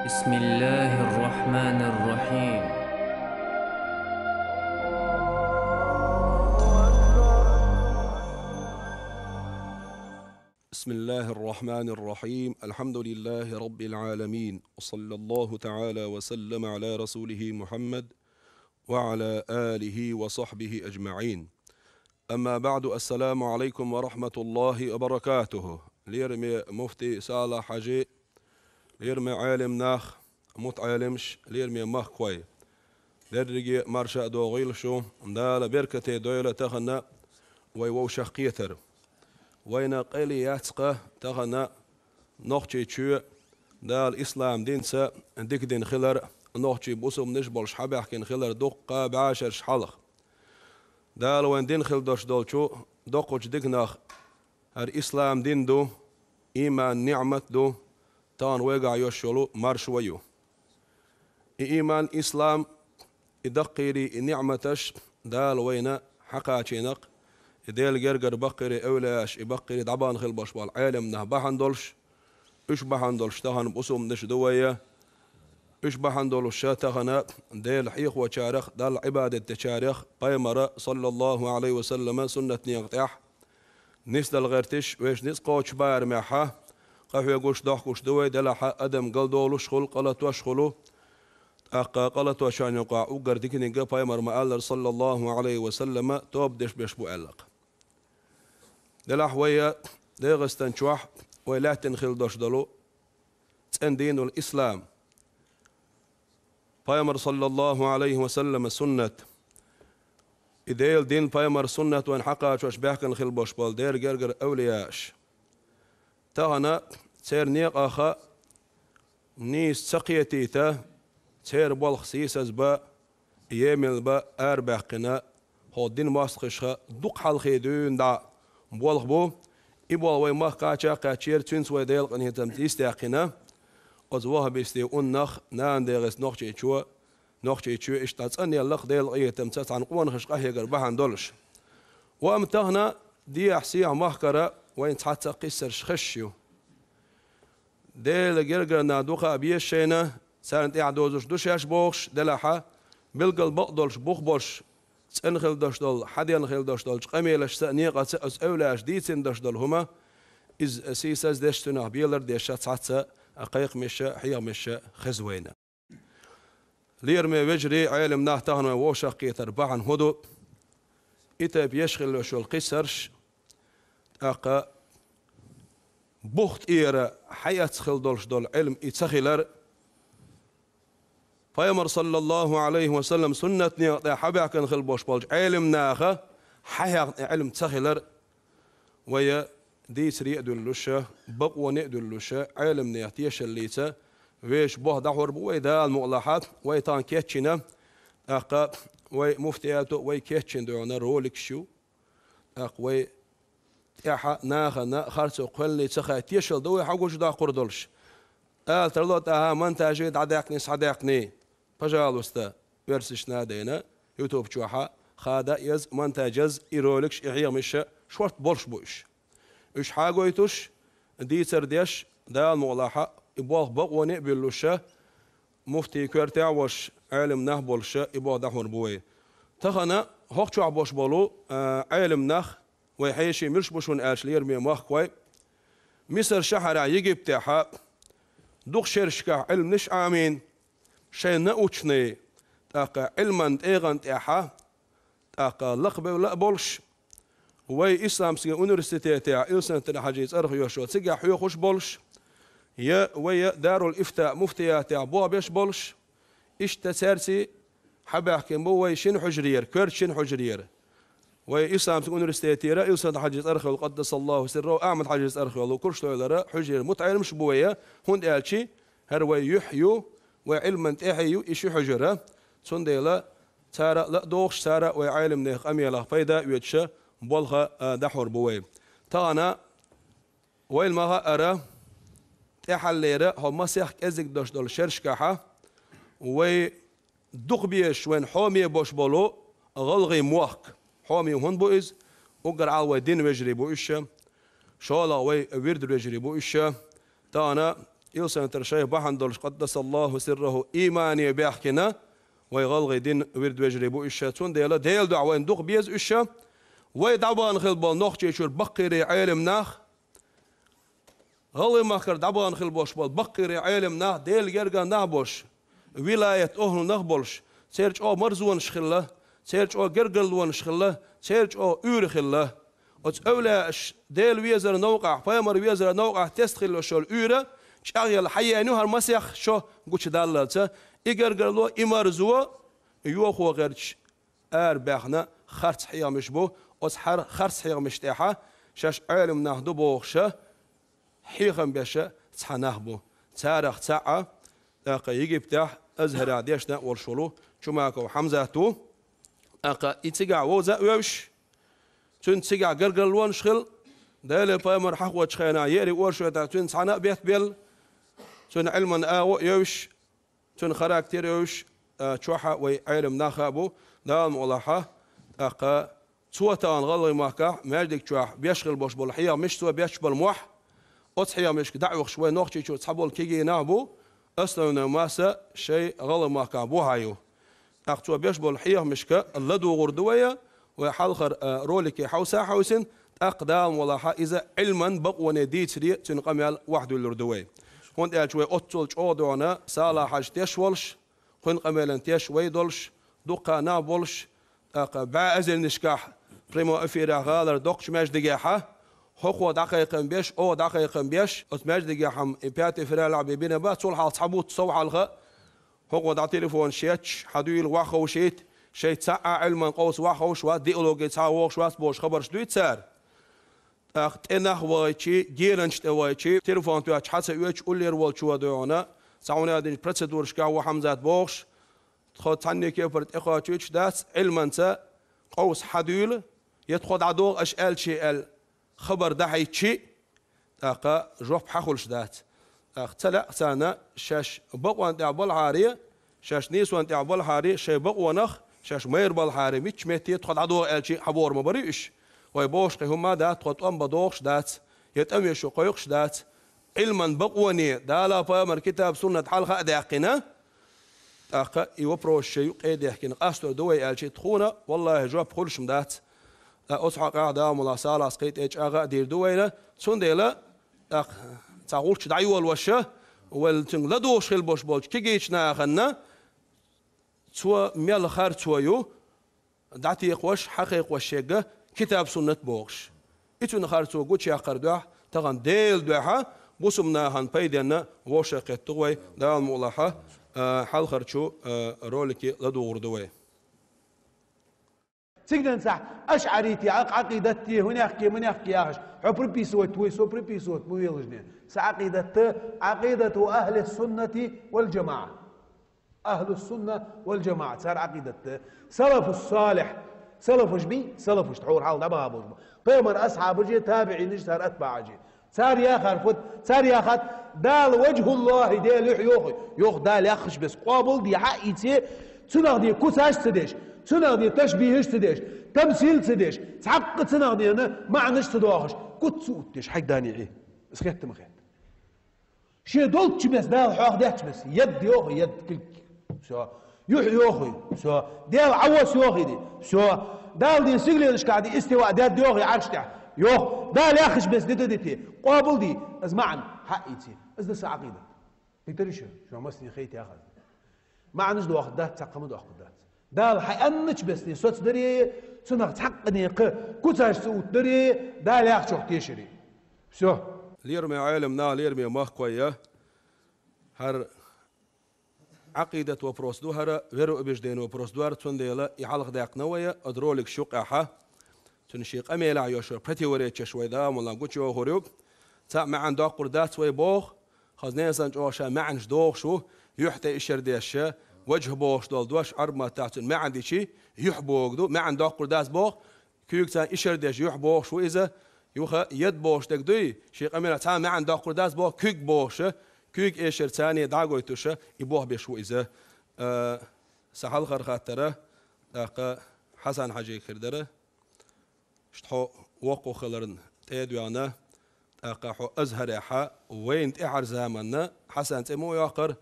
بسم الله الرحمن الرحيم. بسم الله الرحمن الرحيم. الحمد لله رب العالمين، وصلى الله تعالى وسلم على رسوله محمد وعلى آله وصحبه أجمعين. أما بعد، السلام عليكم ورحمة الله وبركاته. ليرمي مفتي سالة حاجي، ليرمي عالم ناخ موت عالمش، ليرمي مخ كوي درجي مرشا دوغيل شو دال بركتي دولة تغنى ويوو شقيتر وين قيلي ياتقى تغنى نوختي تشو دال إسلام دينسا ديك دين خلر نوختي بوسم نجبل شحابح كين خلر دقة بعشر شحالخ دال وين دين خل دوش دولشو دقوش ديكناخ هر إسلام دين دو إيمان نعمت دو تان ويقع يوشولو مارشويو إيمان إسلام إدقيري نعمتش دال وين حقاتينق ديل جرجر بقري أولاش يبقري دعبان خل بشوال عالم نه بحندولش إيش بحندولش تهن بسوم نش دوية إيش بحندولش تهنا ديل حيخ وشارخ دال عبادة تشارخ قيمرة صلى الله عليه وسلم سنة نيغتاح نس دل غيرتش ويش نس قوش بار معها قهوة يقولش ضحكوش دوي دلحا أدم قلدولش خل قلت وشخلو قالت وشان يقع وقر ديكني قا يمر ما صلى الله عليه وسلم توب دش بيش بؤلق دلح ويا ديغستن شوح ولا تنخل دوش دلو تن دين الإسلام يمر صلى الله عليه وسلم سنة إديل دين يمر سنة وين حقا شوش بيحكن خل بوش بال دير جرجر أولياش تهنا تير نيق آخا نيس سقيتيته تير بالخ سيسز با يمل با أربع قنا هو دين ماسخشها دق حلقي دون دا بالخ بو إبوال وي ما قاچا قاچير تشنس وي ديل قنيه تمتيستي قنا أزوها بيستي أنخ نان ديغس نوخشي تشو اشتاص أن يلق ديل قيه تمتس عن قوان خشقه يقر بحان دولش وامتهنا دي أحسيع محكرة وين تحت قيسر شخشيو ديل جرجر نادوخا بيشينا سانت إعدوزش دوشياش بوخش دلحا بلقل بقدولش بوخبوش تنخل دوش دول حدين خل دوش دول قميلش سأنيقة سأس أولاش ديتين دوش دول هما إز سيساز ديشتنا بيلر ديشات ساتسا أقيق مشا حيا مشا خزوينا ليرمي وجري عالم ناهتهن ووشاقية أربعا هدو إتا بيشغل وشو القسرش أقا بوخت إيرا حياة خل دولش دول علم إتسخلر فيمر صلى الله عليه وسلم سنة نيقضي حبع كان خل بوش بالج علم ناخا حيا علم تسخلر ويا دي سريع دلوشة بقوة نقدلوشة علم نيقتيش الليتا ويش بوه دحور بوي دا المؤلحات وي تان كيتشنا أقا وي مفتياتو وي كيتشن دونا رولك شو أق وي تيحا ناخا خارسو قلني تسخا تيشل دوي حقوش دا قردولش ترلوت من تاجيد عداقني صداقني بجالوستا ورسش نادينا يوتيوب شوحا خادا يز منتجز إيرولكش إعيا مش شورت بولش بوش إيش حاجويتوش دي سرديش دا المغلاحة إبوغ بقوني بلوشة مفتي كورتع وش عالم نه بولشة إبوغ دحور بوي تخنا هوك شو عبوش بولو عالم نخ ويحيشي مش بوشون آش ليرمي مخ كوي مصر شحرا يجي بتاعها دوخ شرشكا علم نش آمين شيء نأوتشني تاقا علما ايغان تاحا تاقا لقبه ولا بولش وي إسلام سيغا أونيفرسيتي تاع إلسان تاع حاجيز أرخ يوشو سيغا حيوخوش بولش يا ويا دار الإفتاء مفتيا تاع بوا بيش بولش إش تسارسي حبا حكيم بوي شن حجرير كرت شن حجرير وي إسلام سيغا أونيفرسيتي را إلسان حاجيز أرخ وقدس الله سره أعمد حاجيز أرخ وكرش طويلة حجرير متعلم شبوية هون قالشي هروي يحيو وعلما تحيو إيش حجرة صنديلا تارا لا دوخش تارا وعالم نخ أميلا فايدا يتشا بولها دحور بوي تانا ويل ما أرى تحليرة هم مسيح أزك دوش دول شرشكحة وي دق بيش وين حامي بوش بولو غلغي موخ حامي هون بوئز وقرع ودين وجري بوئش شالا وي ورد وجري بوئش تانا يوسف ترشيه بحندلش قدس الله سره إيماني بيحكينا ويغلغي دين ورد وجربو إشاتون ديلا ديل دعوة ندوق بيز إشا ويدعبان خلبال نوخشي شور بقيري عالم ناخ غلي ماكر دعبان خلبوش بال بقيري عالم ناخ ديل جرجا نابوش ولاية أهل نخبلش سيرج أو مرزون شخلة سيرج أو جرجلون شخلة سيرج أو أورخلة أولاش ديل ويزر نوقع فيمر ويزر نوقع تستخل شو الأورة شاغل حي أنو هالمسيح شو قوش دالته إجرجلو إمرزوا يوخو غيرش بحنا خرص حيا مش بو أصحر خرص حيا مش تاحة شاش عالم نهدو بوخشة حيخم بيشة تحناه بو تاريخ تاعة أقا يجي بتاح أزهر عديشنا والشلو شو معكو حمزة تو أقا يتقع ووزا ويوش تون تقع قرقر لون شخل دالي بايمر حقوة شخينا يري ورشوة تون تحنا بيت بيل تون علما آو يوش تون خراكتير يوش تشوحة وعلم ناخابو دام والله أقا توتان غلي ماكا ماجدك تشوح بيشغل بوش بالحياة مش سوى بيش بالموح أصحيا مش دعوة شوي نوختي شو تحبول كيجي نابو أصلا ماسا شيء غلي ماكا بو هايو أقتوا بيش بالحياة مشكا اللدو غردوية وحالخر رولكي حوسا حوسن أقدام والله إذا علما بقوة ديت ري تنقمل واحد الردوي هون قال شوي أطول شودونا سالا حاج تشولش خن قملن تيش ويدولش دقا نابولش بعزل نشكاح بريمو أفيرا غالر دقش ماج دقيحة حقوق دقيقة بيش أو دقيقة بيش أتماج دقيحة إبياتي فرا لعب بينا با تصول حال صحبوت صو حالها حقوق دا تليفون شيتش حدويل واخو شيت شيت ساعة علما قوس واخو شوات ديولوجي تساوق شوات بوش خبر شدويت سار تنح وايتشي جيرنشت وايتشي تليفون تواتش حتى يوتش أولير والشوا دونا ساونا دين بريتسدور شكا وحمزات بوش تخد تعني كيفرت إخواتيش داس علما تا قوس حدول يتخد عدو أشأل شيء خبر دحي شيء أقا جوب حخلش دات أختلق سانا شاش بقوان تعبال حارية شاش نيسوان تعبال حارية شاش بقوانخ شاش مير بالحارية ميتش ميتي يتخد عدو أل شيء حبور مبريش ويبوش هما دات تخد أم بدوخش دات يتأمي شقيقش دات علما بقواني دالا فامر كتاب سنة حلقة داقنا أقا يوبرو الشيء قيد يحكي نقاستو دوي أل شيء تخونا والله جواب خلش مدات أصحى قاعدة ملا سالا سقيت إيش أغا دير دويلة سنديلة تقولش دعيو الوشة والتن لدوش خلبوش بولش كيجيش ناخنا سوى ميل خار سويو دعتي يقوش حقيق وشيقة كتاب سنة بوغش إتون خار سوى قوش يقر دوح تغن ديل دوحة بوسمنا هن بيدنا وشاقة توي دال مولاحة حال خرشو رولكي لدور دوي تقدر صح أشعريتي عقيدتي هناك مناخ ياهش حبر بيسوت ويسوبر بيسوت مو يلجني عقيدة أهل السنة والجماعة أهل السنة والجماعة صار عقيدة سلف الصالح سلف شبي سلف تحور حال دبها بوجبه بيمر أصحاب جي تابعي نج صار أتباع جي صار يا خرفت صار يا خد دال وجه الله دال يوخ دال يخش بس قابل دي حقيتي تنغدي كوساش تديش تنغدي تشبيهش تديش تمثيل تديش تحقق تنغدي أنا ما عنش تدواخش كنت سوتش حق داني إيه بس خيت مخيت شي دولتش بس دال حاخ دهش بس يد يوخي يد كل سو يوح يوخي سو دال عوس يوخي دي سو دال دي سجلي قاعد استواء دال يوخي عرش تاع يوخ دال ياخش بس دي قابل دي ازمعن حقيتي از ده عقيده تقدرش شو مسني خيت يا اخي ما عنش دواخ ده تقمد واخ ده دال حينش بس دي صوت دري سنغ تحقني كوتاش سوت دري دال ياخ شو تيشري شو ليرمي عالمنا ليرمي ماخويا هر عقيدة وبروسدو هر غير أبجدين وبروسدوار تنديلا يحلق داق نويا أدرولك شقعها تنشيق أميلا عيوشو برتي وريتش شوي دا مولا قوتشو هوريوب تا معن داق قردات سوي بوخ خزنين سنج أوشا معنش دوخ شو يحتى إشر ديشا وجه بوش دول دوش عرما تاعتن ما عندي شي يحبوك دو معن داق قردات بوخ كيوك تا إشر ديش يحبوخ شو إذا يوخا يد بوش تقدوي شيق أميلا تا معن داق قردات بوخ كيك بوش كيك إيشر تاني داقوي توشا يبوه بيشو إذا سحل خرخاتره داقا حسن حاجي كردره شتحو وقو خلرن تيدو أنا أقحو أزهر يحا وين تحر زماننا حسن تمو يقر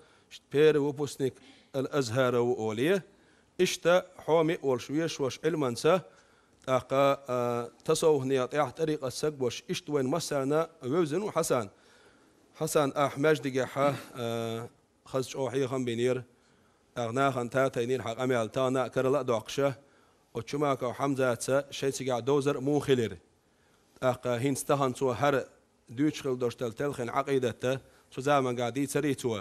بير وبوسنيك الأزهر وأوليه إشتا حومي والشويش وش علمانسا أقا تصوه نيات يح طريق السق وش إشت وين مسانا ووزن وحسن حسن أحماج دقيحة خزج أوحي خم بينير أغنا خن تا تينير حق أميال تانا كرلا دوقشة وشماك وحمزة تسا شيء تجع دوزر مو خلير أقا هين استهان سو هر دوش خل دوشتل تلخن عقيدته سو زمان قاعدي تريتوا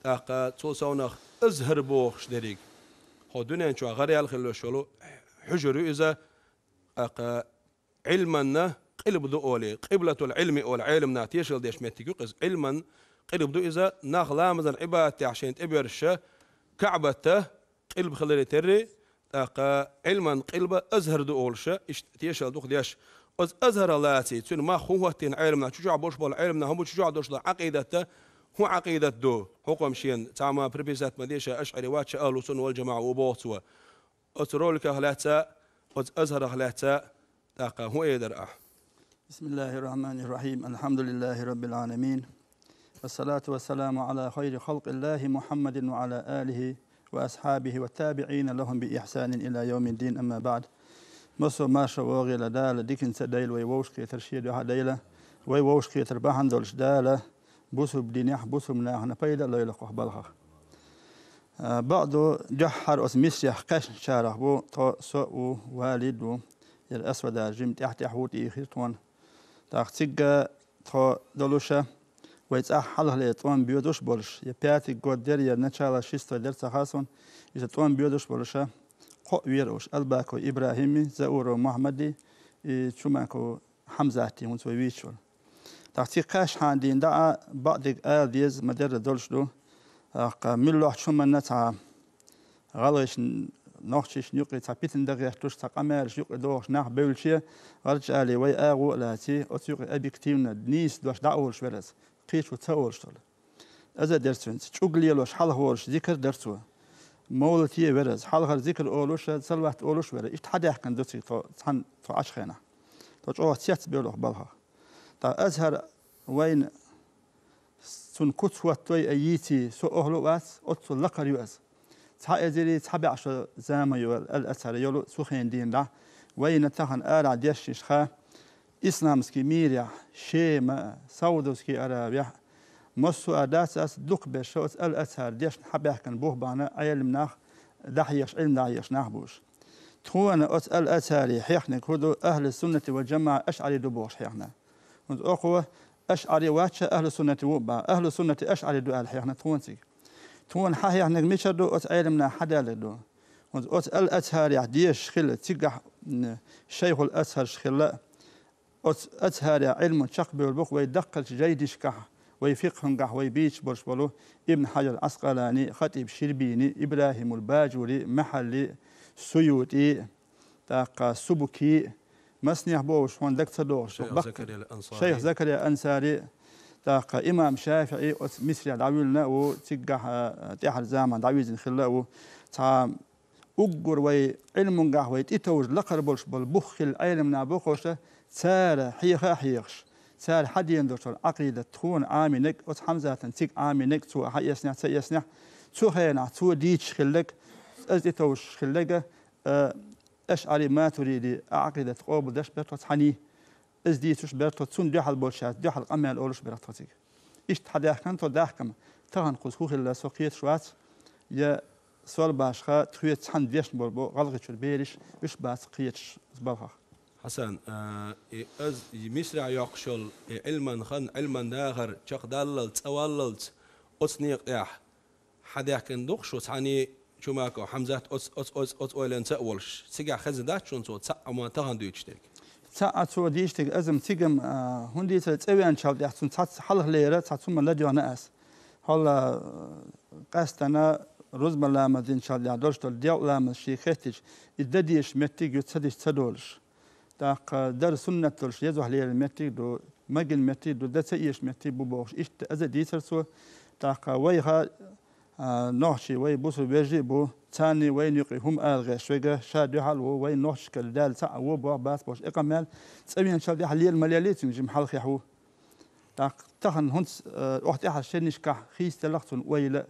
أقا تو سونخ أزهر بوخش دريق هو دنيا شو غريال خلو شلو حجر إذا أقا علمنا قلب دو أولي قبلة العلم والعلم ناتيشل ديش متيقز علما قلب دو إذا ناخلا مزن عبادة عشان تبرش كعبته قلب خلري تري أقا علما قلب أزهر دو أولشة تيشل دو خديش أزهر اللاتي تون ما خوهتين علمنا شجاع بوش بول علمنا هم شجاع دوش عقيدته هو عقيدة دو حكم شين تعمى بريبيزات مديشة أشعري واتش أهل السنة والجماعة وبوتوا أترولك أهلاتا أزهر أهلاتا تاقا هو يدر بسم الله الرحمن الرحيم الحمد لله رب العالمين والصلاة والسلام على خير خلق الله محمد وعلى آله وأصحابه والتابعين لهم بإحسان إلى يوم الدين أما بعد مصر ما شواغي لدال ديكن سدايل ويوش كي ترشيد وحدايلة ويوش كي ترباحن دولش دالة بوسو بدينيح بوسو مناحنا بيدا لا يلقوه بالخ بعضو جحر أسميسيح قش شارح بو تو سوء والد الأسود جيم تحت حوتي خيطوان تاختيجا تو دولوشا ويتأح حله ليتوان بيودوش بولش يبياتي قدر ينشالا شيستو درس خاصون يتوان بيودوش بولشا قو ويروش الباكو إبراهيمي زاورو محمدي شوماكو حمزاتي ونسوي ويشول تاختي قاش حاندين دعا بعضك ديز مدر دولش دو ملوح شوما نتا غلش نوخش نيوقي تابيتن دغيا توش تقامرش يوقي دوخ ناخ بولشي غلش علي وي اغو لاتي اوتيوقي ابيكتيفنا دنيس دوش داولش ورس قيش وتاولش طول ازا درسون تشوغلي لوش حال هولش ذكر درسو مولتي ورس حال غير ذكر اولوش سلوات اولوش ور ايش حدا يحكن دوتي تو تحن تو عشخينا تو جو تيات بيولوخ بالها تا ازهر وين سن كتوة توي أيتي سو أهلو واس أتو لقر يواس تها أزيري تحبي عشر زامة يول الأسر يولو سوخين دين دا وين تهن آرع ديش شخا إسلامسكي ميريا شيما سودوسكي أرابيا مصو أداس أس دوك بشوت الأسر ديش حبي أحكن بوه بانا عيال مناخ دحيش علم دحيش ناخبوش تخوانا أت الأسري حيحنا كودو أهل السنة والجماعة أشعري دبوش حيحنا وانت أخوة أشعري واتشا أهل السنة وبا أهل السنة أشعري دو أهل حيحنا تونسي تون حاهي احنا ميشا دو أت علمنا حدا لدو وانت أت الأسهر يعديش خلة تيقح الشيخ الأسهر شخلة أت أسهر علم شقبي والبوخ ويدقل جيدش كح ويفقهم كح ويبيش برش بلو ابن حجر العسقلاني خطيب شربيني إبراهيم الباجوري محلي سيوطي تاقا سبكي مسنيح بوش وان دكتور دوش شيخ زكريا الأنصاري تاقا إمام شافعي مصري دعويلنا وتيقح تيحر زامان دعويزن خلاو تا أقر وي علم قح ويتيتوج لقر بولش بالبخل علمنا بوخوش سار حيخش سار حد يندوش عقيدة تخون عامينك حمزة تيك عامينك تو حيسنح تيسنح تو خينا تو ديتش خلك أزيتوش خلك أشعري ما تريد عقيدة قابل داش برتوت حني ازديتوش برتوت سون دحل بولشات دحل قمال أولش برتوتك إيش تحداكن تو داحكم تهان خذوه إلا سوقيت شوات يا سؤال باشخا تخيت حن ديش بولبو غلقة شو البيرش إيش باس قيتش زبالها حسن از مصر يقشل علما خن علما ناخر شق دللت أوللت أصنيق يح حداكن دوخشو تعني شو ماكو حمزة أوس أولن تأولش سجع خزدات شون صوت سأ ما تهان دويشتك ساعة تو ديشتك أزم تيجم هندي تسوي أن شال يحسن ساعة حله ليرة ساعة ثم لا جوانا أس هلا قاستنا روز ملا مدين شال يعدوش تول ديال لا مشي خيتش الدديش متيج يتصدش تدولش تاق در سنة تولش يزوح ليرة متيج دو مجن متيج دو دسيش متيج بوبوش إيش أزد ديسرسو تاق ويها نوحشي وي بوسو بيجي بو ثاني وين يقي هم ألغى شوية شاد يحل وين نوحش كالدال ساعة وبوا باس بوش إقامل تسوي إن شاء الله حليل ملياليت يجي محل خيحو تخن هنس وقت أحد شنش كح خيس تلقتون ويلا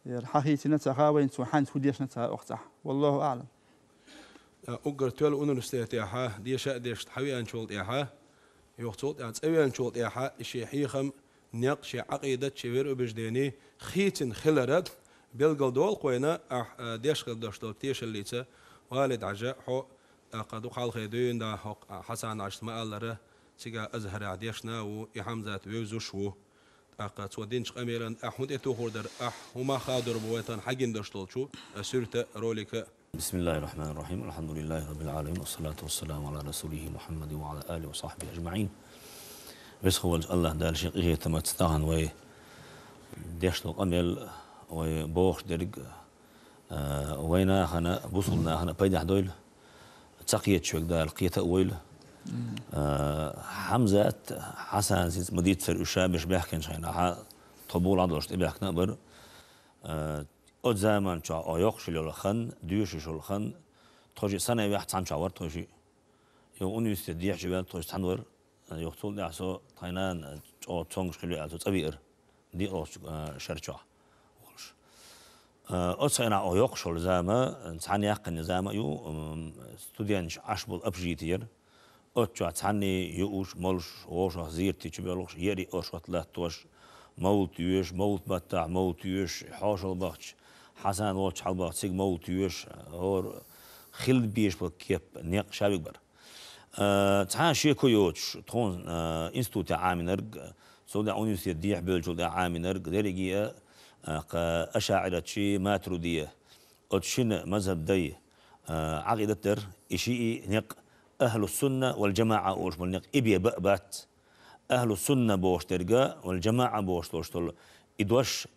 الحقيقة نتسخا وين سوحان سوديش نتسخا أختح والله أعلم. أقدر تقول أنو نستيحها دي شيء ديش تحوي أن شغل إياها يوقت يعني تسوي أن شغل إياها شيء حيخم نقش عقيدة شوير وبجديني خيتن خلرت بيلقى دول قوينا ديش قدرش دول تيش اللي تا والد عجاء حو قدو قال خيدون دا حسن عشت ما الله سيجا أزهر عديشنا ويحمزات ويوزوش و تودينش قميلا أحمد إتو خردر هما خادر بويتان حقين دشتول شو سورة روليك. بسم الله الرحمن الرحيم الحمد لله رب العالمين والصلاة والسلام على رسوله محمد وعلى آله وصحبه أجمعين. بس هو الله دال شيء إيه تمتستان وي ديشتول قميل وي بوخ درج وينا خنا بوصلنا خنا بيد حدول تقيت شوك دال قيت أول حمزة حسن زيد مديت في الأشياء مش بيحكي شينا طبول عضلش بيحكي نقبر أود زمان شو أيوخش للخن ديوش شو الخن تجي سنة واحد سام شاور تجي يو أني استديح جبال تجي تنور يقتل يعصو تاينان أو تونغش كله يعصو تبير دي روش شرچة أود سنة أيوخش لزمان تعني يقن زمان يو ستودينش عشبول أبجيتير أتجا تعني يوش ملش وش زيرتي تبيلوش يري أشوت لا توش موت يوش موت متع موت يوش حاشل بخش حسن وش حل بخش سيج موت يوش هور خلد بيش بالكيب نيق شابك بر تعني شيء كيوش تون إنستوت عامينرج سودا أونيوسية ديح بيلجول دا عامينرج درجية أشاعرة شيء ماترودية أتشين مذهب دي عقيدة در إشي نيق أهل السنة والجماعة أوش ملنق إبي بأبات أهل السنة بوش ترجع والجماعة بوش توشتل إدوش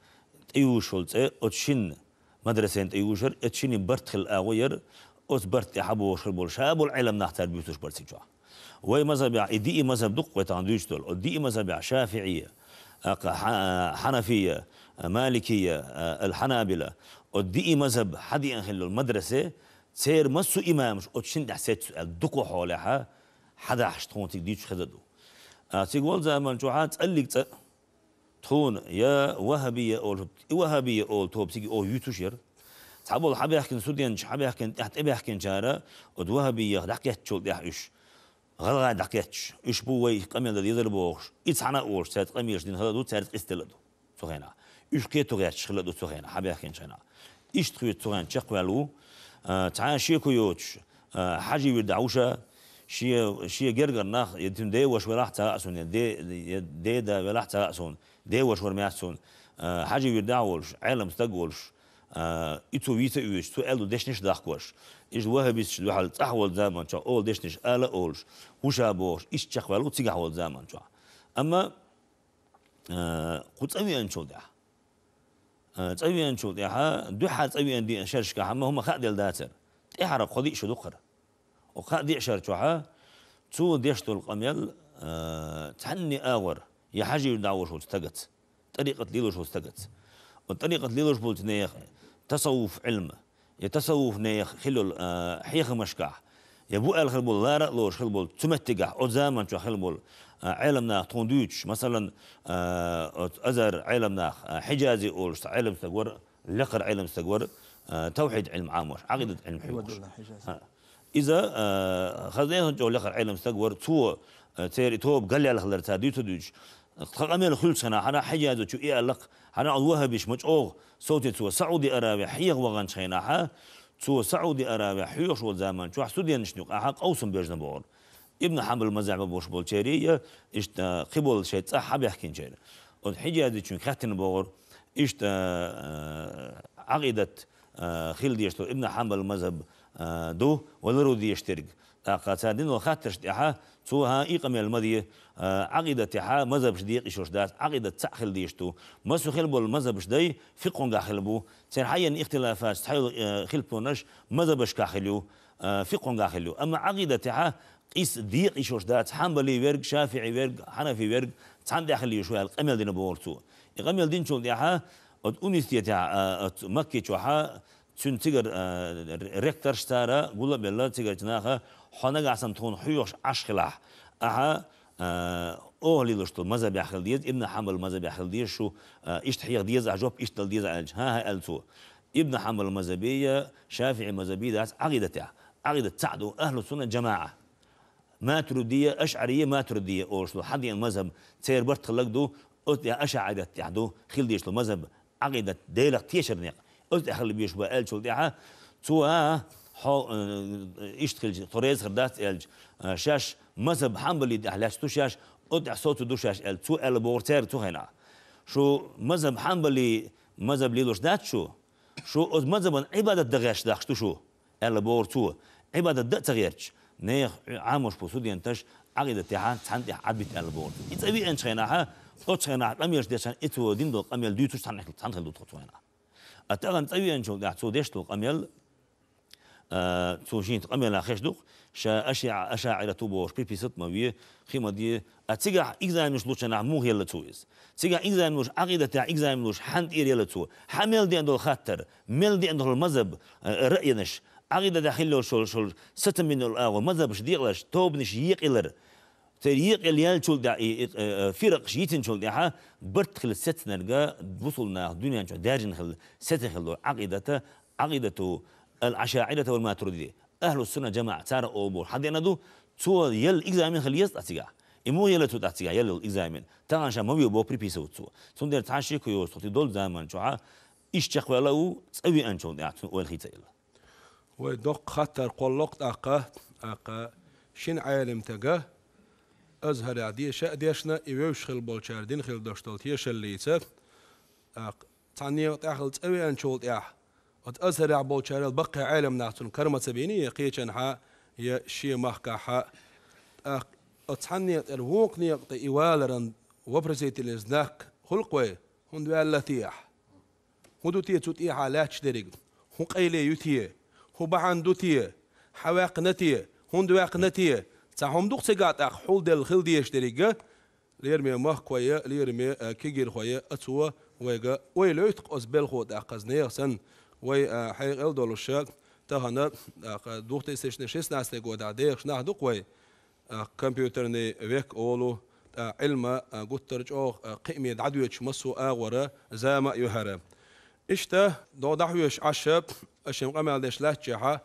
تيوشولت أتشين مدرسين تيوشر أتشين برتخل أغير أتبرت يحبوش البول شاب العلم نحتاج بيوتوش برتيجوا وي مذهب إدي مذهب دق وتعندوشتل إدي مذهب شافعية حنفية مالكية الحنابلة إدي مذهب حدي أنخلو المدرسة سير مسو إمامش أتشين دحسيت سؤال دكو حولها حدا حشتون تقديش خددو تقول زمان جوعات تقلق تون يا وهابية أول وهابية أول توب تيجي أو يوتوشير تعبول حبي يحكي سوديان حبي يحكي تحت أبي يحكي جارة ود وهابية دحكيت شو دحيش غلغا دحكيتش إيش بوي قميل ده يضربوش إتصحنا أوش سات قميش دين هذا دو سات استلدو سخينا إيش كيتو غيرش خلدو سخينا حبي يحكي جانا إيش تخيل سخين تشقبلو تعال شيء كيوتش حاجة يدعوشة شيء جرجر ناخ يتم ده وش وراح تأسون ده ده وراح تأسون ده وش ورمياسون حاجة يدعوش علم استقولش إتو ويتا يوش تو ألو دشنش داخوش إيش وهابيش الواحد تحول زمان شو أول دشنش ألا أولش وشابوش إيش تشقبلو تيجحول زمان شو أما قلت أبي أنشل ده تأبي أنشل ده دو حال تأبي أن دي شرش كهم هم خادل داتر إحرق خدي شو دقر وخادي شرشوها تو ديشتو القميل تحني آور يا حاجة يدعوش وتستقت طريقة ليلوش وتستقت وطريقة ليلوش بولت نيخ تصوف علم يتصوف نيخ خلول حيخ مشكح يبو الخلبول لا رألوش خلبول تمتقح أزامن شو خلبول علمنا توندوش مثلا أزر علمنا حجازي أولش علم استقور لقر علم استقور توحيد علم عاموش عقيدة علم حيوش إذا خذينا جو لقر علم استقور تو تيري توب قال لي على خلر تادي تدوش قامين خلص أنا حجازي شو إيه لق أنا عضوها بيش مجأوه صوتي تو سعودي أرابي حيغ وغن شيناها تو سعودي أرابي حيوش والزمان شو حسودين شنوق أحق أوسم بيجنا بور ابن حمل مزعب بوش بولشيرية إشت قبل شيء صح بيحكي شيء والحجازي شو خاتن بور إشت عقيدة خيل يشتو ابن حنبل المذهب دو ولرو دي يشترك قاتلين وخاطر اشتها سوها إيقام المدية عقيدة تها مذهب شديق إيشوش دات عقيدة تأخل ديشتو ما سو خلبو المذهب شدي فقون قاخلبو سرحيا اختلافات تحيل خلبونش مذهبش كاخليو فقون قاخليو أما عقيدة تها قيس ديق إيشوش دات حنبلي ورق شافعي ورق حنفي ورق تعند داخلي شوية القمل دين بورتو القمل دين شو ديها أونيستي تاع مكة شوها تون تيجر ريكتر شتارا قولا بالله تيجر تناها حنا قاسم تون حيوش عشخلاح أها ليلشتو مذهب يحل ديز ابن حنبل مذهب يحل ديز شو اشتحيق ديز عجوب اشتل ديز ألج ها ألتو ابن حنبل المذهبية شافعي مذهبي داس عقيدة تعدو أهل السنة جماعة ماتريدية أشعرية ماتريدية أوشلو حد المذهب تير برت خلقدو قلت يا أشعرية تعدو خيل ديش لو مذهب عقيدة ديلق تيشرنيق قلت يا خلي بيش بقى ألج ولديها تو اشتغل طريز خردات ألج شاش مذهب حنبلي دحلاش تو شاش قلت صوت دو شاش أل تو أل بورتير تو هنا شو مذهب حنبلي مذهب ليلوش دات شو مذهب عبادة دغاش داخش شو أل بورتو عبادة دات تغيرش نيخ عاموش بوسودي انتش عقيدة تاعها تحنتي عبيت أل بورتو يتبي أنت هنا أتشينا قميش ديشان إتو دين دو قميل ديتوش تحنخل دو تخطو هنا أتغن تبي أنت ده تو ديش دو قميل تو جين قميل آخرش دو شا أشاعرة توبوش بيبي ست مويه خيمة دي أتيجا إجزاء مش لوشنا مو هي اللي تويز تيجا إجزاء مش عقيدة تاع إجزاء مش حنت إيري اللي تو حمل دي عنده الخاطر مل دي عنده المذهب رأينش عقيدة داخله شل ست من الأول مذهب شديقلش توب نش يقلر تريق اللي شل دا فرق شيتن شل دا برت خل ست نرجع وصلنا الدنيا دارجن خل ست خل عقيدة الأشاعرة والماتريدية أهل السنة جماعة ترى أوبور حد ينادو تو يل إجزامين خليص أتيجا إمو يل تو أتيجا يل إجزامين تاعن شام مبيو بو بريبيسو تو تندر تعشي كيو صوتي دول زمان شوها إيش ولا و تسوي أنشون ده والخيتة إلا ودق خطر قلقت أقا شين عالم تجاه أزهر عدي شاء ديشنا يوش خل بالشاردين خل داشتالتيش اللي يتسف تعني تأخذ تسوي أنشون ده أزهر عبول شارل بقى عالم نعتون كرمة سبيني يقيتشن ها يا شيء محكا ها أتحني الوق نيق إيوالرن وبرزيت الإزناك خلقوي هندو اللاتيح هندو تيه توتيه علاش دريق هو قيلي يتيه هو بعندو تيه حواق نتيه هندو واق نتيه تاهم دوق سقاط حول دل خل ديش دريقه ليرمي محكوية ليرمي كيجير خوية أتوا ويجا ويلويتق أزبل خود أقزنيه سن وي حيق الدول الشاك تهنا دوخت استشنا شيس ناس تقول عديش نهدق وي كمبيوترني ويك أولو علم قطرج أو قيمة عدويش مسو أغورا زاما يهرا إشتا دو دحويش عشب أشيم قمال ديش لاتشيحا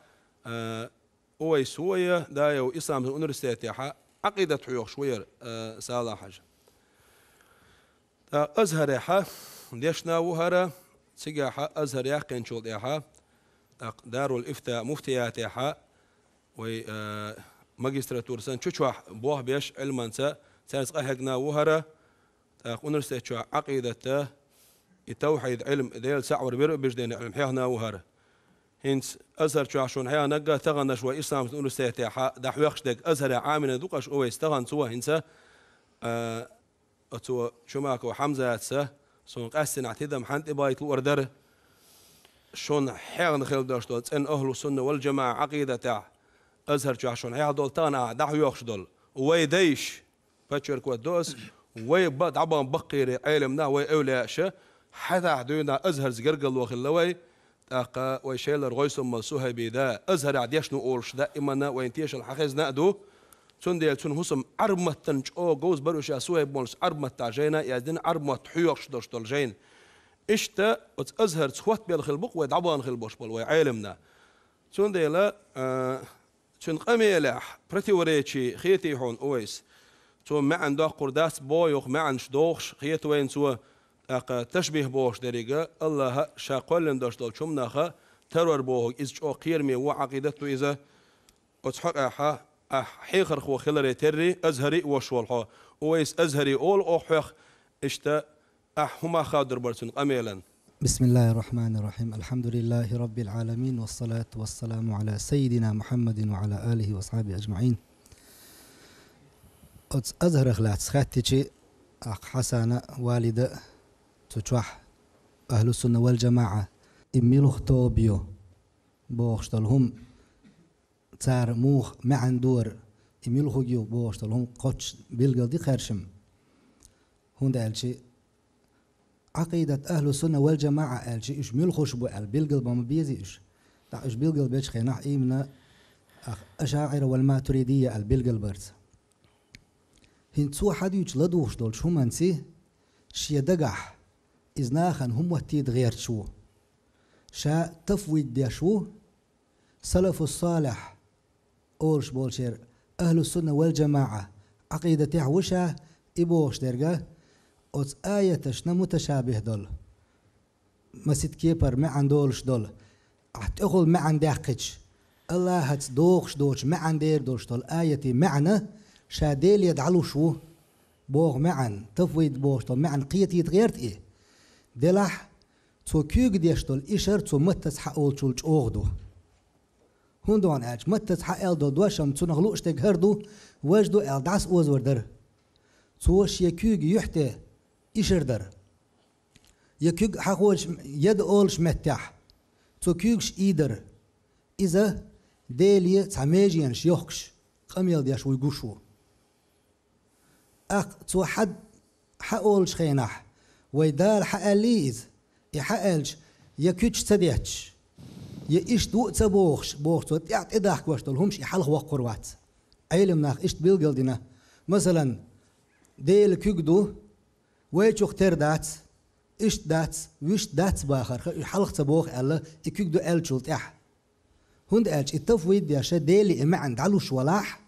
أوي سوية دايو إسلام الأونيفرسيتيحا عقيدة حيوخ شوير سالا حاجة أزهريحا ديشنا وهرا سجاحة أزهر يقين شول يحا دار الإفتاء مفتياتها و ماجستراتور سن تشوح بوه بيش علما سا سانس قهقنا وهرة أونرسيتشوا عقيدة التوحيد علم ديل سعور بير بجدين علم حيهنا وهرة هنس أزهر شو عشان حيا نجا تغنى شوي إسلام أونرسيتها دحويخش دك أزهر عامل دوقش أوي استغن سوا هنسا أتوا شماك وحمزة سا سون قاسن اعتدم حنت بايت الوردر شون حيغن خيل داشتول ان اهل السنه والجماعه عقيده تاع ازهر شو عشان هي دول تانا دحو يوخش دول وي ديش باتشر كو دوس وي بعد عبان بقير علمنا وي اولياش حدا عدونا ازهر زقرقل وخلوي تاقا وي شيلر غيسم ملسوها بيدا ازهر عديش نقولش دائما وينتيش الحخيز نادو تندي تون هسم عرمتن او جوز بروش اسوي بونس عرمت تاجينا يادين عرمت حيوخش دوشتل جين اشتا ازهر تخوت بالخلبق ويدعبان خلبوش بل ويعلمنا تندي لا تون قميلح برتي وريتشي خيتي هون اويس تو ما عنده قرداس بويخ ما عندش دوخش خيت وين سوا تشبيه بوش دريقه الله شاقولن دوشتل شمناخه ترور بوه از او قيرمي وعقيدته اذا وتحقها حيخر خو خلري تري أزهري وشولها ويس أزهري أول أحيخ اشتا هما خادر برسن أميلا بسم الله الرحمن الرحيم الحمد لله رب العالمين والصلاة والسلام على سيدنا محمد وعلى آله وصحبه أجمعين أزهر خلات سخاتيشي أخ حسن والد تشوح أهل السنة والجماعة إميلو خطوبيو بوخشتلهم تار موخ معن دور إميل خوجيو بوشتل هم قطش بيلقل دي خرشم هون ده الشيء عقيدة أهل السنة والجماعة الشيء إيش ميل خوش بو البيلقل بما بيزي إيش تا إيش بيلقل بيش خيناح إيمنا أشاعر والماتريدية البيلقل برز هنتسو حد يجلدوش دول شو منسي شي دقح إزناخن هم وتيد غير شو شا تفويد دي شو سلف الصالح أولش بولشير أهل السنة والجماعة عقيدة تعوشا إبوش درجة أوت آية تشنا متشابه دول مسيد كيبر ما عندولش دول أقول ما عندكش الله هتدوخش دوش ما عندير دوش دول آية معنى شاديل يدعلو شو بوغ معن تفويد بوغ دول معن قيتي يتغيرت إيه دلح تو كيوغ ديش دول إشر تو متس حقول شولش أوغدو هون دوان أج متس حقل دول دوشم تو نغلوش تجهردو وجدو الدعس أوزور در توش يكيوغ يحتى إشر در يكيوغ حقولش يد أولش متح تو كيوغش إيدر إذا ديلي تعميجينش يوخش قميل ديش ويقوشو تو حد حقولش خينح ويدال حقاليز يحقلش يكيوش تديتش يإيش دو تبوخش بوخش تو تعت إداح كوشتول همش يحلخ وقروات علمناخ إيش بيلقل دينا مثلا ديل كيوغدو ويشوخ تر دات إيش دات ويش دات باخر يحلخ تبوخ ألا يكيوغدو ألشول تح هند ألش التفويد ياشا ديلي إما عند علوش ولاح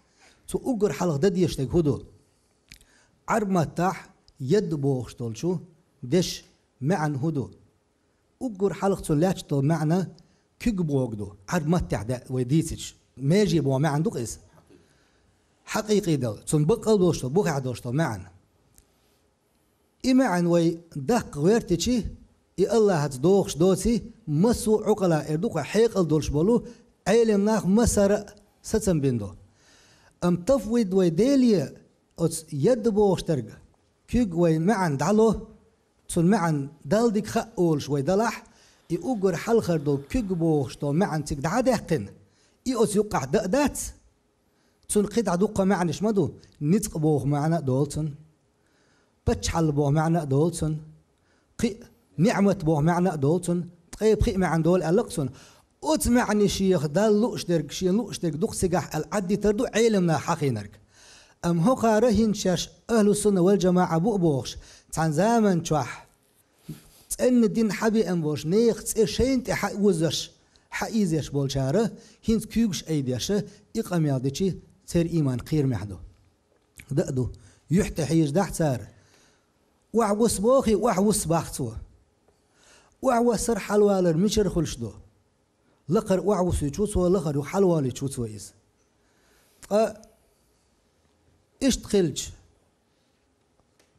تو أقر حلخ دد يشتك هدو عرب ما تح يد بوخش تول شو دش معن هدو أقر حلخ تولاتش تول معنا كيك بوغدو عرب ما تح دا ويديتش ماجي بو معن دوق إس حقيقي دل تنبقل دوشتل بوخع دوشتل معن إما عن وي دق غيرتشي إي الله هتدوخش دوتي مسو عقلا إردوق حيقل دولش بولو عيلم ناخ مسر ستن بندو تفويد وي ديليا أتس يد بوخش ترق كيق وي معن دالو تن معن دالدك خقولش وي دلح إي أقر حلخر دول كيق بوخش دول معن تك دعادقن إي أتس يقع دقدات تن قد عدوقة معنش مدو نتق بوخ معنا دولتن بتشحل بوخ معنا دولتن قي نعمة بوخ معنا دولتن طيب قي معن دول ألقتن أتمعني شيخ دال لوش درك شي لوش درك دوق سجاح العدي تردو علمنا حقينرك أم هو قارهين شاش أهل السنة والجماعة بوخش تان زمن شوح تأن الدين حبي أم بوش نيخ تأشين تحق وزش حقيزيش بولشاره هين كيوش أيديشه إقام ياديشي تير إيمان قير محدو دقدو يحتى حيج دحت سار وعوس بوخي وعوس باختو وعوس سر حلوالر مشر خلشدو لقر وعوس يشوتو لقر وحلوالي يشوتو إيز إيش تخلج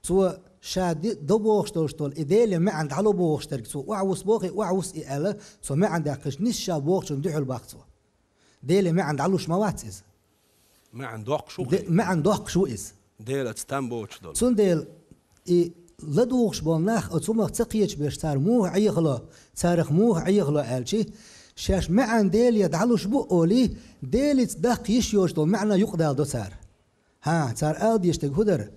تو شادي دبوخش دوشتول إديلي ما عند علو بوخش ترك تو وعوس بوخي وعوس إيالا تو ما عند عقش نشا بوخش ندحو الباختو ديلي ما عند علوش موات إيز ما عنده شو ما عنده شو إز ديل تستنبوش دول تون ديل لدوخش بالناخ أتوما تقيش بيش تار موه عيغلا تارخ موه عيغلا ألشي شاش ما عن ديل يدعلوش بقولي ديل تدق يشيوش دول معنا يقدال دو تار ها تار آل ديشتك هدر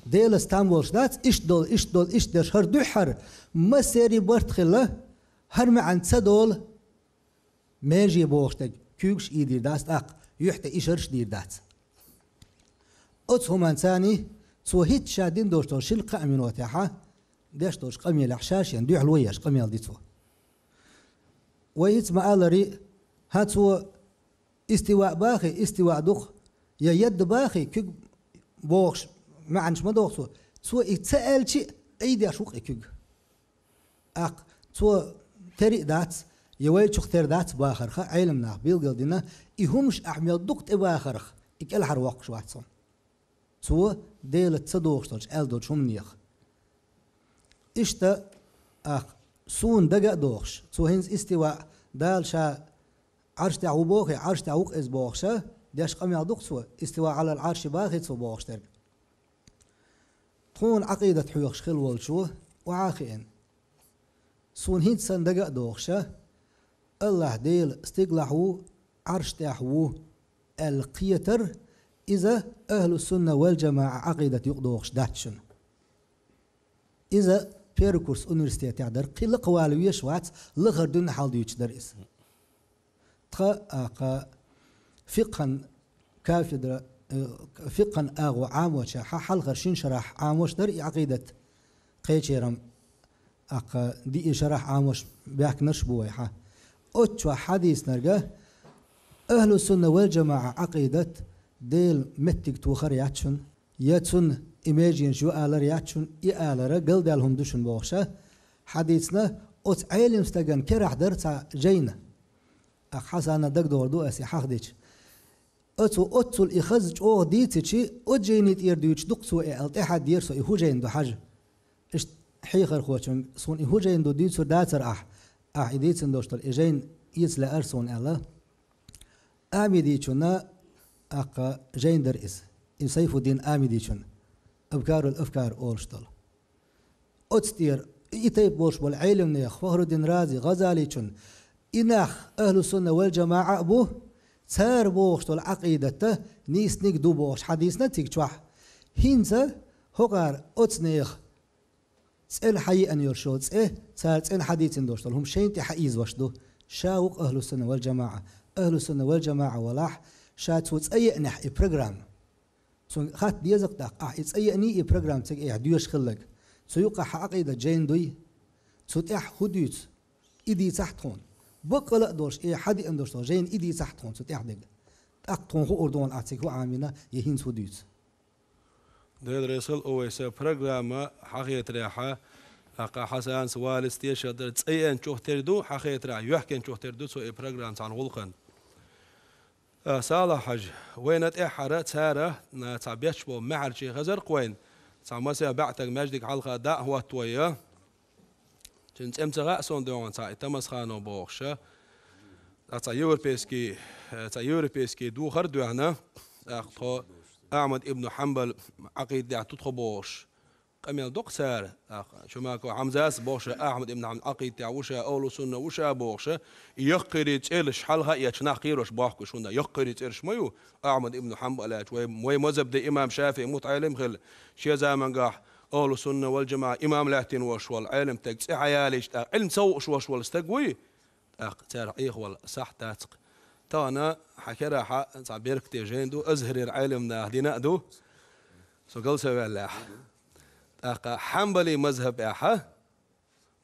ديل استنبولش دات إش دول إش درش هر دوحر ما سيري برد خلا هر ما عن تسدول ماجي بوشتك كيوش إيدير داست أق يحتى إشرش دير دات أتهم أنساني سو هيت شادين دوشتو شل قامين وتاحة ديش دوش قامي الحشاش يندو علويش قامي الديتو ويت ما قالري هاتو استواء باخي استواء دخ يا يد باخي كيك بوخش ما عنش ما دوخسو سو يتسأل شيء أيدي أشوق كيك أق سو تري دات يوي شختر دات باخر خا علمنا بيلقل دينا يهمش أحمل دقت باخر إكل حروق شواتهم سو ديل تصدوخش ألدو شوم نيخ إشتا أخ سون دقا دوخش سو هنز استواء دال شا عرش تعو بوخي عرش تعوق إز بوخشا داش قمي عدوق سو استواء على العرش باخي سو بوخشتر تكون عقيدة حيوخش خلول شو وعاخئن سون هنز سن دقا دوخشا الله ديل استقلحو عرش تعو القيتر إذا أهل السنة والجماعة عقيدة يقدوخش داتشن إذا بيركورس أونيفرسيتي عدر قيل قوالو يشوات لغر دون حال ديوش درس تقا فقها كافدرة فقا اغو عاموش حل غرشين شرح عاموش در عقيدة قيشيرم اق دي شرح عاموش بيحك نشبوي ها اوتشوا حديث نرجع اهل السنة والجماعة عقيدة ديل متك توخر ياتشن ياتشن ايماجين شو آلر ياتشن آلر قل دالهم دوشن بوخشة حديثنا اوت عالم استغن كرح درتا جينا اق حسانا دق دور دو اسي حقديش اوتو الاخذ او ديتشي اوجينيت يردوش دقسو الت احد يرسو يهوجين دو حاجه اش حيخر خوچن سون يهوجين دو ديتسو داتر ايديتن دوشتل اجين يزلا ارسون الا اميديچنا اق جين در اس سيف الدين اميديچن افكار الافكار اولشتل اوتستير ايتي بوش بالعلم نيخ فخر الدين رازي غزالي چن إناخ أهل السنة والجماعة بو تار بوش العقيدة نيس نيك دو بوش حديثنا تيك شوح هينزا هقار أتنيخ تسأل حي أن يرشو تسأل حديث دوش هم شين تحيز وشدو شاوق أهل السنة والجماعة أهل السنة والجماعة ولاح شاتو تسأي نح إبرغرام سون خات ديزق داق تسأي ني إبرغرام تسأي ديوش خلق سيوقع عقيدة جين دوي تسأح خديت إدي تحتون بقلا دوش حد اندوش جين إدي تحتون تسأح دق أقطون هو أردوان أعتك هو عامنا يهين سوديت دير رسل اويس برنامج حقيقة ريحة اقا حسن سوال ستيشن تسأي ان شوف تردو حقيقة ريحة يحكي ان شوف تردو سو برنامج عن غلقن صالح حج وين تحرى تسارة تعبيتش بو معرشي غزر قوين تعمسي بعتك مجدك حلقة داء هو تويا جنت امتى غاسون دوان تاع تمس خانو بوخشة تاع يوربيسكي دو خردو هنا اخطو أحمد ابن حنبل عقيدة تتخبوش قميل دكتور شو ماكو حمزاس بوش أحمد ابن حنبل عقيدة وشا أولو سنة وشا بوش يقريت إلش حلها يتناقيرش باحكو شونا يقريت إلش مايو أحمد ابن حنبل وي مذهب دي إمام شافعي موت عالم خل شي زمان قاح أولو سنة والجماعة إمام لاتين وشوال علم تقصي حياليش علم سوء وشوال استقوي تار إيخوال صح تاتق تانا حكرا حق تعبير كتير دو أزهر العلم دينا دو سو قل سوى الله أقا حنبلي مذهب أحا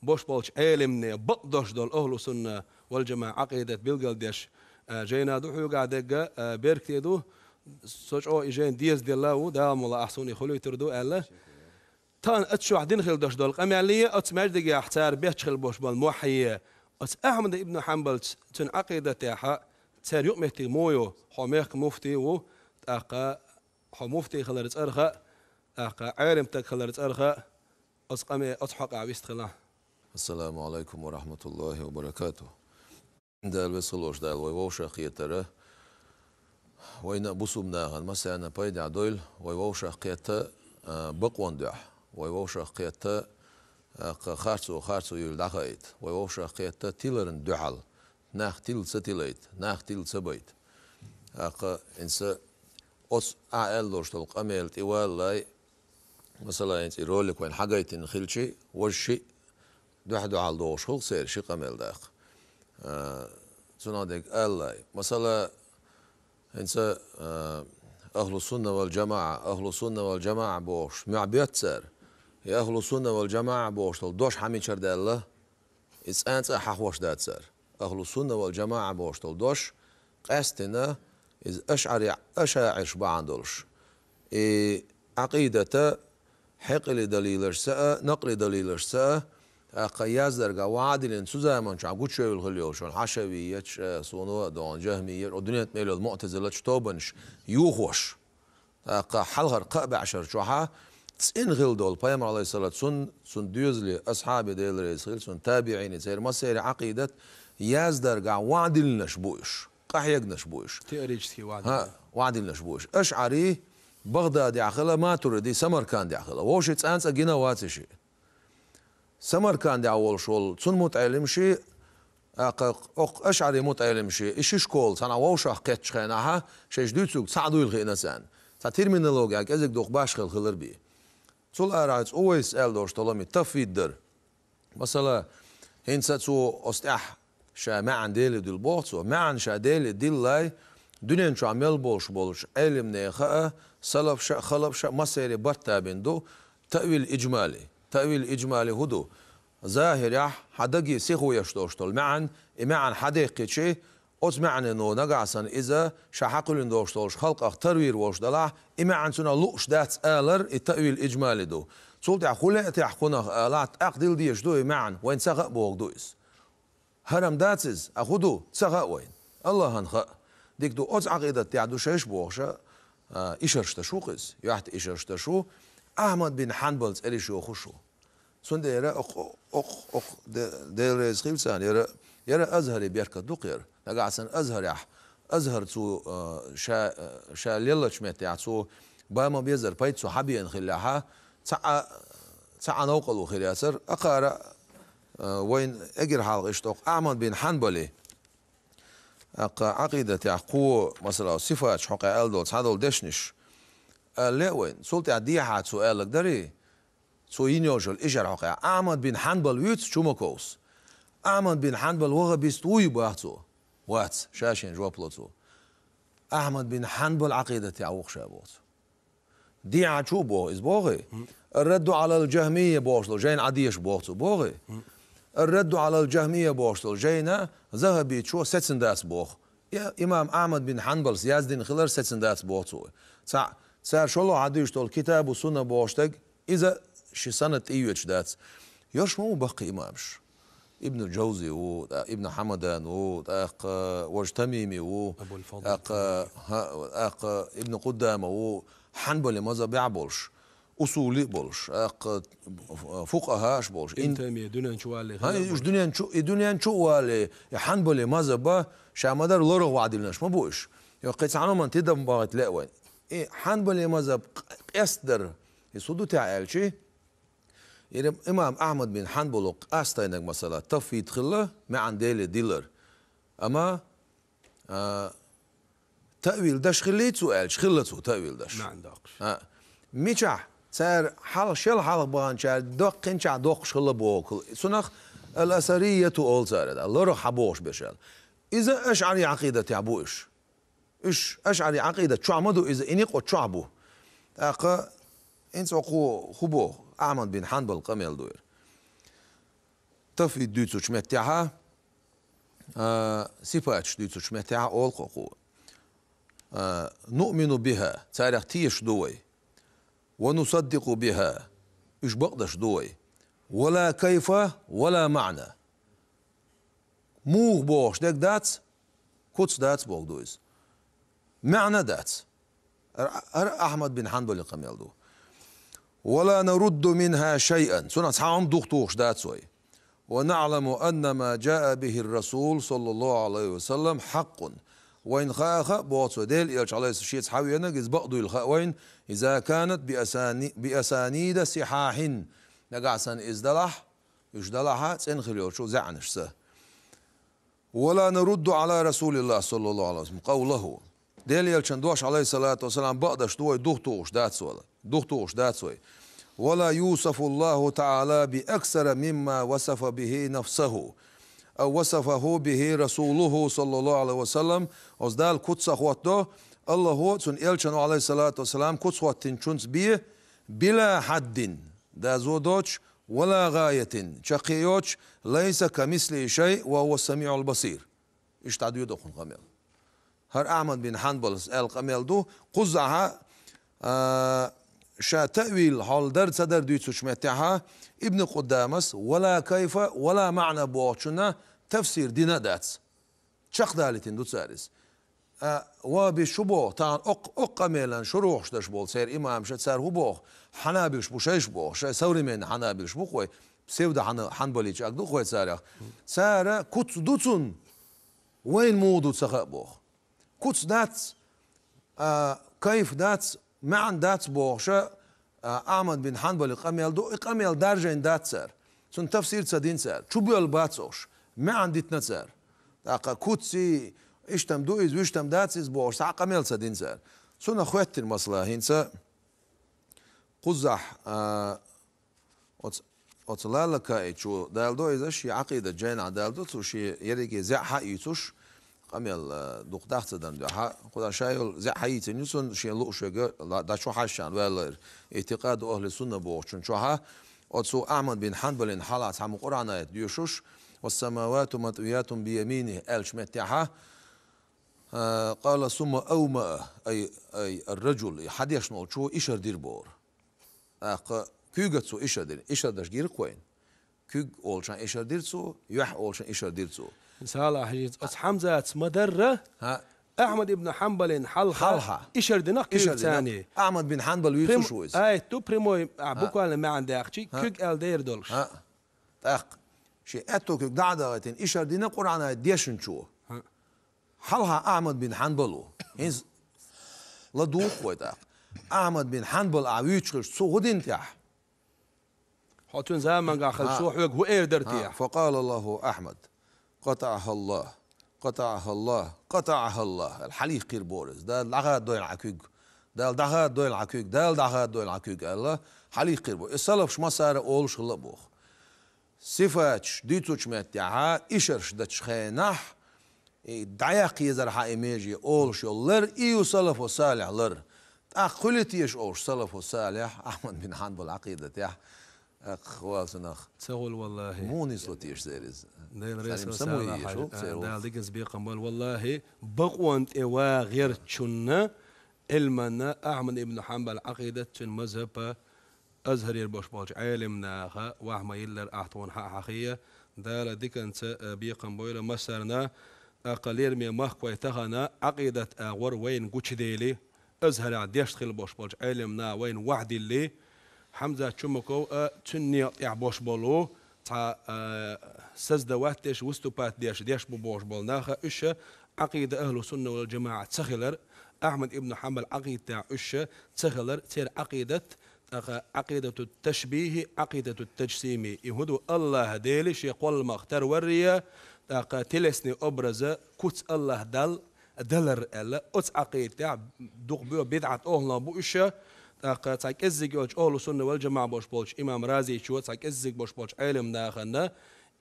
بوش بولش علمني بقدوش دول أهل سنة والجماعة عقيدة بالقلدش جينا دو حيو قاعدة بيركتي دو سوش أو إجين ديز دي الله دام الله أحسوني خلو يتردو ألا تان أتشو عدين خل دوش دول قمالية أتسماج دقي أحتار بيتش خل بوش بالموحية أحمد ابن حنبل تن عقيدة أحا تسار يؤمتي مويو حميق مفتي و أقا حمفتي خلرت أرخا أقا عالم تك خلرت أرخا أسقمي أضحك عبيست خلا. السلام عليكم ورحمة الله وبركاته. دال بسلوش دال ويوش أخيتره وين بوسومناهن مثلا بايد عدول ويوش أخيته بقوان دح ويوش أخيته خارسو يلدخايت ويوش أخيته تيلرن دحل ناخ تيل ستيليت ناخ تيل سبيت اق انسا اوس اعل دوشتل قميل تيوال لاي مثلا انت رولك وين حاجيت نخلشي وشي دحدو على دوشل سير شي قميل داخ تنادك الله مثلا انسا اهل السنه والجماعه بوش معبيت سير يا اهل السنه والجماعه بوش دوش حمي شرد الله اس انت حوش دات سير أهل السنة والجماعة بوشتل دوش قاستنا إذ أشاعر بعندلش عقيدة حقل دليلش ساء نقل دليلش ساء قياس درجة وعدل إن سوزمان شو عقود شوي الخليوشون حشوية صنوع دون جهمية والدنيا تميل المعتزلة توبنش يوخوش حلغر قابع عشر شوحة تسين غيل دول بيامر عليه الصلاة سن ديوزلي أصحاب ديل ريسيل سن تابعين سير ما سير عقيدة ياز درجة وعدل نشبوش قحيق نشبوش تأريج وعدل نشبوش أشعري بغداد يعخلا ما تردي سمركاند يعخلا ووش تسانس أجينا واتشي سمركاند يعول شول سن متعلم شي أشعري متعلم شي إيش شكول سنة ووش أحكيتش خيناها شيش دوتسوك سعدو يلخينا سان ترمينولوجيا كأزك دوخ باش خلر بي تول أرايتس أويس ألدوش طلامي تفيد در مثلا هنسا تو أستح شا معن ديل ديل بوتسو معن شا ديل ديل لاي دنيا شو عمل بولش علم نيخاء سلف شاء خلف شاء مسيري برتابين دو تأويل إجمالي هدو ظاهر يح حدقي سيخو يشتوشتول معن حديقي شيء أوز معنى إنه نجاسن إذا شحقولين دوشتولش خلق تروير وشدلا معن سنا لوش دات آلر التأويل إجمالي دو صولت يحولت يحكونه آلات أقدل ديش دو معن وين سقى بوق دويس هرم داتز أخدو سقى وين الله هنخ ديك دو أوز عقيدة تعدو شيش بوغشة إشرشتشوقز يحت إشرشتشو أحمد بن حنبل إلي شو خشو سند يرى أق دير سخيلسان يرى أزهري بيركة دقير نقعسن أزهر تو شا ليلا شمت يعصو باما بيزر بيت سو حبيان خلاها تسعى نوقلو خلياسر أقارا وين أجر حلق اشتوق أحمد بن حنبلي عقيدة يعقو مثلا صفات حقا ألدول صادول دشنش لا وين سولت عديها سؤالك دري سو ينيوجل إجر حقا أحمد بن حنبل ويت شومكوس أحمد بن حنبل وغا بيستوي باحتو وات شاشين جوابلوتو أحمد بن حنبل عقيدة يعوق شابوت دي عشو بو إز بوغي الردوا على الجهمية بوشلو جين عديش بوغتو بوغي الردوا على الجهمية بوشلو جينا ذهبي شو ستسن داس بوغ يا إمام أحمد بن حنبل سيازدين خلال ستسن داس بوغتو سار شلو عديش تول كتاب وسنة بوشتك إذا شي سنة إيوش داس يوش مو بقي إمامش ابن الجوزي و ابن حمدان و وج تميمي و ابن قدامة و حنبلي ماذا بيعبولش أصولي بولش فقهاش بولش انت دنيا شو اللي هاي مش دنيا شو اللي حنبلي ماذا با شامدار لورغ وعدلناش ما بوش يقيت عنهم من تدم باغت لا وين إيه حنبلي ماذا أصدر يسودو تعال شيء يرم إمام أحمد بن حنبل أستينك مثلا تفيد خلا ما عن ديلر أما تأويل داش خليت سؤال خلته تأويل داش ما عندكش ميشح صار حال شل حال بان شال دق إنشا دق شل بوك سنخ الأثرية أول صار الله روح حبوش بشال إذا أشعري عقيدة تعبوش إيش أشعري عقيدة شعمدو إذا إنيق وشعبو أقا إنسو خبو أحمد بن حنبل قميل دوير تفيد دوتو شمتها سيباتش دوتو شمتها أول قو نؤمن بها تاريخ تيش دوي ونصدق بها إيش بقدش دوي ولا كيف ولا معنى موغ بوش ديك داتس كوتس داتس بوغ دويز معنى داتس أحمد بن حنبل قميل دو ولا نرد منها شيئا سنة حام دكتوش داتسوي ونعلم أن ما جاء به الرسول صلى الله عليه وسلم حق وإن خاخ بواتسو ديل إلش عليه الشيء حاوينا جز بقدو الخاوين إذا كانت بأسانيد صحاح نقعسن إزدلح يجدلحها تنخليو شو زعنش سه ولا نرد على رسول الله صلى الله عليه وسلم قوله ديل يلشن دوش عليه الصلاة والسلام بقدش دوي دكتوش داتسوي ولا يوصف الله تعالى بأكثر مما وصف به نفسه أو وصفه به رسوله صلى الله عليه وسلم أصدال كتس أخوته الله هو سن إلشن عليه الصلاة والسلام كتس أخوتين بيه بلا حد دا زودوش ولا غاية شقيوش ليس كمثله شيء وهو السميع البصير اشتعدوا يدخل قميل هر أحمد بن حنبل القميل دو قزعها شا تأويل حال در صدر دويتسو شمتها ابن قدامس ولا كيف ولا معنى بوچنا تفسير دينا داتس شق دالتين دو تسارس وبشبو تان قميلا شروحش داش بول سير إمام شد سار هو بوخ حنابلش بوشيش بوخ شا سوري من حنابلش بوخوي سيودا حنبليش أقدو خوي سارخ سارة كتس دوتسون وين مودو تسخق بوخ كتس داتس كيف داتس معن داتس بوخشة أحمد بن حنبل قميل درجين دات سار سن تفسير تسدين سار شو بيول باتسوش معن ديتنا سار تاقا كوتسي اشتم دويز ويشتم داتسيز بوخش ساق قميل تسدين سار سن أخوات المصلحة هنسا قزح أطلالك شو دالدو إذا شي عقيدة جين دالدو شي يريكي زع حقيتوش قميل دوق داختدن ده خدا شايل زي حياتي نسون شيء لؤشة دا شو حشان ولا اعتقاد أهل السنة بوشون شوها أتصو أحمد بن حنبل إن حالات هم قرآن ديوشوش والسماوات مطويات بيمينه ألش متاحة قال ثم أومأ أي الرجل حد يشنو شو إيشر دير بور كيوجت سو إيشر داش جير كوين كيوج أولشان إيشر دير سو يح أولشان إيشر دير سو سهلا حجيت أص حمزة مدرة أحمد بن حنبل حلها إيشر دينك كيوج ثاني أحمد بن حنبل ويفشوز تو بريمو بوكو على ما عندك شيء كيوج ال دير دولش شيء أتو كيوج دعدة إيشر دينك قرآن ديشن شو حلها أحمد بن حنبل هنز لا دوخ ويتاق أحمد بن حنبل عويتشش سو غدين تاح حطون زمان قاخل سو حوق هو إير درتيح فقال الله أحمد قطعها الله قطعها الله قطعها الله الحليق قير بورز ده الدغا دويل عكوج ده الدغا دويل عكوج ده الدغا دويل عكوج الله حليق قير بورز السلف ما صار أولش خلبوخ صفاتش ديتوش متاعها إيشرش دتش خينح دعيق يزر حائميجي أولش يولر إيو سلف وصالح لر أقولتيش أولش سلف وصالح أحمد بن حنبل عقيدة تاح أخواتناخ تقول والله مو نسلتيش سيريز دين رئيس وسالة دال ديكنز بيقمال والله بقوانت إوا غير تشنا المنا أحمد بن حنبل عقيدة مذهب أزهر يربوش باج عالمنا خا وحما يلر أحتون حقيقية دال ديكنز بيقمال مسرنا أقلير مي مخوي تغنا عقيدة أغور وين قوش ديلي أزهر عديش خيل بوش باج عالمنا وين واحد اللي حمزة شمكو تنيا يعبوش بولو تا سزدا واتش وستوبات ديش بوش بولناخا إيش عقيدة أهل السنة والجماعة تسخلر أحمد ابن حنبل عقيدة إيش تسخلر تير عقيدة التشبيه عقيدة التجسيم يهدو الله ديلش يقول مختار وريا تلسني أبرز كوت الله دلر ألا أتس عقيدة دوق بيو بدعة أهلا بو إيش تاك ازيج أهل السنة والجماعة باش بولش إمام رازي شو تاك ازيج باش بولش علم ناخنا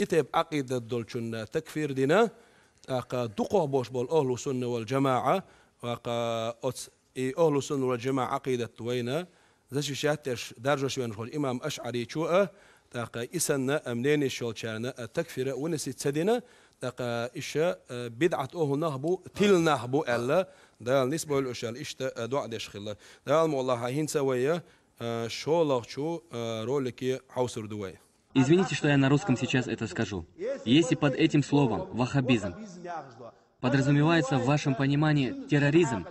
إتب عقيدة دولشنا تكفير دينا تاك دقوا باش بول أهل السنة والجماعة وقا أتس أهل السنة والجماعة عقيدة وينا زي شاتش درجة شوين خل إمام أشعري شو تاك إسنا أمنين الشولشانا تكفير ونسيت سدينا تاك إيش بدعة أهل نهبو تل نهبو ألا ده نسبة الأشياء إيش دعاء دش خلا ده والله هين سوية شو لغشو رولكي حوسر دوية. Извините, что я на русском сейчас это скажу. Если под этим словом «ваххабизм» подразумевается в вашем понимании терроризм,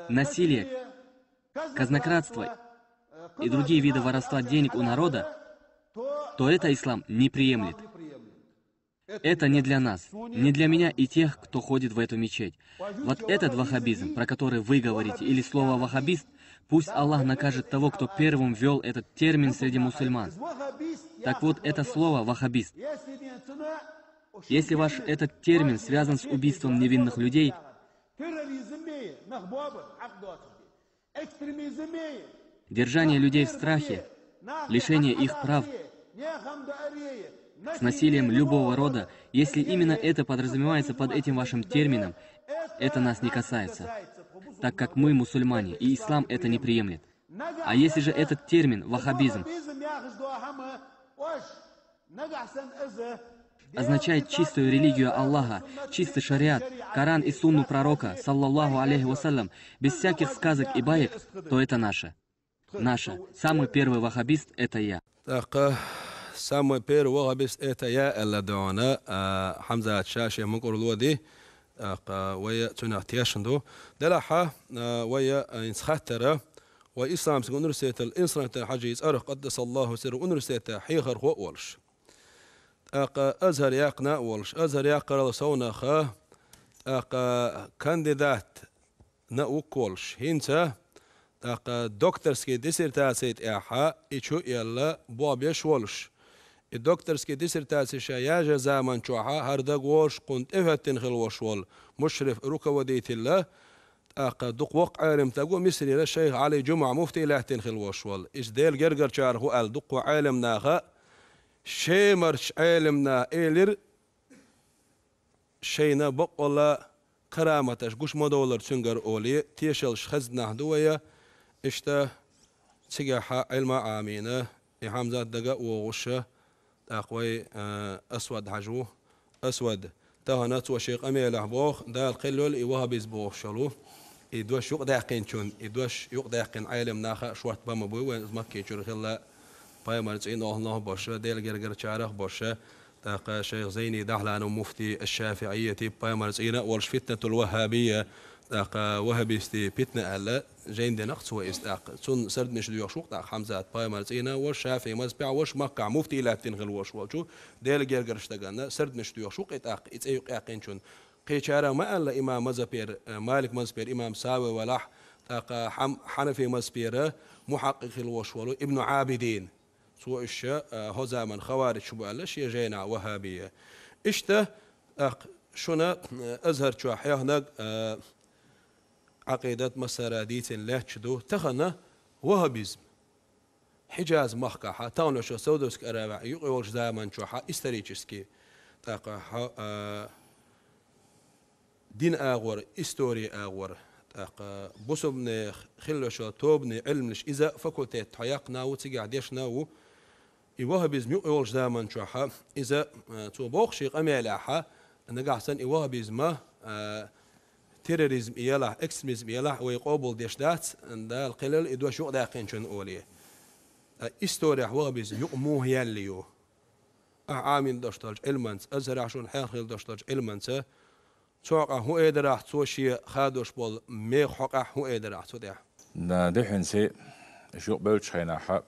насилие, казнократство и другие виды воровства денег у народа, то это ислам не приемлет. Это не для нас, не для меня и тех, кто ходит в эту мечеть. Вот этот ваххабизм, про который вы говорите, или слово «ваххабист», пусть Аллах накажет того, кто первым ввел этот термин среди мусульман. Так вот, это слово «ваххабист». Если ваш этот термин связан с убийством невинных людей, держание людей в страхе, лишение их прав, с насилием любого рода, если именно это подразумевается под этим вашим термином, это нас не касается, так как мы мусульмане, и ислам это не приемлет. А если же этот термин «ваххабизм» означает чистую религию Аллаха, чистый шариат, Коран и сунну пророка, саллаллаху алейхи вассалям, без всяких сказок и баек, то это наше. Наше. Самый первый ваххабист — это я. самый первый ваххабист — это я, ألا دعونا حمزة الشاشة منقر الودي ويا تناحتياشندو دلحة ويا إنسخاترة وإسلام سكون رسالة الإنسان الحجيز أرق قدس الله سر ونرسالة حيخر هو ولش أزهر يقنا ولش أزهر يقرأ صونا خا كانديدات نأوك ولش هنسا دكتورسكي ديسيرتاسيت إحا إيشو يلا بوابيش ولش الدكتورسكي ديسيرتاسي شايا زمان شوحا هردق وش كنت إفتن خلوش ول مشرف روكا وديت الله دق وق عالم تقو مصري للشيخ علي جمعة مفتي لهتن خلوش ول إيش ديل جرجر شار هو دق عالم ناخا شيمرش علمنا إيلر شينا بقولا كرامتش قش مدولر سنجر أولي تيشلش خزنه دوية إشتا تسيجاحا علم عامينة إحامزات دقا وغشة تاقوي أسود حجو أسود تهنات وشيق أميله بوخ دال قلول إيوها بيزبوخ شلو إدوش يقداقين شون إدوش يقداقين عالم ناخا شوات بام بوي وين مكي شور خلا باي مرتين الله بوشة ديل جرجر شارخ بوشة تاق شيخ زيني دحلان مفتي الشافعية باي مرتين ورش فتنة الوهابية تاق وهابيستي فتنة ألا جين دي نقص وإستاق سن سرد مش ديوش وقت تاق حمزات باي مرتين والشافعي مزبع وش مقع مفتي لا تنغل وش وشو ديل جرجر اشتغلنا سرد مش ديوش وقت تاق إتأيق يقين شون قيشارة ما ألا إمام مزبير مالك مزبير إمام ساوي ولح تاق حنفي مزبير محقق الوشولو ابن عابدين سوء الشاء هذا من خوارج شو بقى شيء جينا وهابية إشته شنا أزهر شو حياهناك عقيدة مساراديت الله تشدو تخنا وهابيزم حجاز مخكحة تاونو شو سودوسك أرابع يقولش زمان شو حا استريتشسكي تاق دين أغور إستوري أغور تاق بوسبني خلوشو توبني علمش إذا فكولتات حياقنا وتيجي عديشنا و إيوهابيزم يقولش زمان شوحا إذا توبوخ شيء أميلاحا نجح سن إيوهابيزم تيروريزم إياله إكستريميزم إياله ويقابل ديشدات دا القلل إدوا شو داقين شن أوليه إستوريا وهابيزم يقموه ياليو عامين داشتاج علمانس أزهر عشان حاخل داشتاج علمانس توقع هو إدراح توشي خادوش بول ميخ حقع هو إدراح تودع دحين سي شو بلش خيناحا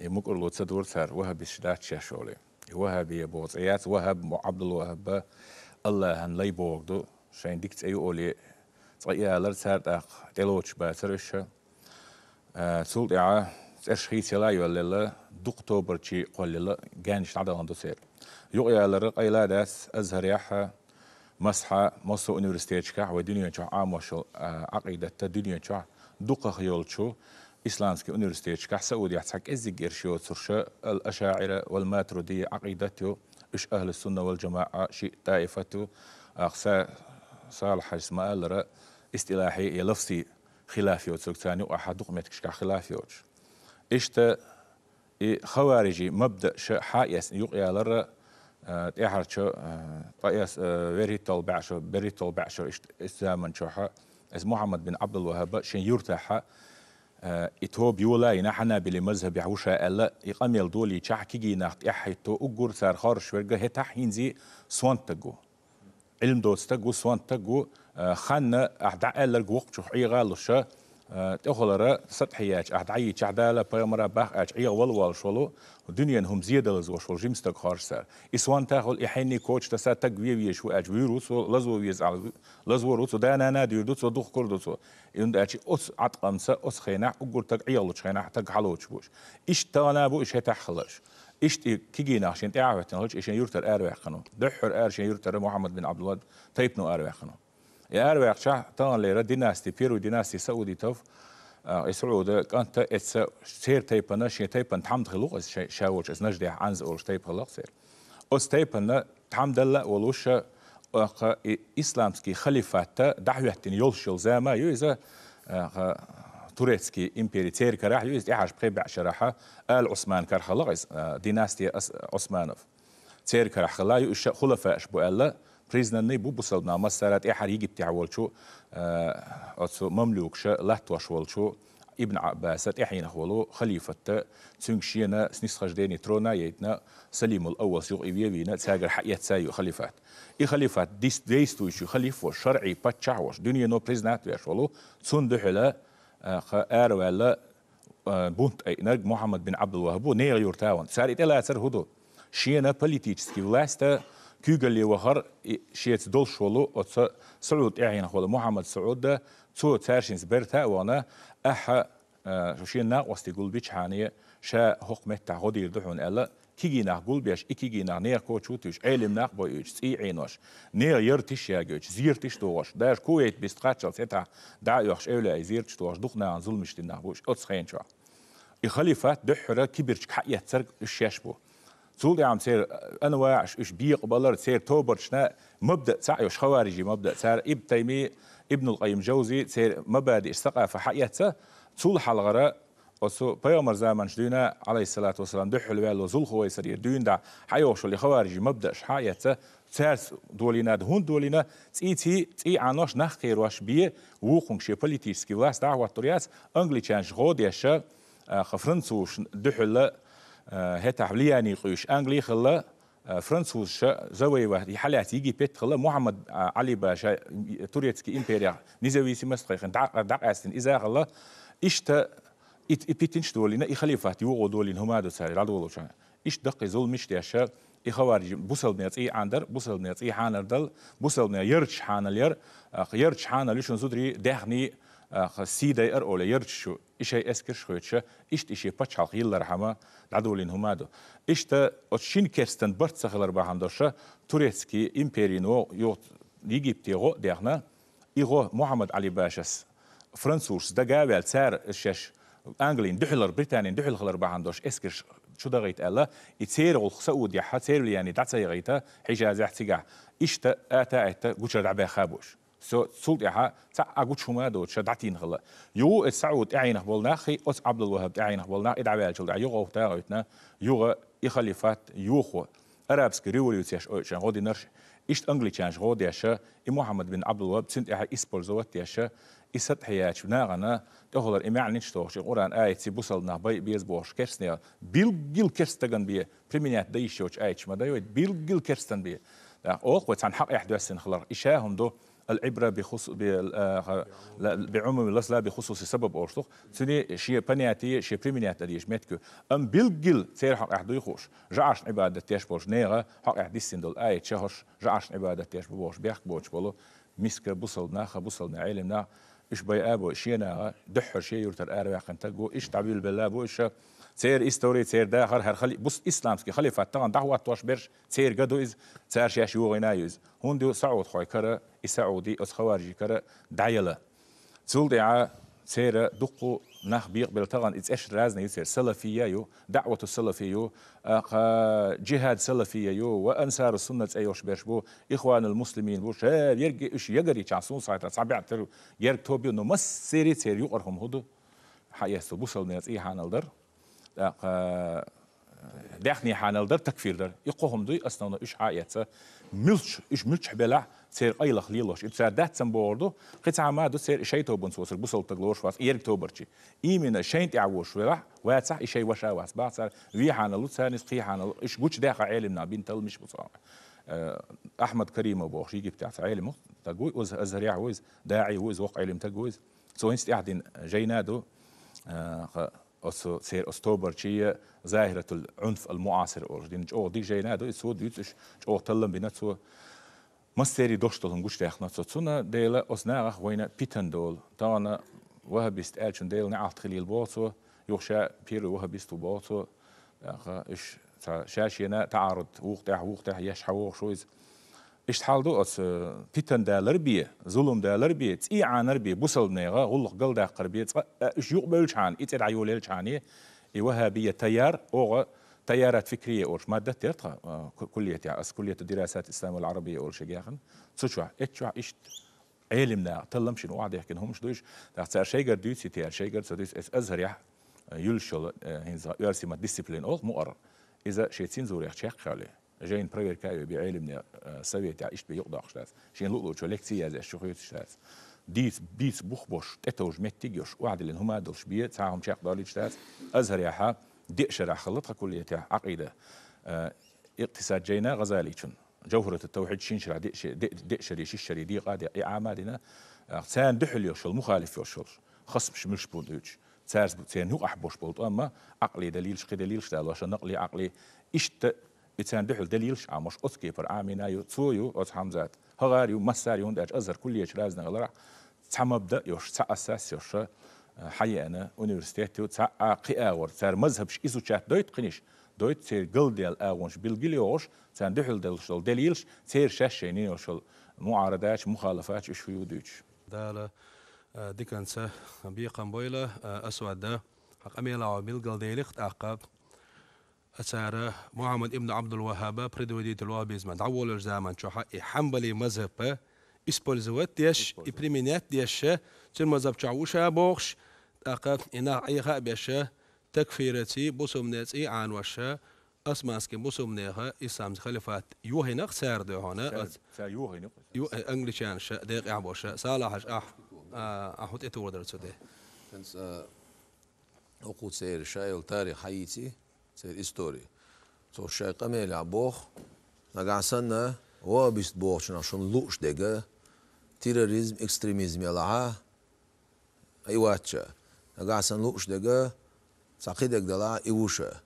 يمكن لو تصدور صار وهب الشدات شاشولي وهب يبوظ ايات وهب عبد الوهاب الله هن لي بوغدو شين ديكت اي اولي صيا لر صار داق دلوش باترش سولدعا تشخيص لا يولل دكتور شي قول جانش عدا عنده سير يقيا لر قيلا داس ازهر يحا مسحه مصو انيفرسيتشكا ودنيا تشع عامش عقيده الدنيا تشع دقه خيولشو إسلامسكي أونيفرسيتشكا سعودي حتحك إزيجير شو ترشا الأشاعرة والماترودية عقيدته إش أهل السنة والجماعة شيء طائفته أقصى صالح اسمه ألرا استلاحي يلفسي خلافيوت سلطاني وأحد دقمتكشكا خلافيوت إشتا خوارجي مبدأ حائس يقيا لرا تيحر شو طيس بريتول بعشو إسلام شوحا اس محمد بن عبد الوهاب شين يرتاح إتوب يولا حنا بلي مذهب يحوشا ألا يقام يلدولي شح كيجي ناخت إحيتو أجور سار خارش ورجع هتا حينزي سوانتجو علم دوستجو سوانتجو خنا أحدع ألا الجوق شو حي غالشة تأخذ سطحيات أحدعي شعدالة بيمرة باخ أشعيا والوال شلو الدنيا هم زيادة لزوج جيمستك خارج سار إسوان تأخذ إحيني كوتش تساتك ويش وأجويروس لزو ويزعل لزو روسو دانا نادي دوسو دوخ كردوسو يند أشي أس عتقمسة أس خينع أقول تك عيالش خينع تك حلوش بوش إيش تانا بو إيش هتحخلش إيش كيجينا عشان تعرف هلش إيش يرتر أروح خنو دحر شان يرتر محمد بن عبد الله تيبنو أروح خنو يا أروح شا تان ليرة ديناستي بيرو ديناستي سعودي توف السعودة كانت إتس سير تيبنا شيء تيبن تحمد خلوق شاورش إس نجدي عنز أول تيب خلوق سير أس تيبنا تحمد الله ولوش إسلامسكي خليفات دعوتين يلشل زما يوزا توريتسكي إمبيري تير كراح يوز إعاش بخيبع شراحة آل عثمان كرخلاص ديناستي عثمانوف تير كراح خلا يوش خلفاء أشبو ألا بريزنا نيبو بوصلنا مسارات إحر يجي بتاعول شو مملوك شو لحتوش والشو ابن عباس إحينا خولو خليفة تنشينا سنيس خجديني ترونا يتنا سليم الأول سيق إبيبينا تساقر حقيت سايو خليفات خليفات ديستويش خليفة شرعي باتشعوش دنيا نو بريزنات ويشولو تسندحلا آرولا بونت أي نرج محمد بن عبد الوهاب نير يورتاون سار إتلا سر هدو شينا بوليتيكسكي ولاستا كيغلي وخر شيت دول شولو أتس سعود إعينا خولو محمد سعود تو تارشينز برتا وانا أحا شينا وستي قول بيش حانية شا حكمة تعودي دحون ألا كيجي نقول بيش إكيجي نير كوتشوتش علم نقبويش سي عينوش نير يرتش ياجوش زيرتش توش داش كويت بيستقاتشل سيتا دايوش أولا زيرتش توش دخنا عن ظلمش تنقبوش أتسخين شو الخليفات دحرة كبرش حقيقة سرق الشاشبو تقول يا عم سير انواع ايش بيقبلر سير توبرشنا مبدا سعيش خوارجي مبدا سير ابن تيميه ابن القيم جوزي سير مبادئ الثقافه حقيقتها تقول حلغره وسو بيومر زمان شدينا عليه الصلاه والسلام دحل والو زول خويسر يدين دا حيوش اللي خوارجي مبدا حقيقتها سيرس دولينا هون دولينا تي عناش نخير واش بيه وخون شي بوليتيسكي واس دعوه طرياس انجلي تشانج غوديش خفرنسوش دحل هتا علياني قيش انجلي خلا فرنسوس زوي واحد حالات يجي بيت خلا محمد علي باشا توريتسكي امبيريا نيزويسي مستخن دق استن اذا خلا اشتا بيتنش دولينا خليفات يوغو دولين هما دو ساري رادولو شان ايش دق زول مش ديشا خوارج بوصل نيتي عندر بوصل نيتي حانر دل بوصل ني يرش حانلير يرش حانل شون زودري دهني سيداير ولا يرشو إشي أسكر شويتشا إشي بتشالق يلا رحمة العدولين همادو إشتا أتشين كيرستن برت سخلر بهندوشا توريتسكي إمبيرينو يوت يجيبتي غو دهنا إغو محمد علي باشس فرنسوس دقاويل سار الشاش أنجلين دحلر بريطانيين دحلر بهندوش أسكر شو دغيت الله يتسير السعودية حتسير يعني دعسي غيتا حجاز احتجاع إشتا آتا قوشر عبا خابوش سولت يا تا أقول شو ما دوت شدعتين خلا يو السعود أعينه بالناخي أس عبد الوهاب أعينه بالنا إدعاء الجلد يوغو تاعتنا يوغ يخليفات يوخو أرابسك ريوليوتياش أوشان غودي نرش إشت أنجلي تشانش غودي أشا محمد بن عبد الوهاب سنت إحا إسبول زوات ياشا إسد حياتش ناغنا تهولر إمع نشتوش قرآن آية سيبوصلنا بيز بوش كرسنيا بيل كرستغن بيه بريمينيات دايشوش آيتش ما دايوت بيل كرستن بيه أوق وتسان حق إحداثن خلر إشاهم دو العبرة بعموم اللفظ لا بخصوص سبب أرسطو سني شيء بنياتي شيء بريمينيات ديش متكو أم بيلجل سير حق أحد يخوش جعش عبادة تيش بوش نيغا حق أحد يسندل آية شهرش جعش عبادة تيش بوش بيحك بوش بولو مسك بوصلنا خبوصلنا علمنا إيش بيابو إشينا دحر شيء يرتر أربع قنتجو إيش تعبير بالله بو إيش سير إستوري سير داخل هرخلي بص إسلامسكي خليفة طبعا دعوة توش برش سير جدو إز سير شيء يوغينايز هون دو سعود خوي كرا السعودي أس خوارجي كرا دعيلة تقول دعاء سير دقو نخ بيقبل طبعا إيش رازنا يصير سلفية يو دعوة السلفية يو جهاد سلفية يو وأنصار السنة أيوش برشبو إخوان المسلمين بوش يرجع إيش يجري تعصون صاير صعب ترو يرجع توبيو إنه مس سير يقرهم هدو حياسو بوصل ناس إيه حانالدر داخني حانالدر تكفير در يقوهم دوي أصلا إيش حياته ملش بلع سير أيلا خليلوش إبصار ده تسمبوردو قطع عمادو سير شيء توبن سوسر بوصل تغلوش واس يرجع توبرشي إيمنا شيء تعوش ولا واتسع شيء وشا واس بعد صار وي حانالو ثاني قي حانالو إيش قوش داخل علمنا بين تل مش بصراحة أحمد كريم أبو خشيجي بتاع علمه تقوي وز أزريع وز داعي وز وق علم تقويز سو هنست قاعدين جينادو سير أكتوبر شيء ظاهرة العنف المعاصر أوردين جو ديك جينادو يسود يتش جو تلم بيناتسو مستري دوشتلهم قش تاخنا تسونا ديلا أصناعه وين بيتن دول تانا وهبيست ألشن ديل نعت خليل بوتو يخشى بيرو وهبيستو بوتو إيش شاشينا تعارض وقتها يش حوق شويز إيش حالدو أس بيتن دالر بيه ظلم دالر بيه تي عانر بيه بوصل نيغا غلق قل داقر بيه إيش يقبلش عن إتر عيوليلش عني وهابية تيار أو تيارات فكرية أورش مادة تيرتها كلية أس كلية الدراسات الإسلامية العربية أورش جاهن تشوا إيش علمنا تلم شنو واحد يحكي همش دوش تاع شيء قد دوتي تيار شيء قد سدوس أزهر يح يلشل هنزا يرسم الديسيبلين أو مقرر إذا شيء تنزور يحكي عليه جاين براير كايو بعلمنا سويت إيش بيقضى أشتاس شين لقلو شو لكتيا زي شو خيوت أشتاس ديس بيس بوخبوش تتوج متيجوش واحد اللي هم دولش بيه تعهم شيخ دالي أشتاس أزهر يحا دئشر خلطها كلية عقيدة اقتصاد جينا غزالي شن جوهرة التوحيد شنشر دئشر يششري دي قادة إعامادنا سان دحل يوشل مخالف يوشل خصبش مش بودوش سارس بتسين هو أحبوش بولت أما عقلي دليلش كدليلش دالوش نقلي عقلي إشت إتسان دحل دليلش عمش أسكي بر عامينا يو تسويو أس حمزات هغاريو مساريون داج أزهر كلية رازنا غلرع تمبدأ يوش تأساس يوش حيانا أونيفرسيتي تاع قياور تاع مذهبش إيزو تشات دويت قنيش دويت سير قل ديال آونش بالقليوش تاع دحل دلشل دليلش سير شاشيني يوشل معارضات مخالفات إيش فيو دوتش دالا ديكانسا بيقام بويلا أسود ده حق أميلا وبالقل ديليخت عقاب أساره محمد ابن عبد الوهاب بريدوديت الوهابيزم دعول الزمان شو حق حنبلي مذهب использовать ديش إبريمينات ديش تل مذهب شعوشة بوخش تاقا إنا أيها بيشة تكفيرتي بوسومنتي عن وشة أسماسكي بوسومنيها إسلام خليفات يوهنق سارده هنا يوهنق أنجليشان شا ديق عبوشة صالحش أحوت إتو ودرسو ده أقول سير شايل تاريخ حياتي سير إستوري تو شاي قميل عبوخ نقع سنة وابيست بوخ شنو لوش دقة تيروريزم إكستريميزم يلعا أي واتشا نقع سن لوش دقة تعقيدك دلع إيوشا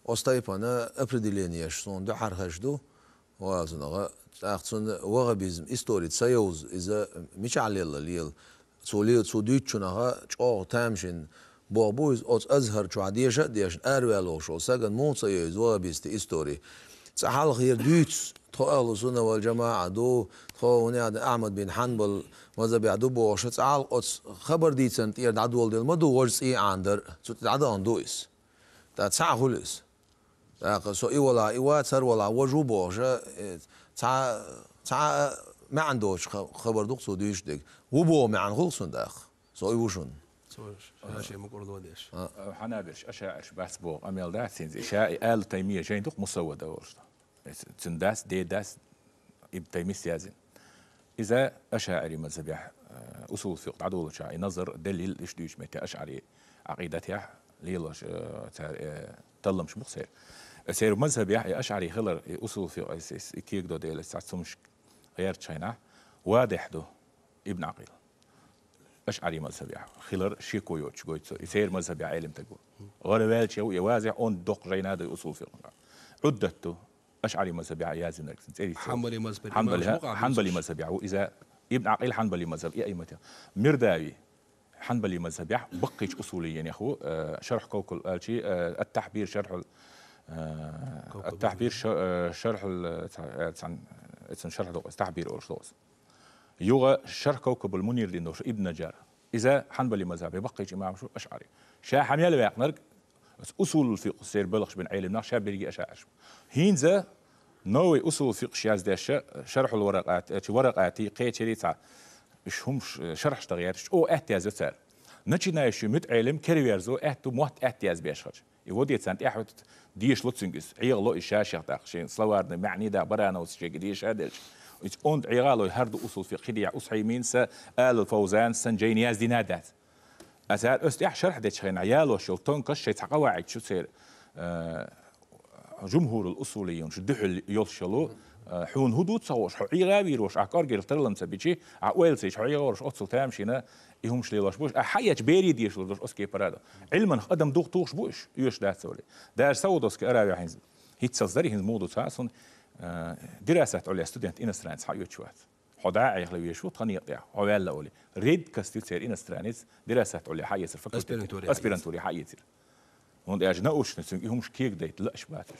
أستايبانا أبرديلينيا شون دو حرخشدو وازنغا تاخذون وغبيزم إستوري تسيوز إذا مش على الليل سوليل سوديتشونها أو تامشين بوبوز أوز أزهر شو عديشة ديش أرويلو شو سجن موسى يزوا بيست إستوري سحال خير ديتس تو أهل السنة والجماعة دو تو هنا أحمد بن حنبل ماذا بيعدو بوش سحال أوز خبر ديتسن تير دعدول ديل ما دو ورس إيه عندر سو تدعدا عندويس تا تسع خلص تا سو إيه ولا إيه تسر ولا وجو بوش تا ما عندوش خبر دوق سو ديش ديك وبو ما عن خلصن داخ سو يوشون شيء مقول دوديش حنابرش أشاعرش بس بو أميل داسين إشاعي آل تيمية جاين دوق مسودة ورشتا تنداس دي داس إب تيمي سيازين إذا أشاعري مذهبيح أصول فقه عدول شاعي نظر دليل إيش ديش متى أشعري عقيدتيح ليلش تلمش مخسر سير مذهبيح أشعري خلر أصول فقه كيك دو ديل ساتسمش غير تشاينا واضح دو ابن عقيل أشعري مذهبي خلر شيكو يوتش قويت يصير مذهبي عالم تقول غير شيء يوازع أون دق جيناد أصول فقه عدته أشعري مذهبي عيازم نركز حنبلي مذهبي حنبلي مذهبي إذا ابن عقيل حنبلي مذهب أي متى مرداوي حنبلي مذهبي بقيش أصوليا يا أخو شرح كوكل قال شيء التحبير شرح التحبير شرح شرح التحبير أورثوذكس يوغا شرح كوكب المنير لنوش ابن نجار إذا حنبلي مذهبي بقيش إمام شو أشعري شا حميال ويقنرك أصول الفقه سير بلغش بن عيلم ناخ شابيري أشعرش هينزا نوي أصول الفقه شياز داش شرح الورقات ورقاتي قيتشري تاع مش همش شرح تغييرش أو احتياز تاع نتشي نايش مت علم كرييرزو احتو موت احتياز بيشخش يودي سنت احوت ديش لوتسنجس عيغلو الشاشة تاخشين سلوارنا معني دا برانا وسشي ديش هادلش أنت عيغالو هردو أصول فقه ديع أصحيمين سا آل الفوزان سنجينياز دي نادات أسال أستيح شرح ديش خين عيالو شلطون كش شي قواعد شو سير جمهور الأصوليون شو دحل يلشلو حون هدوء تصوش حو عيغاوير وش عقار غير ترلم سبيشي عويل سيش عيغاوش أتصل تامشينا يهم شليلاش بوش أحياج بيري ديش لدوش أسكي برادا علما قدم دوغ توش بوش يوش دات سولي دار سودوس كأراوي حينز هيت سازداري هنز مودو تاسون دراسات عليا ستودنت إنسترانس حيوت شوات حداعي يخلوي شو تقنية عوال لأولي ريد كاستيل سير إنسترانس دراسات عليا حيصير فكرة أسبيرانتوري حيصير وند أجناؤش نسون هم شكيك ديت لا شباتش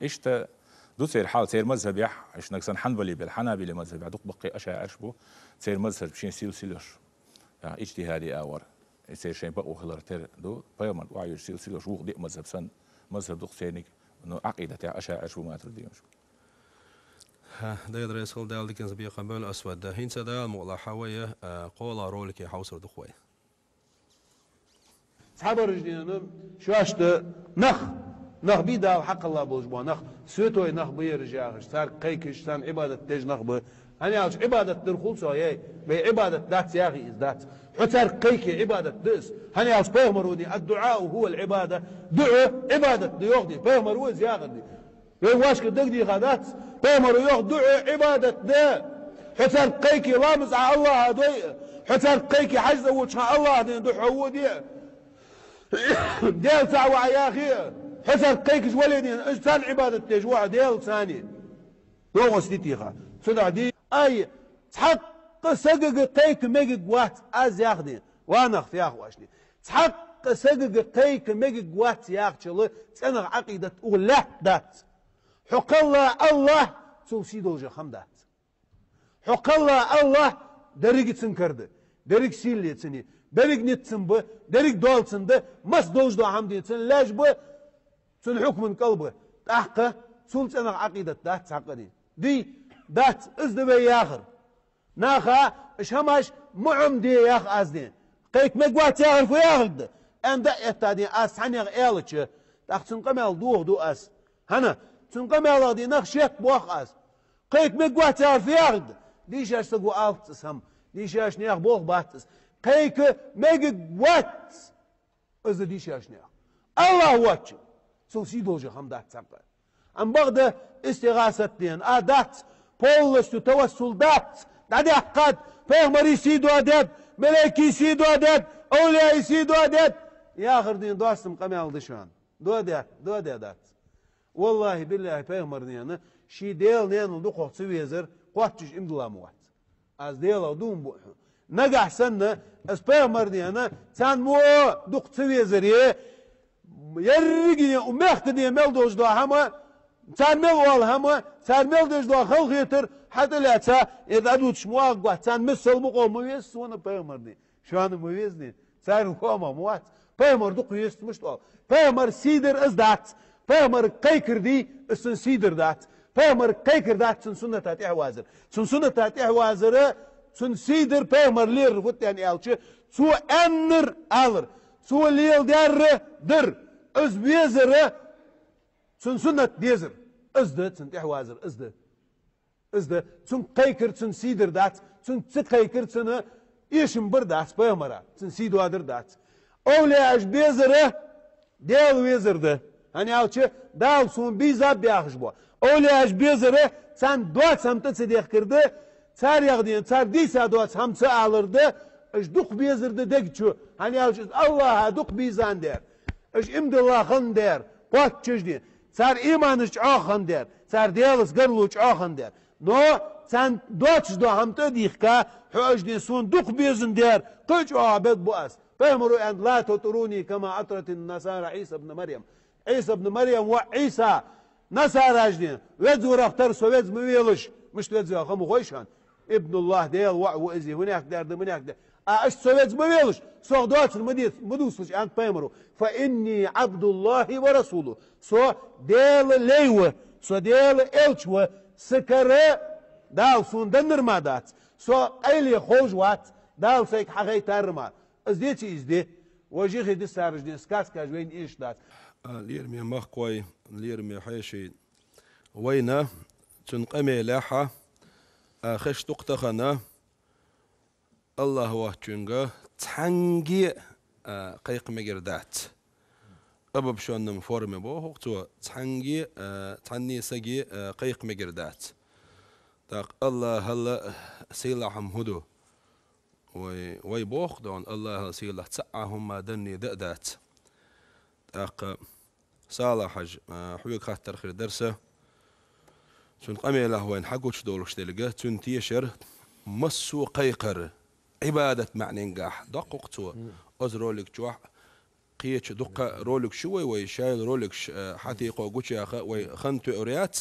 إيش تا دو سير حال سير مذهب يح إيش نكسن حنبلي بالحنابلة مذهب يدوق بقي أشاعر شبو سير مذهب بشين سيلوش اجتهادي أور سير شين بقوا خلر تير دو بيومن وعير سيلوش وغدي مذهب سن مذهب دوق سيرنيك إنه عقيدة أشاعر شو ما ترديهم ده يدرس خل دال دكان زبيق قبل أسود ده هين سدال مغلا حوية قولا رولك يحوصر دخوي صحاب الرجلين شو أشت نخ بيدا حق الله بوجبا نخ سوتوي نخ بيرجعش صار قيكش سان عبادة تج نخ ب أنا عاوز عبادة ترخول سوية بعبادة ذات يا أخي ذات حتى قيك عبادة دس أنا عاوز بيهمروني الدعاء هو العبادة دعاء عبادة ديوغدي بيهمروا زياغدي يواش كدق دي غادات بيهمروا يوغ دعاء عبادة ده حتى قيك لامز على الله هدوي حتى قيك حجز وجه الله هدين دعوه دي ديال ساعة يا أخي حسن قيكش ولدين إجتان عبادة تجوع ديال ثاني روغو ستيتيخا سدع دي أي تحق سقق قيك ميقق وات أز ياخدين وانا في أخو أشني تحق سقق قيك ميقق وات ياخدين تسنغ عقيدة أغلاه دات حق الله توسيدو جخم دات حق الله دريق تسنكرد دريق سيلي تسني دريق نتسن به دريق دول تسن ده مس دوج دو عمدي تسن لاج به سن حكم قلبه تحقه سلس أنا عقيدة دات ساقني دي دات ازدبي ياخر ناخا اش هماش معم دي ياخ ازدين قيك مقوات ياخر في ياخد ان دا اتادي اس حنيغ ايلتش تاخسن قمال دوغ دو اس هنا سن قمال دي نخشيت بوخ اس قيك مقوات ياخر في ياخد دي شاش سقو التس هم دي شاش نياخ بوخ باتس قيك مقوات از دي شاش نياخ الله واتش سو سيدوجه هم دات ساقه ام بغده استغاثة دين دات بولس توسل دات دادي حقات پیغمبری سیدو عدد ملکی سیدو عدد اولیای سیدو عدد يا آخر دين دوستم قمال دشان دو دات والله بالله پیغمبر ديانا شي ديل نين دو قوت سويزر قوتش امدلا موات از ديل دوم بو نجح سنة اس پیغمبر ديانا تان مو دو قوت سويزر يرقني ومخت دي ملدوش دو هما تان مل وال هما تان ملدوش دو خلق يتر حتى لا تا إذا أدوش مواقع تان مثل مقول مويز سونا بيمر دي شو أنا مويز دي تان وكوما موات بيمر دو قيست مش طول بيمر سيدر إزدات بيمر قيكر دي اسن سيدر دات بيمر قيكر دات سن سنة تاتيح وازر سن سنة تاتيح وازر سن سيدر بيمر لير فوت يعني ألشي سو أنر ألر سو ليل دير در إز بيزر سن سنة ديزر إزدت سن تيح وازر إزده تون قيكر تون سيدر دات تون تقيكر تون إيشم بردات بيمرا تون سيدو هادر دات أولي أش بيزره ديل ويزر ده هني أوشي دال سون بيزاب بياخش بوا أولي أش بيزره تان دوات سمت تسديخ كرده تار يغدين تار ديسا دوات همسا آلرده اش دوق بيزر ده دقشو هني أوشي الله دوق بيزان دير اش امد الله خن دير بوات چجدين تار إيمانش آخن دير تار ديالس قرلوش آخن دير نو سان دوتش دو هم تديخكا حوش دي سون دوق بيزن دير قج عبد بؤس فهمروا ان لا تطروني كما اطرت النصارى عيسى ابن مريم عيسى ابن مريم وعيسى نصارى جدين وزو رختر سويز مويلش مش وزو خمو خويشان ابن الله ديل وازي هناك دار هناك دار اش سويز مويلش سو دوتش مدوسش ان فهمروا فاني عبد الله ورسوله سو ديل ليوه سو ديل الچوه سكره دال سون دنر ما دات سو ايلي خوش وات دال سيك حقي ترما ازديتي ازدي وجيخي دي سارج دي سكاس كاج وين ايش دات ليرمي مخقوي ليرمي حيشي وينا تنقمي لاحة خش تقتخنا الله وحجنغا تحنجي قيق مجردات أبب شو أنم فورمي بو هو تحنجي تحني سجي قيق مجردات تاق الله هلا سيلهم هدو وي بوخ دون الله سيله تسعهم ما دني دأدات تاق صالح حج حويك خاطر خير درسه تون قمي له وين حقوش دولش تلقى تون تيشر مسو قيقر عبادة معني نجاح دقق تو أزرولك جوح قيتش دقة رولك شوي ويشايل رولك حتيقة وقوش يا أخا ويخنتو أوريات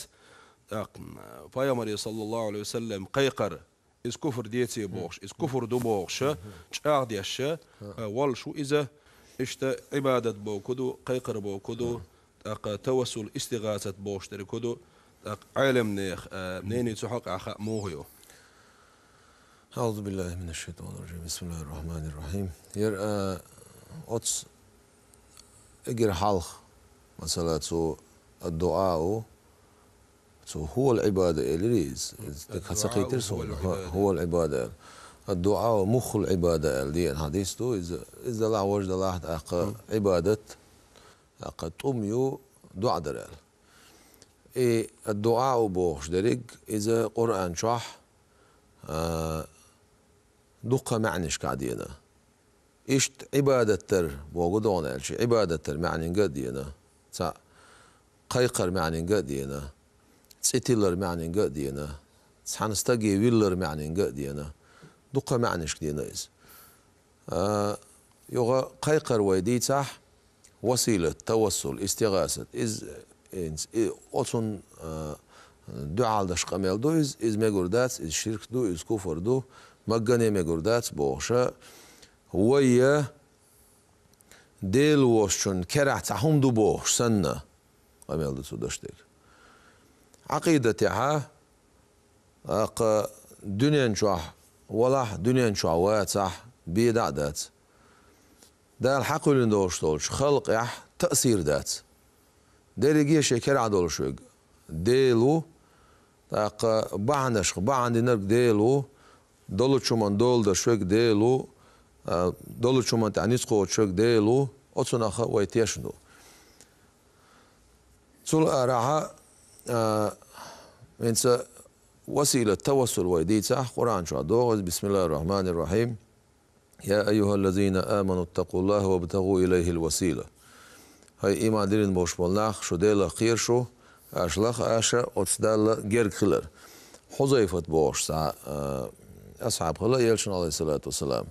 فايمري صلى الله عليه وسلم قيقر إز كفر ديتي بوغش إز كفر دو بوغش شاق ديش والشو إذا إشتا عبادة بوكدو قيقر بوكدو توسل استغاثة بوغش تركدو علم نيخ منين تحق أخا موهيو أعوذ بالله من الشيطان الرجيم بسم الله الرحمن الرحيم ير أتس اجر حلق مثلا تو الدعاء تو هو العبادة الريز هو العبادة الدعاء مخ العبادة دي الحديث تو إذا الله وجد الله أق عبادة أق تؤميو دعاء درال الدعاء بوخش درج إذا قرآن شح دقة معنيش قاعدينا إيش عبادة تر بوجودنا الشيء عبادة تر معني قدينا تا قيقر معني قدينا ستيلر معني قدينا سحنستجي ويلر معني قدينا دقة معنيش قدينا إز يوغا قيقر ويدي صح وسيلة توسل استغاثة إز أصلا دعاء دش قميل دو إز مجردات إز شرك دو إز كفر دو مجاني مجردات بوشة ويا ديل وشون كرع تحوم دو بوش سنة أميل تسودشتك عقيدة تاعها دنيا نشوح ولا دنيا نشوحوات صح بيدع دات ده الحق اللي ندوش طولش خلق يح تأثير دات ده رجيه شكر عدول شوق ديلو تاق بعنش بعند نرق ديلو دولت شو من دول ده شوق ديلو دولت شو من تعنيس قوت شوق ديلو أتصنع خ ويتيشنو سول أراها إنسا وسيلة توسل ويديتها قرآن شو دوغز بسم الله الرحمن الرحيم يا أيها الذين آمنوا اتقوا الله وابتغوا إليه الوسيلة هاي إيمان دين بوش بولناخ شو ديلا خير شو أشلخ أشا أتصدال جيرك خلر حذيفة بوش سا أصحاب خلا يلشن عليه الصلاة والسلام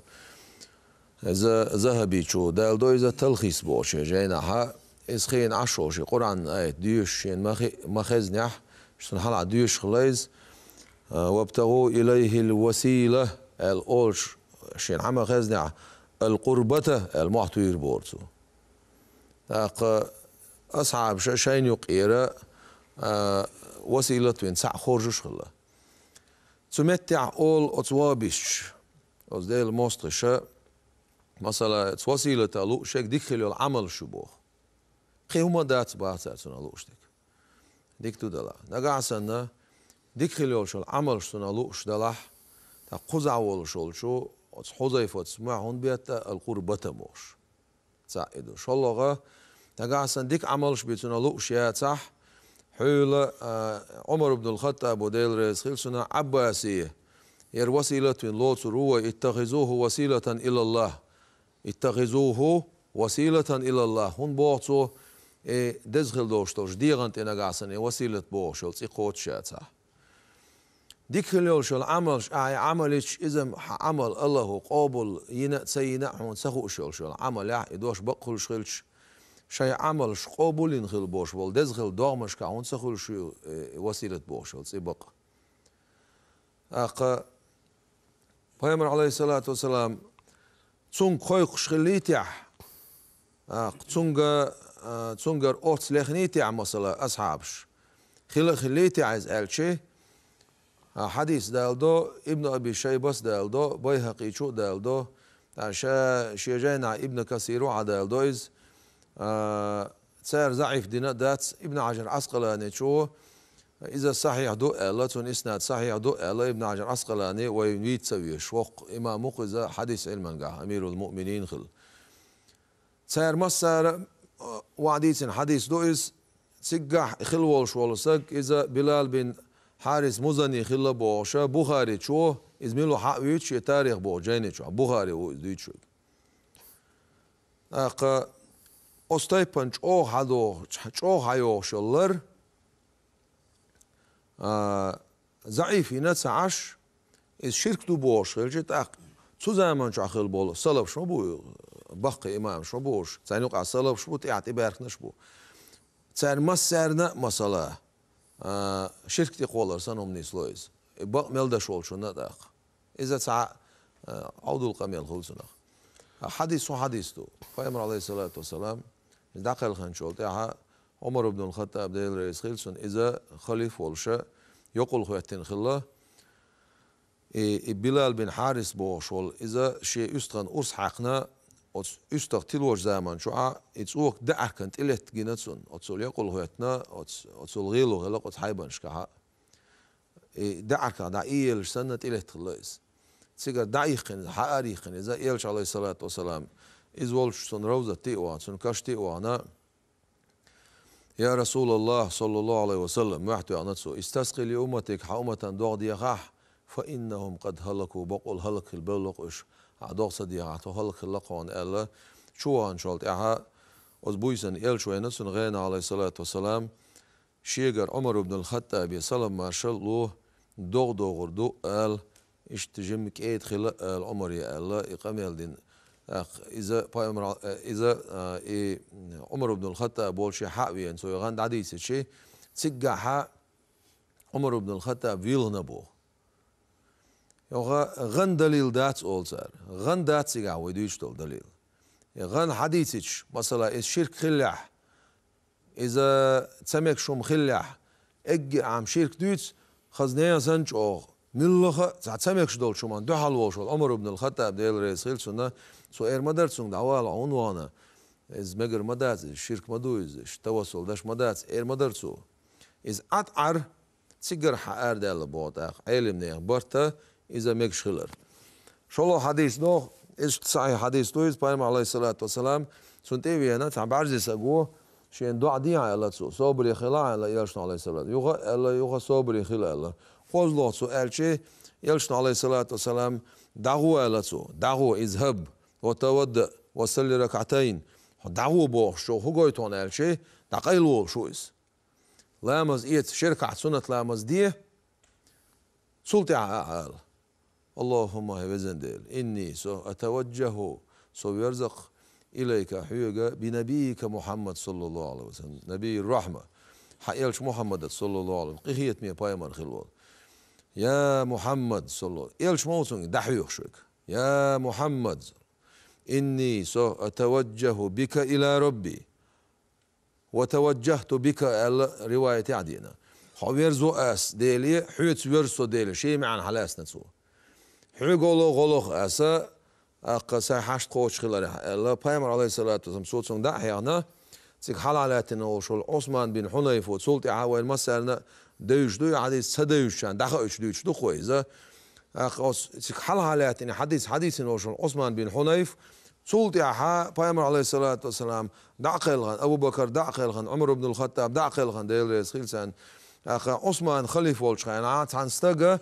إذا ذهبي شو دال دو إذا تلخيص بوش جينا ها إسخين عشوشي قرآن آية ديوش شين مخزنح شتن حلع ديوش خليز وابتغوا إليه الوسيلة الأولش شين عما خزنع القربة المحتوير بورتو أصحاب شين يقيرا وسيلة وين سع خورجوش خلا تمتع أول أتوابيش أصدي الموستشة مثلا وسيلة ألو شك ديكخلو العمل شبوه قيوما دات باتاتنا لوشتك ديك تدلا نقع سنة ديكخلو شو العمل شتنا لوش دلح تقزع والشول شو حذيفة تسمعون بيتا القربة موش تساعدو شلغة نقع سن ديك عملش بيتنا لوش يا صح حول عمر بن الخطاب وديل رئيس خلصنا عباسية ير وسيلة لوت روى اتخذوه وسيلة إلى الله اتخذوه وسيلة إلى الله هون بوعتو دزخل دوشتوش ديغانت إنا قاسن وسيلة بوشل تيقوت شاتها ديك خليول شو العمل عملش إذا عمل الله قابل ينا سينا هون سخو شو العمل يدوش بقول شغلش شيء عمل قابل ينخل بوش بول دزخل دومش كهون سخو شو وسيلة بوشل تيبق پیامبر عليه الصلاة والسلام تون خوي خليتيع تونجر أوت لخنيتيع مثلا أصحابش خليتيع عايز ألشي حديث دالدو ابن أبي شيبس دالدو بيهقي شو دالدو شيجينا ابن كثير عدالدو إز سير ضعيف دينا دات ابن حجر عسقلاني شو إذا صحيح دو ألا تون إسناد صحيح دو ألا ابن حجر عسقلاني وينويت سوي شوق إمام مقزة حديث علما أمير المؤمنين خل سير مصر وعديتين حديث دو إز سجح خلول شوال سج إذا بلال بن حارس مزني خلا بوشة بخاري شو إزميلو حقويتش تاريخ بوجيني شو بخاري وديت شو أستيبنش أو حدو أو حيو شلر ضعيفي نتسعش إز شرك دو بوش خلجت شو زمان شو أخل بول صلب شو بو بقي إمام شو بوش تانيق على صلب شو تعتبرك نشبو تار مسرنا مسألة شرك تقولر سنهم نسلويز بق ملدا شول شو نداق إذا تسع عودوا القميل خلصنا حديث تو پیامبر عليه الصلاة والسلام داخل خنشول تاعها عمر بن الخطاب ديل رئيس خلصن إذا خليف ولشة يقول خواتين خلا بلال بن حارس بوشول إذا شيء يستغن أرس حقنا يستغ تلوج زمان شو يتسوق دعه كنت إله تجينتسون أتصل يقول خواتنا أتصل غيلو غلق أتحيبنش كها دعه كذا إيل سنة إله تخلص سيجر دعيخن حاريخن إذا إيلش عليه الصلاة والسلام إزولش سن روزة تيوا سن كاش تيوا أنا يا رسول الله صلى الله عليه وسلم محتوى عنتسو استسقي لأمتك حأمة دوغ ديغاح فإنهم قد هلكوا بقول هلك البلقش عدوغ صديغاح تو هلك اللقوان ألا شو هنشالت إعها أزبويسن إل شوية نتسن غينا عليه الصلاة والسلام شيغر عمر بن الخطاب يسلم ما شلوه دوغ دوغر دو أل اشتجمك ايد خلا العمر يا الله إقامة الدين إذا عمر بن الخطاب بول شيء حقوي إن سوي غند عديس شيء تسجع حق عمر بن الخطاب فيل نبوه يوغا غن دليل دات أول صار غن دات سجع ويدوش تول دليل غن حديثش مثلا الشرك خلع إذا تسمك شو مخلح إج عم شيرك دوتس خزنيا سنج أو ملخ تسمك شو دول شو من دو حلوة شو عمر بن الخطاب ديل رئيسيل سنة سو إير مدرت سون دعوة عنوانه إز مجر مدات الشرك مدوز إش توصل داش مدات إير مدرسو إز أتعر تسجر حقار دال بوت علم نيخ برتا إذا مكش خلر شلو حديث نو إيش صحيح حديث دويز بايم عليه الصلاة والسلام سنتي أنا تعب عرض سجوا شين دعاء دي على تسو صبر يخلع على يلشنا عليه الصلاة يوغا صبر يخلع الله خوز الله سؤال شيء يلشنا عليه الصلاة والسلام دعوة على تسو دعوة اذهب وتودع وصلي ركعتين دعوة بوخ شو هو جايتون على شيء دقيلو شو إس لامز إيت شركة سنة لامز دي سلطة عال اللهم هبزن ديل إني سو أتوجه سو يرزق إليك حيوغا بنبيك محمد صلى الله عليه وسلم نبي الرحمة حيالش محمد صلى الله عليه وسلم قهيت مي بايمر خلوال يا محمد صلى الله يلش موسون دحيوخ شوك يا محمد إني سو أتوجه بك إلى ربي وتوجهت بك رواية عدينا حويرزو أس ديلي حيوت ورسو ديلي شيء معن حلاس نتسو حيو غولوخ أسا أقصى حشت قوش خلال الله بايمر عليه الصلاة والسلام صوتهم دحيانا تيك حلالاتنا وشول عثمان بن حنيف وصولتي عاوين مسألنا دوش دو حديث سدوشان دخلش دوش دو خويزة تيك حلالاتنا حديث وشول عثمان بن حنيف صولتي عها بايمر عليه الصلاة والسلام دعقلغن أبو بكر دعقلغن عمر بن الخطاب دعقلغن ديل ريسخيلسان عثمان خليفة والشخين عاد عن استجا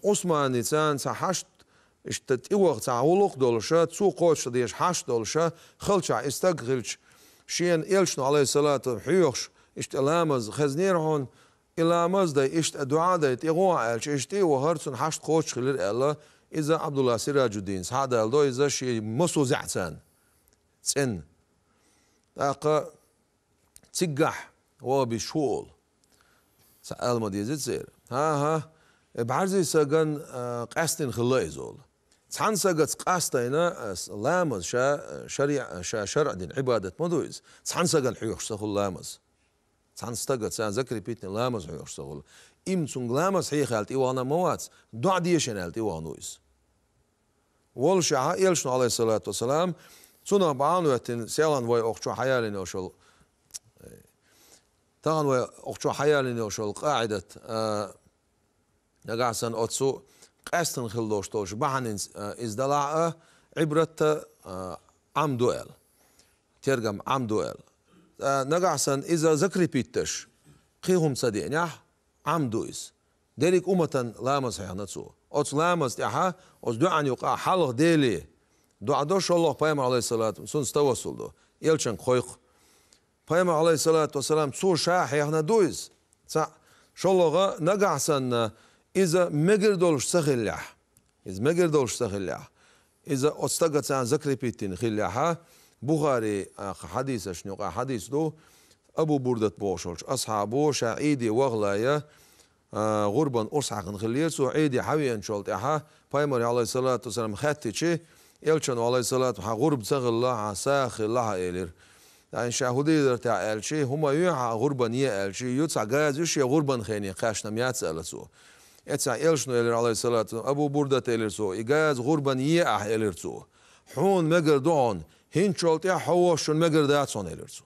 عثمان نتان سحشت اشتت إوغ تعولق دولشة تسو قوش ديش حش دولشة خلشة استقغلش شين إلشنو عليه الصلاة حيوخش اشت لامز خزنيرهون إلامز داي اشت الدعاء داي تيغوع إلش اشتي وهرسون حشت قوش خلير إلا إذا عبد الله سراج الدين هذا الدو إذا شي مسو زعتان سن تاقا تسقح وبشول سأل ما ديزيد سير ها بعرزي ساقن قاستين خلاي زول تحن ساقت قاستينا لامز شرع دين عبادة مدويز تحن ساقن حيوخ ساقل لامز تحن ساقت سان ذكري بيتني لامز حيوخ ساقل إمتون لامز حيخ هالت إيوانا موات دع ديشن هالت إيوانويز والشعا يلشنو عليه الصلاة والسلام تنا بعانو يتن سيلان وي أخشو حيالين وشل تغن وي أخشو حيالين وشل قاعدة نقعسن أتسو قاستن خلوش توش بحنين إزدلاء عبرة عم دوئل ترجم عم دوئل نقعسن إذا ذكري بيتش قيهم صديق نح عم دوئس ديريك أمة لامز حيانتسو أتس لامز تيحا أتس دعان يقع حلق ديلي دعا دوش الله بايمر عليه الصلاة والسلام ستوصل دو يلشن خويق بايمر عليه الصلاة والسلام تسو شاح يحنا دوئس شالله نقعسن إذا مجر دولش سخلح إذا مجر دولش سخلح إذا أستقت عن ذكر بيتين خلحها بخاري حديث شنو حديث دو أبو بردة بوشلش أصحابه شعيدي وغلايا غربا أصحق خليل سعيدي حويا شلت إحا بايمر عليه الصلاة والسلام خاتي شيء يلشن عليه الصلاة والسلام غرب سغل الله ساخ الله إلير يعني شاهدي در تعال شيء هما يوحى غربا يأل شيء يتسع جاز يشي غربا خيني قاشنا مياتسأل سو يتسع يلشنو إلير عليه الصلاة والسلام أبو بردة إلير سو إجاز غربا يأح إلير سو حون مجر دون هين شلت إح حوشون مجر داتسون إلير سو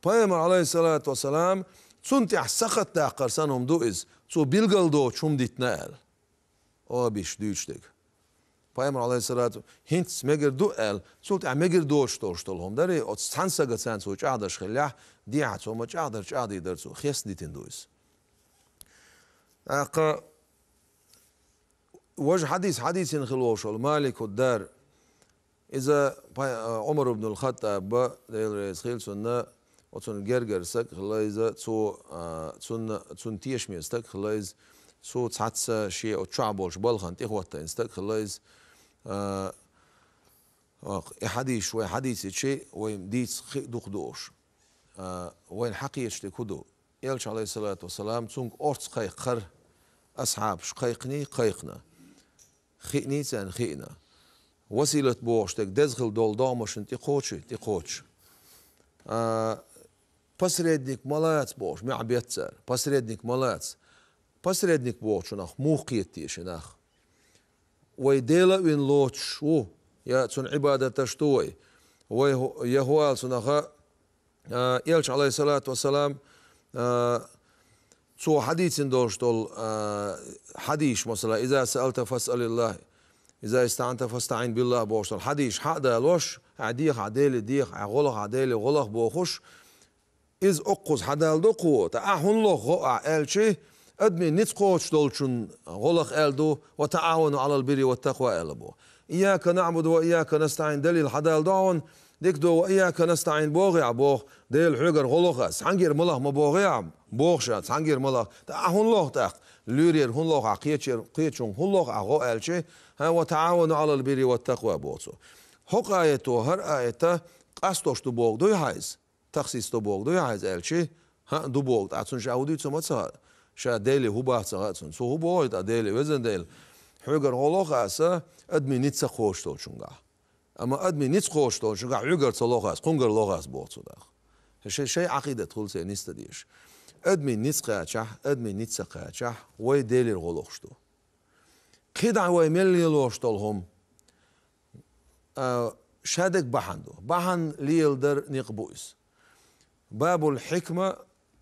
بايمر عليه الصلاة والسلام سنتي سخط تاقر سنهم دوئز سو بيلقل دو شوم ديتنال او بيش دوشتك بايمر عليه الصلاة والسلام هنتس مجر دوئل سلطة مجر دوشتولهم داري او تستنساقت سان سو جعدش خلاح ديعت سو ما جعدر يدر سو خيس ديتن دوئز وجه حديث خلوشل مالك الدار إذا عمر بن الخطاب دير خيل سنة وتون جرجر سك خلاص تون تيش ميستك خلاص سو تعتس شيء أو شعبولش بالخان تيخوات إنستك خلاص حديث وحديث شيء ويمديت دخدوش وين حقيقة تكودو يلش عليه الصلاة والسلام تونك أرت قيقر أصحاب شقيقني قيقنا خيني تان خينا وسيلة بوشتك دزخل دول دامشن تقوتش посредник молодец бош, мя бецер, посредник молодец. Посредник бош, нах мухкиетиш, нах. ويديلا وين لوتش يا تون عبادة تشتوي ويهوال سنخا يلش عليه الصلاة والسلام سو حديث دولشتول حديث مثلا إذا سألت فاسأل الله إذا استعنت فاستعين بالله بوشتول حديث حق دالوش عديخ عديل ديخ غلق عديل غلق بوخش إذ أقص حدال دو قوة تعهن له غقع ألشي أدمي نتقوش دولشن غلق ألدو وتعاونوا على البر والتقوى ألبو إياك نعبد وإياك نستعين دليل حدال دعون ديكدو وإياك نستعين بوغي بوغ ديل حجر غلقس حنجر ملخ مبوغي بوغشات حنجر ملخ تعهن له تاق لورير هن له قيتشون هن له عغو ألشي وتعاونوا على البر والتقوى بوغسو حق آيتو هر آيتا قصدوش دو بوغ دوي هايز تخصيص دو بوغ دوي هايز ألشي دو بوغ تعطون شاودي تسمى شا ديلي هو باحث غاتسون سو هو بويد ديلي وزن ديل حجر غلق أسا أدمي نتسا خوش تولشونغا أما أدمي نتس خوش تولشونغا حجر تلوغاس قنجر لوغاس بوتسو داخ شيء عقيدة تقول نستديش أدمي نتس قاتشح أدمي نتسا قاتشح وي ديلي غلقشتو خدع وي ملي لوشتولهم شادك بحن ليلدر نقبويس باب الحكمة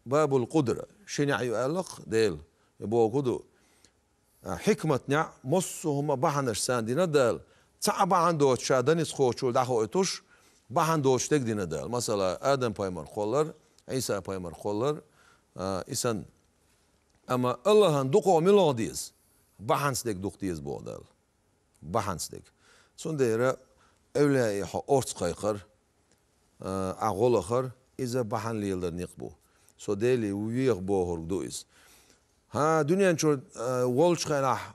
باب القدرة شنع يؤلق ديل يبو قدو حكمة نع مصهم بحنش ساندينا ديل تعب عندوش شادنيس خوشول داخو اتوش بحندوش تك دينا ديل مثلا آدم بايمر خولر عيسى بايمر خولر إسان أما الله هندوقو ميلون ديز بحنس ديك دوق ديز بو ديل بحنس ديك سون ديرا أولاي أورتس قيقر أغولخر إذا بحن ليلدر نقبو سو ديلي ويغ بوهر دويس ها دنيا نشور والش خيناح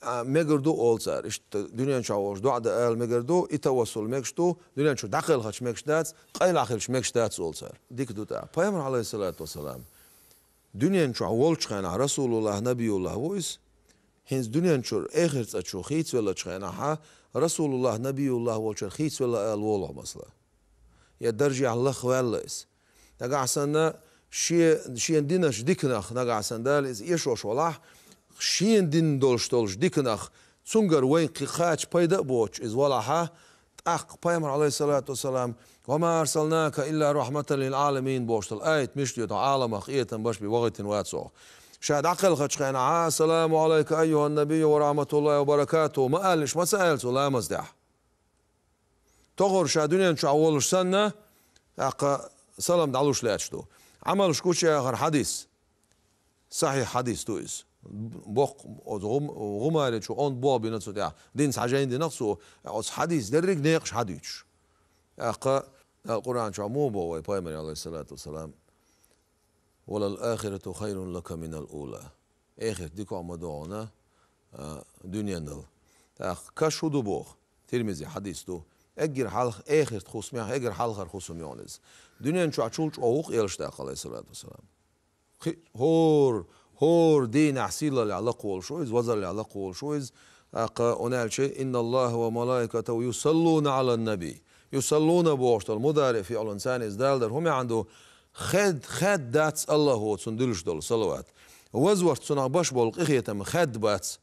ميغردو اولسار اشت دنيا نشاوش دو عدا ال ميغردو يتوصل ميكشتو دنيا نشور داخل خش ميكشتات قيل اخرش ميكشتات اولسار ديك دوتا پیغمبر عليه الصلاه والسلام دنيا نشور والش خيناح رسول الله نبي الله ويس هنز دنيا نشور اخر تشو خيت ولا خيناح رسول الله نبي الله والش خيت ولا ال والله مثلا يا درجه الله خوالس دغا سنه شين دينش ديكناخ نغا سندال از يشوش والله شين دين دولش ديكناخ سونغر وين قيخاج بايدا بوش از والله اق پیغمبر عليه الصلاه والسلام وما ارسلناك الا رحمه للعالمين بوشتل ايت مش ديو عالم اخيتن باش بوقت واتسو شاد عقل خشخنا السلام عليك ايها النبي ورحمه الله وبركاته ما قالش ما سالت ولا مزدح تغور شادونين شو اولش سنه اق سلام دعلوش لاتشتو عمل شكوشي آخر حديث صحيح حديث تويس بوق غمارة شو أون بوابي نفسه ده دين سعجين دي نفسه أص حديث درج نيقش حديث أقا القرآن شو مو بوي بايمر عليه الصلاة والسلام ولا الآخرة خير لك من الأولى آخر ديكو عمدونا دنيا نل كشو دو بوخ ترمزي حديث دو اجر حلق آخر تخصمي اجر حلق خصم يونس دنيا شو عشولش أوق يلشتاق عليه الصلاة والسلام هور دين عسيلة اللي على قول شويز وزر اللي على قول شويز قال شيء إن الله وملائكته يصلون على النبي يصلون بوشت المضارع في الإنسان إزدالدر هم عنده خد داتس الله هو تندلش دول صلوات وزورت صنع باش بولق إخيتم خد باتس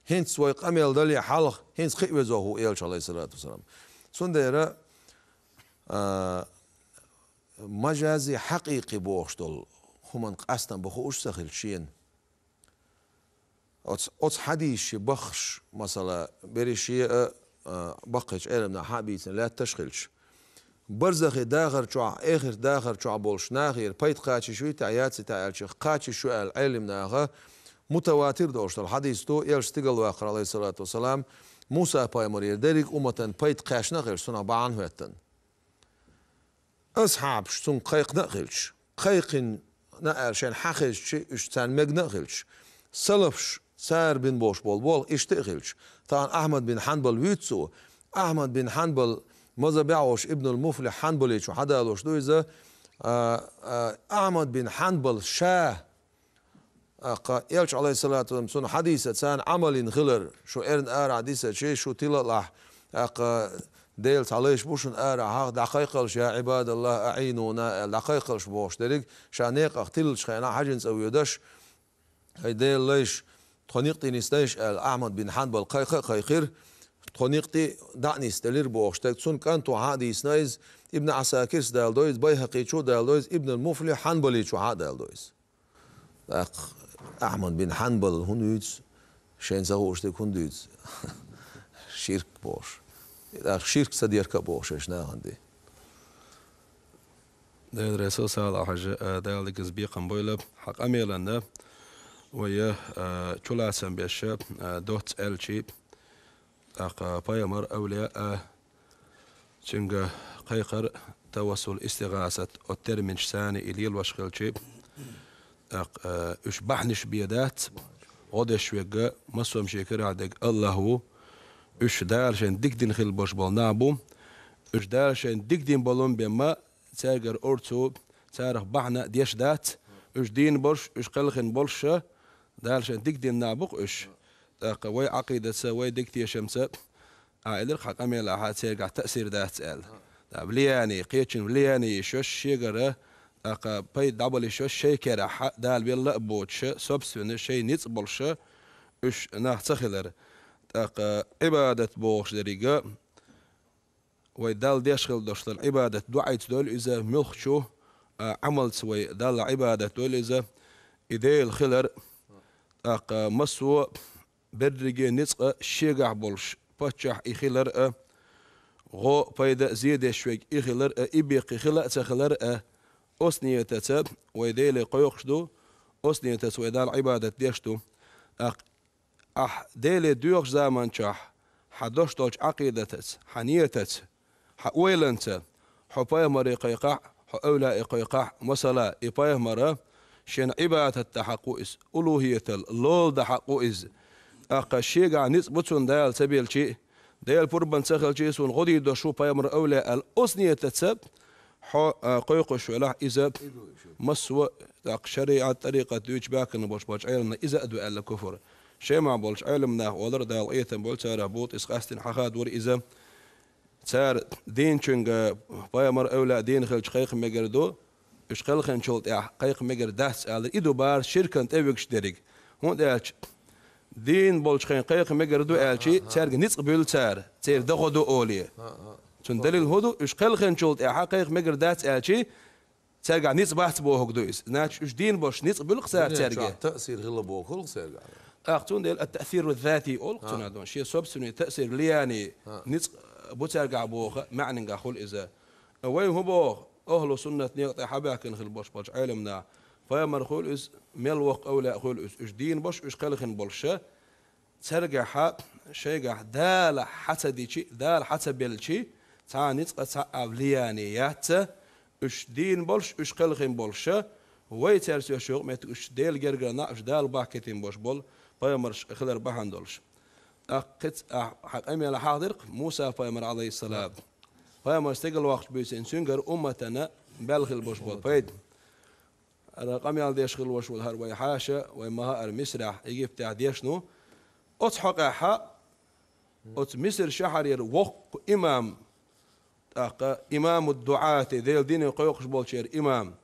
هنس ويقامل دلي حلق هنس خي وزوه إيلش عليه الصلاة والسلام سنديرة مجازي حقيقي بوشتل هم قصدن بخوش سخل شين أوت حديث بخش مثلا بريشي بقش علمنا حبيس لا تشغلش برزخ داخر شو آخر داخر شو بولش ناخير بيت قاتش شوي تعيات تعالش قاتش شو العلم ناخه متواتر دوشتل حديث تو يلش تقل واقر عليه الصلاة والسلام موسى بايمرير ديريك أمتن بيت قاش ناخير سنة بعن هوتن أصحاب شتون قيق ناخيلش قيق نقل شان حقش شيء اشتان مج ناخيلش سلفش سار بن بوش بول اشتغلش طبعا أحمد بن حنبل ويتسو أحمد بن حنبل ماذا بيعوش ابن المفلح حنبليش وحدا قالوش دو إذا أحمد بن حنبل شاه يلش عليه الصلاة والسلام حديثة سان عمل غلر شو إرن حديثة شيء شو تلا ديل عليش بوشن هاق دقيقة يا عباد الله أعينونا دقيقة بوش دريك شانيق أختل شخينا حاجنس أو يدش هاي ديل ليش تخنيقتي نستيش أحمد بن حنبل قيقير تخنيقتي دعني استلير بوش تكسون كانتو عادي سنايز ابن عساكر دال دويز بيهقي شو دال دويز ابن المفلح حنبلي شو عاد دال دويز أحمد بن حنبل هندوز شين زهوش تكون دوز شرك بوش شرك صدير كبوش إيشنا عندي ده الرسول صلى الله عليه وسلم ده اللي جزبي قنبلة حق أميلنا ويا شولا سنبيش دوت ألشي بايمر أولياء شنجا قيقر توصل استغاثة الترمنش ثاني إليل وشغلشي إش بحنش بيدات غدش ويجا مصوم شكر عدك الله إش دارشن ديكدين خل باش بالنابو إش دارشن ديكدين بالون بما تاجر أرتو تارخ بحنا ديش دات إش دين برش إش قلخن برشة دارشن ديكدين نابوق إش وي عقيدة وي ديكتي شمسة عائلة حق أميل أحد تارجع تأثير دات أل بلياني قيتشن بلياني شوش شجرة باي دبل شو شيء كره دال بيلا بوتش سبسون شيء نتصبلش إيش نحتخلر عبادة بوش دريجة ويدال ديشغل دوشتل عبادة دعيت دول إذا ملخشو عمل سوي دال عبادة دول إذا الخلر مسو برجع نسق شجع بولش بتشح إخلر غو بايدا زيد شوي إخلر إبيق خلق تخلر أصنية تسب ويديل قيقشدو أصنية تس ويدال عبادة ديشتو ديل ديوخ زمان شح حدوش توش عقيدة تس حنية تس حويلن تس حبايه مري قيقع حأولا قيقع مسلا إبايه مرة شن عبادة التحقوئس ألوهية اللول دحقوئس شيقع نسبتون ديال سبيل شيء ديال بربان سخل شيء سون غدي دوشو بايه مرة أولا الأصنية تسب قيقش ولا إذا مسوا شريعة طريقة دوش باكن بولش بولش عيلنا إذا أدو ألا كفر شيء ما بولش عيلمنا ودر دال إيتم بول تار بوت إسقاستن حخاد ور إذا تار دين شنغ بايمر أولى دين خلش قيق مجردو إش خلخن شلت قيق مجر داس على إدو بار شركة تبيكش دريك هون دالش دين بولش قيق مجردو ألشي تار نسق بول تار دغدو أوليه تون دليل هدو إش خلخن شلت حقيق مجر داس ألشي ترجع نيت بحث بوه دويس ناتش إش دين باش نيت بالقصار ترجع تأثير غلا بوه خلق ترجع أختون ديال التأثير الذاتي أولقتون هذون شيء سبسوني تأثير لياني نيت بترجع بوه معنى نقول إذا وين هو بوه أهل سنة نيقطع حباكن خل باش باش علمنا فيامر خول إز ملوق أولا خول إش دين باش إش خلخن بولشة ترجع حق شيء دال حسدي شيء دال حسب الشيء تعني تقطع ليانيات إش دين بولش إش خلخن بولشة ويترسي شوق ما تقش ديل جرجنا إش دال باكتين بوش بول فيامر خلر بحندولش أقت حق أمي على حاضر موسى فيامر عليه السلام فيامر استقل وقت بيسين سنجر أمتنا بلغ البوش بول فيد رقم على ديش خل وش والهر ويحاشة وما المسرح يجيب تاع ديشنو أتحق حق أت مصر شهر يروق إمام إمام الدعاة ذيل دين قيوقش بولشير إمام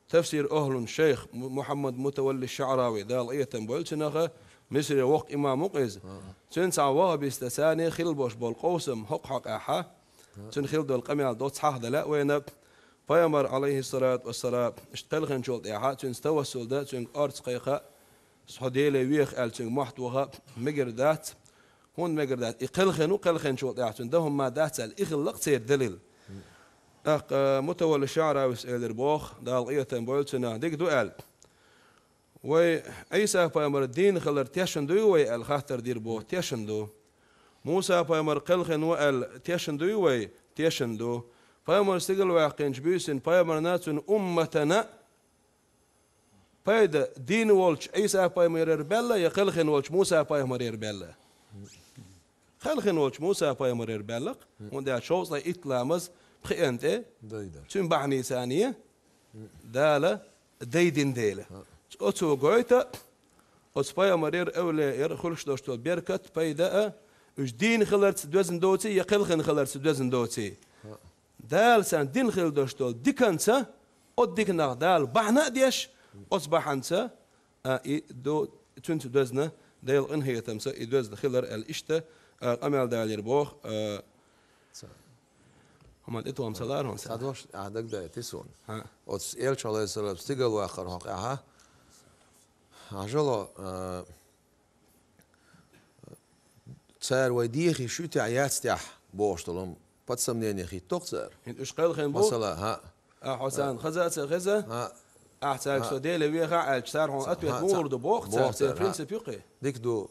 تفسير أهل الشيخ محمد متولي الشعراوي ذال إيتم بولشناخ مصر وق إمام مقيز تنسى وهب استثاني خل بوش بول قوسم حق أحا تنخل دول قميع دوت حق لا وينب فيمر عليه الصلاة والسلام اشتلخن شولت أحا تنستوى السلدات تنك أرض قيقة صحديلي ويخ أل تنك محتوها مقردات هون مقردات يقلخن وقلخن شولت أحا تندهم ما دات الإخلق تصير دليل متولي الشعراوي سئل ربوخ دال إيتم بولشنا ديك دوال وعيسى فيمر الدين خلر تيشندو ويال خاطر دير بو تيشندو موسى فيمر قلخن وال تيشندو وي تيشندو فيمر استقل واقين جبيسن فيمر ناتن أمتنا فايدة دين والش عيسى فيمر يربلا يقلخن والش موسى فيمر يربلا خلخن والش موسى فيمر يربلا وندا شوص لا إتلامز بخيانته تون بعني ثانية دالة ديدين ديلة أتو قويتا أتفايا مرير أولي يرخلش دوشتو بيركت بايدا اش دين خلرت دوزن دوتي يقل خن خلرت دوزن دوتي دال سان دين خل دوشتول ديكنسا وديكنا دال بحنا ديش اصبح انسا اي دو تنت دوزنا ديل ان هي تمسا اي دوز خلر الاشتا امال دال يربوخ هم اتو ام سلار هم صدوش عندك ده تسون اوتس ايلش عليه السلام استقل واخر هقعها عجلو تسار ويديخي شو تعيات ستح بوشتلهم بتسمنيني خي تقصر انت ايش قال خين بو مثلا ها حسان غزا ها احتاج سوديل ويغا على تسار هون اتو مور دو بوخ تسار برنسيب يقي ديك دو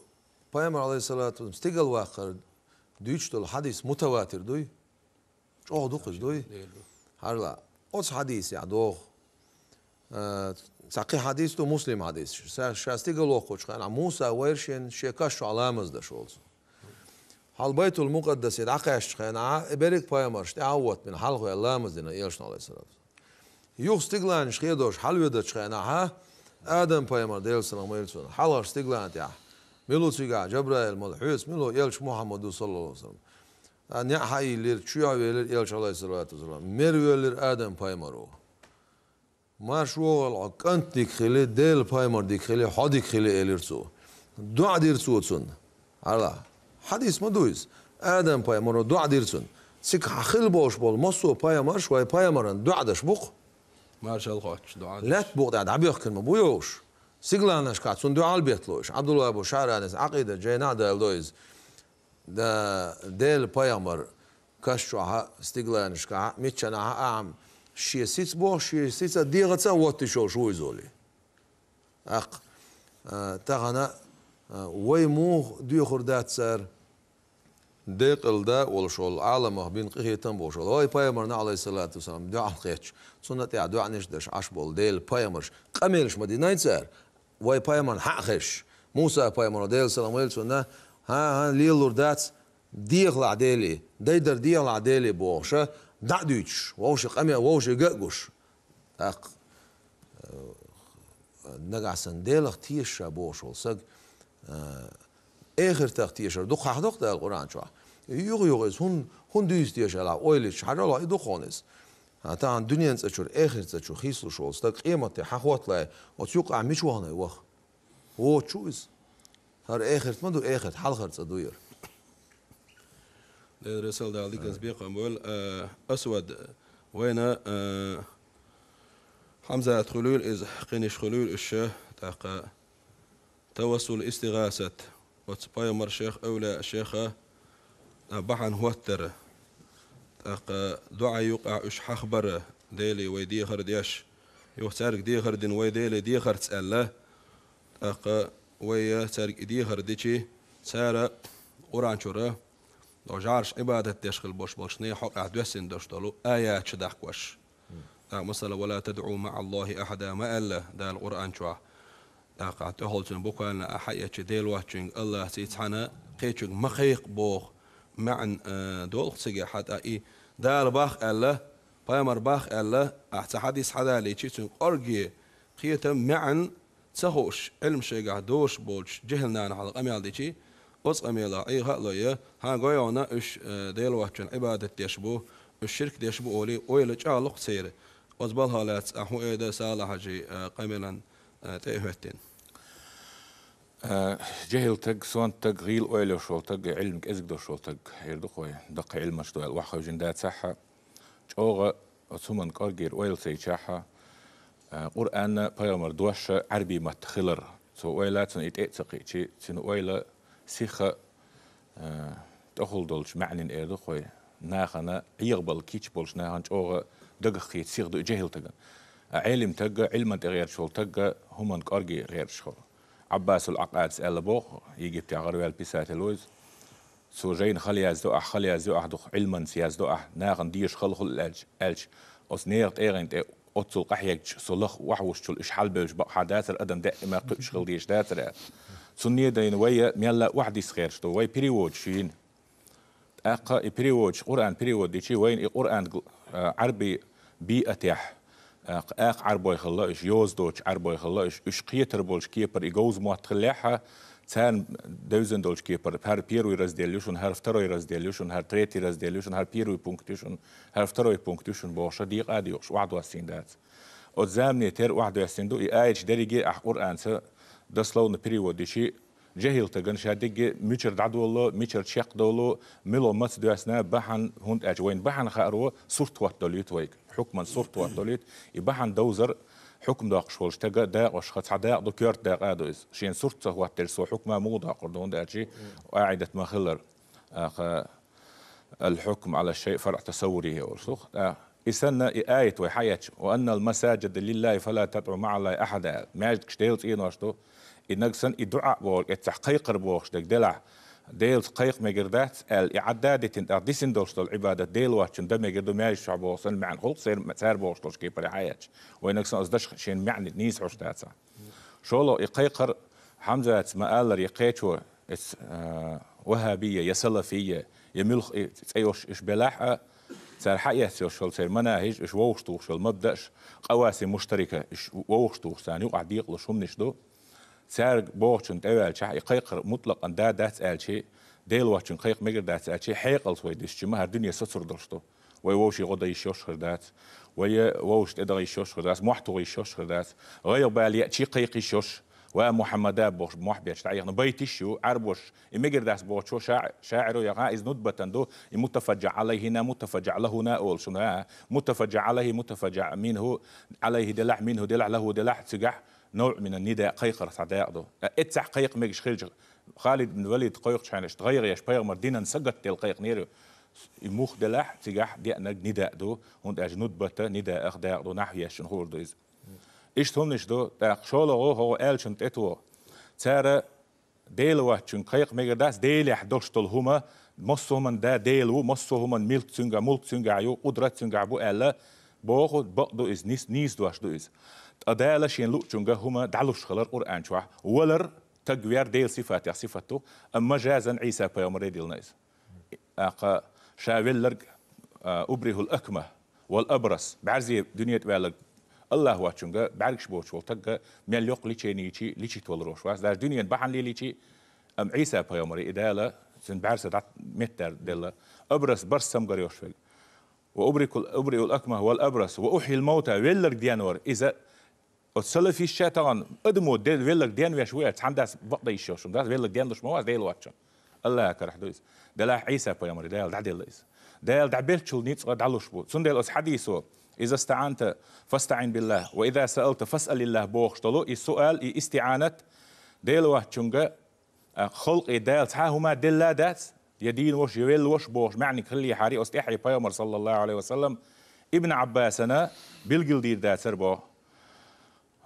بايمر عليه الصلاة والسلام استقل واخر دويتشتل حديث متواتر دوي شو دوقش دوي هلا اوس حديث يا دوغ ساقي حديث تو مسلم حديث شاستيقل وقوش كان موسى ويرشن شيكاش علامز ده شولز حال بيت المقدس يدعقش خنا بريك بايمرش تعوت من حلقه علامز دنا يلشن عليه السلام يوخ استقلان شخيدوش حلوه ده خنا ها ادم بايمر ديل سلام يلشن حلقه استقلان تاع ميلو تيغا جبرائيل ملحوس ميلو يلش محمد صلى الله عليه وسلم أن يحيي لير شيوع ويلر يلش عليه الصلاة والسلام مير ويلر آدم بايمرو ما شو العقنت ديك خلي ديل بايمر ديك خلي حديك خلي إليرسو دعاء ديرسو تسون على حديث ما دويز آدم بايمرو دعاء ديرسون سك خل باش بول مصو بايمر شوي بايمرن دعاء دش بوق ما شاء الله دعاء لا تبوق دعاء عبيخ كلمة بويوش سيغلانش كاتسون دعاء البيتلوش عبد الله أبو شعرانس عقيدة جينا دايلويز دا ديل بايمر كشوها استقلانش كا ميتشنا عام شي سيت بو شي سيت ديغتا وات شو يزولي اق تاغنا ويمو دي خردات سر ديقل دا والشول عالم بين قهيتن بوشول واي بايمرنا عليه الصلاه والسلام دعاء قيتش سنه تاع دعاء نشدش عشبول ديل بايمرش قميلش مدينه سر واي بايمر حقش موسى بايمر ديل سلام ويلسون ها ليلور دات ديغلا ديلي ديدر ديغلا ديلي بوشة دعدوش ووش قمي ووش جاقوش اق نقع سنديل تيش بوش والسق اخر تختيشر دق حدق ده القران شو يغيغز هون ديس تيش على اويلش حاجه لا يدخونس تا عن دنيا تشور اخر تشور خيسلو شو سق قيمته حقوت لا وتيقع مش وهنا وخ هو تشوز هر اخر ما دو اخر حلقه تصدوير الرسالة ده عليك سبيق أقول أسود وين حمزة خلول إذ قنش خلول الشيخ تاق توسل استغاثة وتبايمر شيخ أولى الشيخة بحن هوتر تاق دعاء يقع إش حخبر ديلي ويدي خرديش يوتارك دي خردين ويديلي دي خرد تسأله تاق ويا تارك دي خرديشي سارة قرآن شورا لو جارش عبادة دشخل بوش بوشني حق عدوسين دشتلو آيات شدحكوش مثلا ولا تدعو مع الله أحدا ما ألا دا القرآن شوى قاعد تهولتن بوكان أحيا ديل واتشين الله سيتحنا قيتشك مخيق بوخ معن دول سجى حتى إي دا الباخ ألا بايمر باخ ألا أحت حديث حدا لي تشين أرجي قيتم معن تسهوش علم شيء دوش بولش جهلنا على قميال ديشي أص أميلا أي هلا ها جايونا إيش ديل واتشن عبادة يشبو الشرك يشبو أولي أويل جالق سير أصبالها لا تأحو إيدا سالها جي قميلا تأهتين جهل تج سون تج غيل أويل شو تج علمك إزق دو شو تج يردقوي دق علم شو الوحى وجندات صحة جوغا ثمن كارجير أويل سيشحة قرآن بيامر دوش عربي متخلر سو أويلات سن إتأتقي شيء سن أويل سيخة تأخذ دولش معنى إيرد خوي ناخنا يقبل كيتش بولش ناخن جوغا دقخيت سيخ دو جهل تجن علم تجا علما تغير شغل تجا هم كارجي غير شغل عباس العقاد سأل بوخ يجي بتاع غروال بيسات لويز سوجين خلياز دو خلياز دو دو علما سياز دو ناخن ديش خل الج أس نيرت إيرنت أتصل قحيك صلخ وحوش شل إش حلبش بق حداثر أدم دائما قشغل ديش داتر سنية دين ويا ميلا واحد يسخير شتو ويا بريود شين أقا بريود قرآن بريود دي شي وين قرآن عربي بيئتيح أق عربي خلاش يوز دوش عربي خلاش إش قيتر بولش كيبر يجوز موت خلاها Sen dövzen dolç kepar her первый разделюшн, her второй разделюшн, her третий разделюшн, her первый пунктюшн, her второй пунктюшн боша ديق اديوش 21 دات. От замне тер 21 до и айч дериге ах Qur'ansa دسلون перевод شي جهل تجن شادق ميشر دعوة ميشر شق دولو ملو مس دواسنا بحن هند أجوين بحن خارو صورت واتوليت ويك حكما صورت واتوليت يبحن دوزر حكم داقش ولش تجا داق وش خد عداق دو كيرت داق أدوز شين صورت واتل سو حكما موضع قردون داجي وقاعدة ما خلر الحكم على الشيء فرع تصوري ورسوخ إسنا آية وحياة وأن المساجد لله فلا تدعو مع الله أحدا ما يجكشتيلت إيه ناشتو إنكسن الدعاء بور التحقيق بورش دلع ديل تحقيق مجردات الإعداد تنديسن دوشت العبادة ديل واتشن ده مجردو ما يشعب وصل معن خلق سير بورش دوش كي بريحياة وإنكسن أصدش شين معني نيس عشتاتsa شولو يقيقر حمزة ما قال يقيتشو وهابية يسلفية يملخ أيوش إش بلاحة سير حقيقة شول سير مناهج إش ووشتوش شول مبدأش قواسم مشتركة إش ووشتوش ثاني وقعد يقلش هم نشدو سعر بوشن تأول شيء يقيقر مطلقا دات أل شيء ديل واتشن قيق مجر دات أل شيء حيقل سويدش ما هالدنيا ستر درشتو ويوشي غدا يشوش خردات ويوش تدري يشوش خردات محتو يشوش خردات غير بالي شيء قيق يشوش ومحمد بوش محبيش تعيقنا بيتشو عربوش يمجر داس بوشو شاعر يغائز ندبة دو متفجع عليه هنا متفجع له هنا أول شنها متفجع عليه متفجع منه عليه دلع منه دلع له دلع تجح نوع من النداء قيقر صداقده اتسع قيق ميجش خلج خالد بن الوليد قيق شانش تغير ياش بايغ مردينا نسقط تل قيق نيرو يموخ دلح تجح دينا نداء دو هند اجنود بتا نداء اخداء دو نحو ياش نخور دو إز إيش تونش دو تاق شولو هو آلشن تتو تارا ديلوا تشن قيق ميجر داس ديلي حدوش تلهما مصو من دا ديلو مصو من ملك تسنجا ملك تسنجا عيو قدرت تسنجا بو ألا بوخد بقدو إز نيس دواش دو إز أدالا شين لوتشونجا هما دعلوش خلر قرآن شوح ولر تجوير ديل صفات يا صفته أما جازن عيسى بيومر ديل نايس أقا شاولر أبره الأكمة والأبرص بعرزي دنيا تبالغ الله واتشونجا بعركش بوش والتجا مليوق ليشينيشي ليشي تولروش واس دار دنيا بحن ليشي أم عيسى بيومر إدالا سن بعرس دات متر ديلا أبرص برس سمجريوش فيل وأبرئ الأكمة والأبرص وأحيي الموتى ويلر ديانور إذا وتصل في الشيطان أدمو ديل ويلك ديان ويشوية عندها بقضي الشوش ده ويلك ديان دش مواز ديل واتشن الله كرح دويس دلا عيسى بيامر ديل دعدي ليس ديل دعبيل شل نيت دعلوش بو سن ديل حديثه إذا استعنت فاستعين بالله وإذا سألت فاسأل الله بوخ طلو السؤال استعانة ديل واتشنجا خلق ديل هما ديل دات يدين وش يويل وش بوش معني كلي حري استحي بيامر صلى الله عليه وسلم ابن عباسنا بالجلدير دات سربو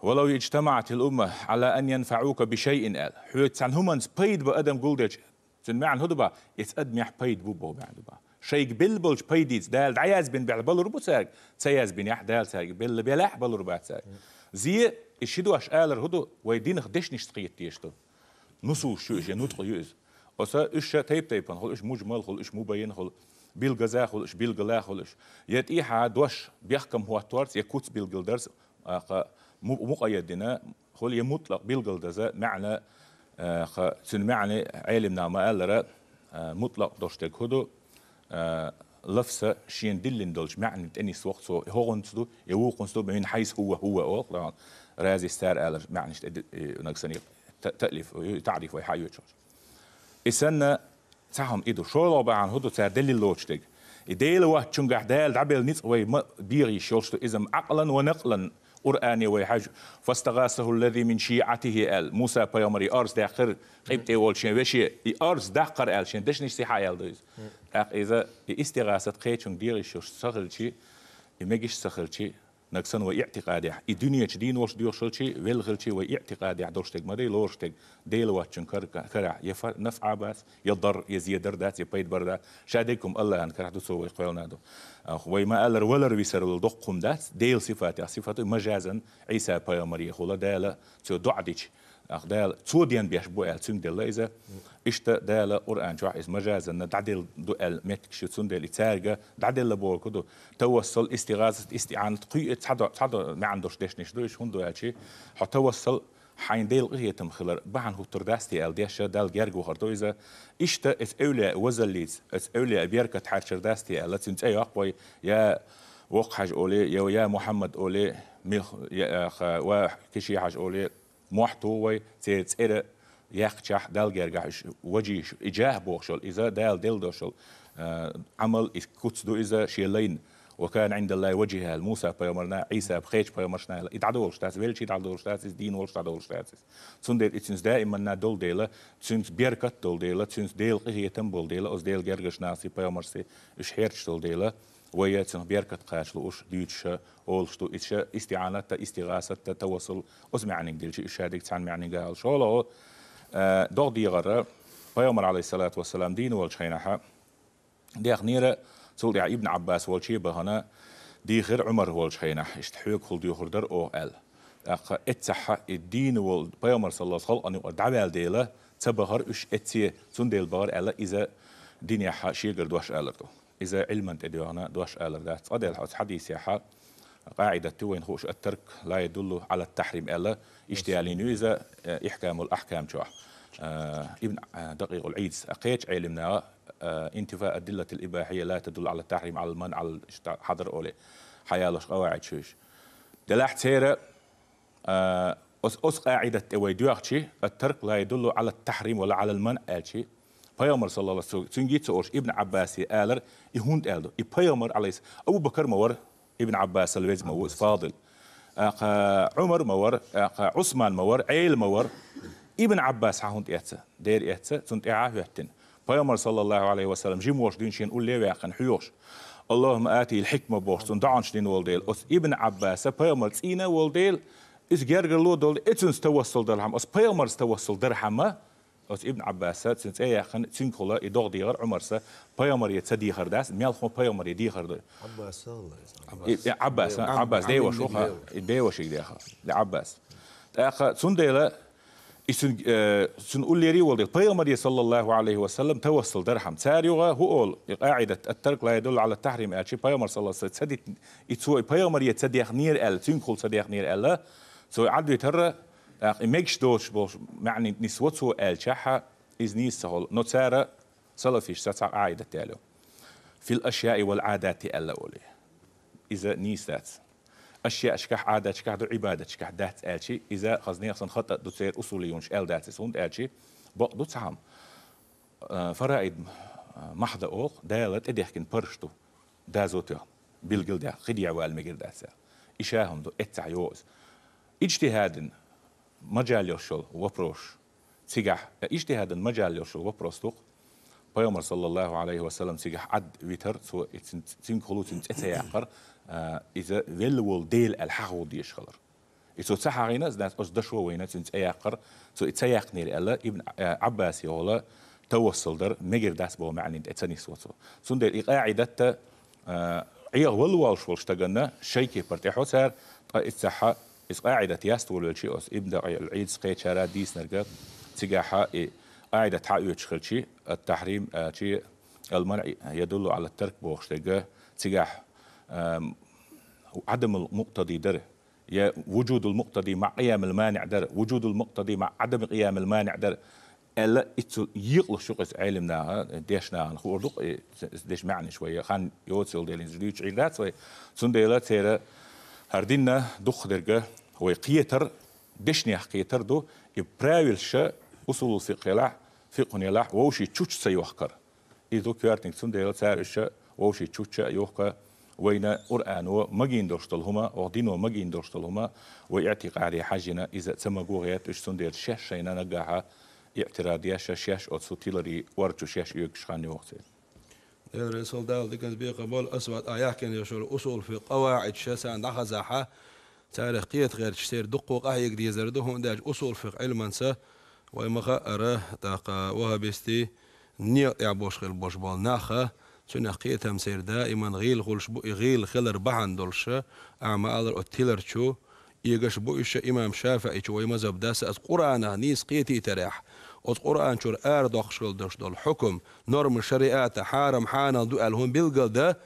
ولو اجتمعت الأمة على أن ينفعوك بشيء قال حيث عن هم سبيد بأدم قولدج سنمعن هدبا يتقدم يحبيد بوبو بعدبا شيء بلبلج بيديز دال دعياز بن بعبل ربو ساق سياز بن يحدال ساق بل بلاح بل ربات ساق زي الشدو أشقالر هدو ويدين خدش نشتقيت تيشتو نصو شو إيش نطق يوز وسا إيش تيبان خل إيش مجمل خل إيش مبين خل بيلغزا خل إيش بيلغلا خل إيش يتيحا دوش بيحكم هو توارس يكوت بيلغلدرس مقيدنا خل يمطلق بيلغلدزا معنى سن معنى علمنا ما قال مطلق دوشتك هدو لفظ شين دلن دولش معنى اني وقت سو هونستو يوقنستو من حيث هو او رازي ستار قال معنى نقصني تاليف تعريف وحيوت اسن تاهم ايدو شو لو عن هدو تاع دلل لوشتك ديل وقت تشنجح دال دبل نيت وي بيري شوشتو اذا عقلا ونقلا قرآني ويحاج فاستغاثه الذي من شيعته آل موسى بيامري أرز داخر قيبتي والشين وشي أرز داخر آل شين دش نشتي حيال دوز إذا استغاثة قيتشون ديري شوش سخلشي يمجيش سخلشي نقصن واعتقادي الدنيا دين وش ديوشلشي ويلغلشي واعتقادي دوشتك مري لورشتك ديل واتشن كرع يفر نفع باس يضر يزيدر دات يبيد بردا شاديكم الله ان كرع دسو يقولنا دو وما قال ولر ويسر الدقم دات ديل صفات مجازا عيسى بيامري خلا دالا تو دعديش دال توديان بيشبو ال سن دل اذا اشت دال قران جوا اس مجازا دعدل دو ال متك شتون دل تارجا دعدل بو كدو توصل استغاثه استعانه قي تصد ما عندوش دش دوش هندو هالشي توصل حين ديل قيتم خلر بحن هو ترداستي الديشة دال جرجو هردو إذا إشتا إس أولى وزليز إس أولى بيركة حرشر داستي ألا تنت أي أقوي يا وق حاج أولي يا محمد أولي يا وكشي حاج أولي محتوى تير يخشح دال جرجع وجي إجاه بوشل إذا دال دل دوشل عمل كوتس دو إذا شيلين وكان عند الله وجهها موسى بيومرنا عيسى بخيش بيومرنا يتعدول شتاس ويلش يتعدول شتاس دين ولش تعدول شتاس تندل إتنس دائما ندول ديلا تنس بيركت دول ديلا تنس ديل قهية تنبول ديلا أز ديل جرجش ناسي بيومرسي إش هيرش دول ديلا ويا تنس بيركت قاش لوش ديتش أولشتو إتش استعانة استغاثة توصل أز معنى ديلش إش هاديك تان معنى قال شو دو ديغرة بيومر عليه الصلاة والسلام دين والشينها ديخ نيرة تقول يا ابن عباس والشي بهنا دي غير عمر والشينه اشتحوك خل دي خردر او ال اتسح الدين وال بيامر صلى الله عليه وسلم ان دعوال ديله تبهر اش اتي سنديل بار الا اذا دنيا شيغر دوش الرتو اذا علما تديونا دوش الرت ادل حديث يا قاعده وين خوش الترك لا يدل على التحريم الا اشتيالين اذا احكام الاحكام جوا ابن دقيق العيد اقيت علمنا انتفاء أدلة الإباحية لا تدل على التحريم على المنع على حضر أولي حيالش قواعد شوش دلحت سيرة أس قاعدة ويدوغشي الترك لا يدل على التحريم ولا على المنع ألشي بيامر صلى الله عليه وسلم تنجيت سؤرش ابن عباسي آلر يهوند آلدو بيامر عليه أبو بكر مور ابن عباس الويز مور فاضل عمر مور عثمان مور عيل مور ابن عباس هوند إيتسا دير إيتسا تنت إعافيتن بيامر صلى الله عليه وسلم جيم وش دين شين قول لي واقن حيوش اللهم آتي الحكمة بوش تندعنش دين والديل أس ابن عباس بيامر تسينا والديل إس جرجر لو دول إتنس توصل درهم أس بيامر توصل درهما أس ابن عباس تنس أي واقن تنقله يدور ديار عمر سا بيامر يتصدي خرداس ميالخو بيامر يدي خرد عباس الله عباس ديوش وخا ديوش يديها لعباس أخا سنديلا سنقول لي ريول بيامر صلى الله عليه وسلم توصل درهم ساريوغا هو قاعدة الترك لا يدل على التحريم أشي بيامر صلى الله عليه وسلم تسدي يتسوي بيامر يتصدق نير ال تنقل صدق نير ال سو عدو ترى ميكش دوش بوش معني نسوت سو ال شحة إز نيس سهل نتسارة سلفيش ساتع قاعدة تالو في الأشياء والعادات الأولى إذا نيسات أشياء شكح عادات شكح دو عبادة شكح دات آلشي إذا خزني أصلا خطأ دو تسير أصوليون شأل دات سوند آلشي بق دو تسعام فرائد محضة أوق دالت إديحكن برشتو دازوتو بالجل دا خديع والمجر داسا إشاهم دو إتعيوز اجتهاد مجال يوشل وبروش سيجح اجتهاد مجال يوشل وبروستوق بيامر صلى الله عليه وسلم سيجح عد ويتر سو تنقلو تنتأتياقر إذا فيلول ديل الحقو ديش خلر إذا تسحقينا زنات أصدشوا وينا تنتأياقر سو إتسياق نير ألا ابن عباس يولا توصل در مجر داس بو معني إتساني سوتو سندر قاعدة عيغ والوالش والشتغنا شيكي برتاحو سار إتسحا إذ قاعدة ياستول والشي أس ابن العيد سقيت شارات ديس نرقى تسيقاحا قاعدة حقيقة شخلشي التحريم شيء المنع يدل على الترك بوشتغا تسيقاح عدم المقتضي در يا وجود المقتضي مع قيام المانع در وجود المقتضي مع عدم قيام المانع در الا يقل شقس علمناها ديشنا نخوردق ديش معني شويه خان يوتسل ديلين زديش عيدات سوي سنديلا تيرا هردينا دخ درجه هو قيتر دشني قيتر دو يبراويلش اصول الفقه لا فقه لا ووشي تشوتش سيوخكر اذا كارتنج سنديلا تارش ووشي تشوتش يوخكر وين قرآن ومجين درشتلهما ودينه مجين درشتلهما واعتقاد حاجنا إذا تم جوغيات إيش سندير شاش شينا نجاها اعتراضية شاش أو سوتيلري ورجو شاش يكشخاني وقتين. الرسول داود كان بيقبل أسود آيات كان يشول أصول في قواعد شاسع نخزحة تاريخية غير تشتير دقوق أهيك دي زردهم داج أصول في علم سا ومخا تاقا وهبستي نيق يعبوش غير بوش بال ناخا سنقية تمسير دائما غيل خلر بحن دولش أعمال التيلر شو يجش بوش إمام شافعي شو مذهب داس القرآن نيس قيتي تريح القرآن شو أردخ شغل دش دول حكم نورم الشريعة حارم حانا دو الهم بالجل ده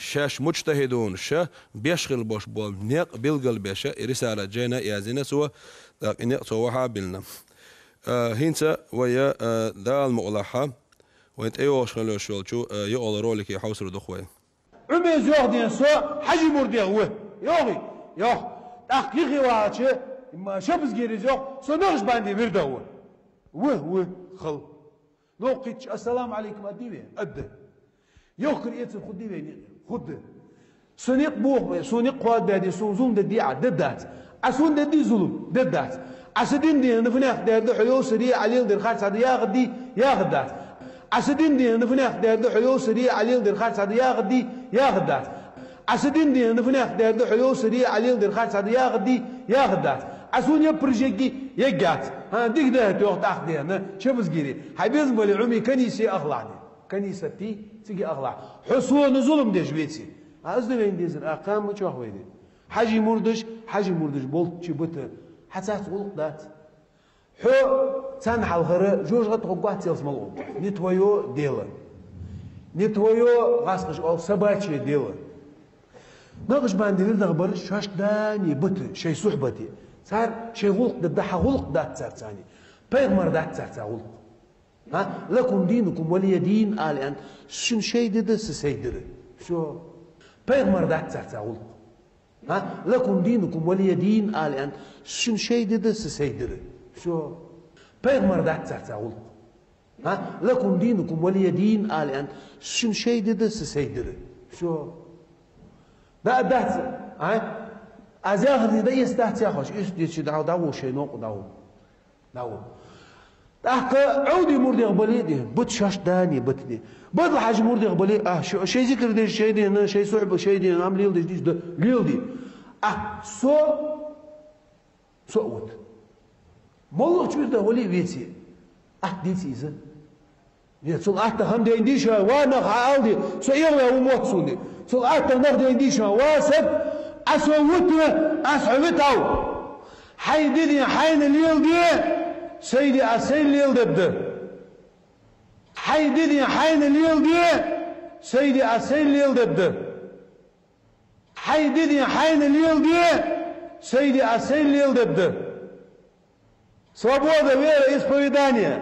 شاش مجتهدون شا بيشغل بوش بول نيق بيلقل بيشا رسالة جينا يازينا سوا نيق سواها بلنا هينسا ويا دا المغلحة وانت ايوه شغلو شولشو يقول رولك يحوسر دخوي عميز يوغدين سو حجي مردين وه يوغي يوغ تحقيقي واتش ما شبز جيريز يوغ سو نغش باندي برده وه خل نوقيتش السلام عليكم اديبين اد يوخر يتس خديبين خد سنيق بوغ سنيق قواد بادي سوزوم ددي عددات اسون ددي ظلم ددات اسدين دي نفناخ دادو حيو سري عليل دير خاص هذا ياغدي ياغدات اسدين دي نفناخ دادو حيو سري عليل دير خاص هذا ياغدي ياغدات اسدين دي نفناخ دادو حيو سري عليل دير خاص هذا ياغدي ياغدات اسون يبرجيكي يقات ها ديك ده توقت اخدينا شبز جيري حبيز بلي عمي كنيسه اغلعني كنيستي تيجي اغلع حصون ظلم دي جويتي ازدي وين ديزر اقام مش ويدي حاجي مردش بولت بوت حتى تقول دات حو تان حلغره جوج غتقوات تيلس مالو نيتويو ديلا نيتويو غاسقش او سباتشي ديلا نقش باندير دغبر شاش داني بوت شي صحبتي صار شي غلق ددح غلق دات ترتاني بيغمر دات ترتا ها لكم دينكم ولي دين الان شن شي دد سيدر شو بيغمر دات ترتا غلق ها لكم دينكم ولي دين الان شن شي دد سيدر شو بيغمر دات ترتا غلق ها لكم دينكم ولي دين الان شن شي دد سيدر شو دات ها ازاغ دي يستحت يا خوش ايش دي داو شي نوق داو تحت عودي مردي قبلي دي بت شاش داني بت دي بدل حاجه مردي قبلي شي ذكر دي شي دي هنا شي صعب شي دي عم ليل دي ليل دي صوت مولو تشوف ده ولي بيتي ديتي اذا يتصل هم دي انديشا وانا عاودي سيرنا وموتسوني صل ناخد انديشا واسب اسوتنا اسعبتو حيدني حين الليل دي سيدي أسيل ليل دبده حيدني حين الليل دي سيدي أسيل ليل دبده حيدني حين الليل دي سيدي أسيل ليل دبده Свобода веры и исповедания.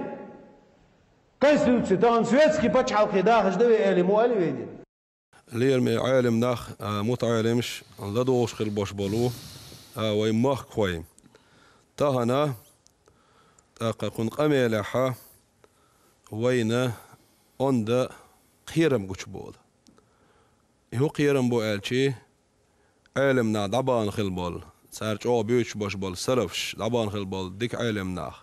Конституция, да он светский почал кидах, ждали или муали види. ليرمي عالم ناخ متعالمش لدوش خل باش بالو ويمخ خوي تهنا كن قميلحة وين عند قيرم قش بول هو قيرم بو ألشي علمنا دبان خلبال سارج أو بيوش باش بال سرفش دبان خلبال ديك علمنا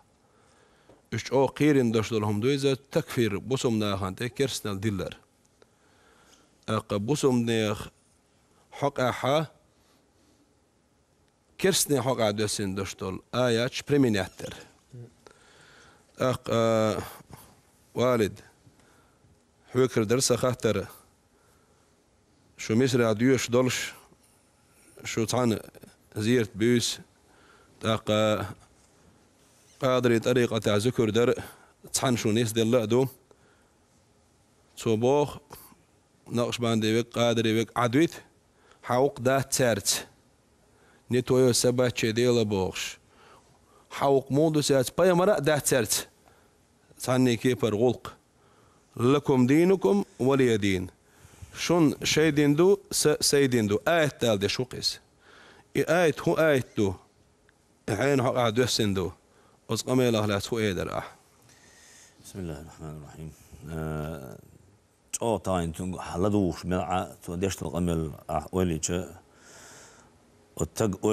إيش أو قيرن دشلهم دويزة تكفير بوسمنا خانت كرسنا ديلر بوسمنا حق أحا كرسنا حق عدسين دشتول آيات بريميناتر والد حوكر درس خاطر شو مصر عديوش دولش شو تعن زيرت بيوس قادر طريقة تاع ذكر در تعن شو نيس دل لقدو صباح نقش باندي بك قادر بك عدويت حوق دات سارت نتويو سبات شديلا بوخش حوق موندو سات بايا مرا دات سارت ثاني كيبر غلق لكم دينكم ولي دين شون شي دين دو سيدين دو آيت تال دي شو قيس آيت هو آيت دو عين حق عدو يسن دو وزقم الله لا تفو ايدر بسم الله الرحمن الرحيم تاين تنقو حلدوش ملعا توديش تلقمل ولي وتق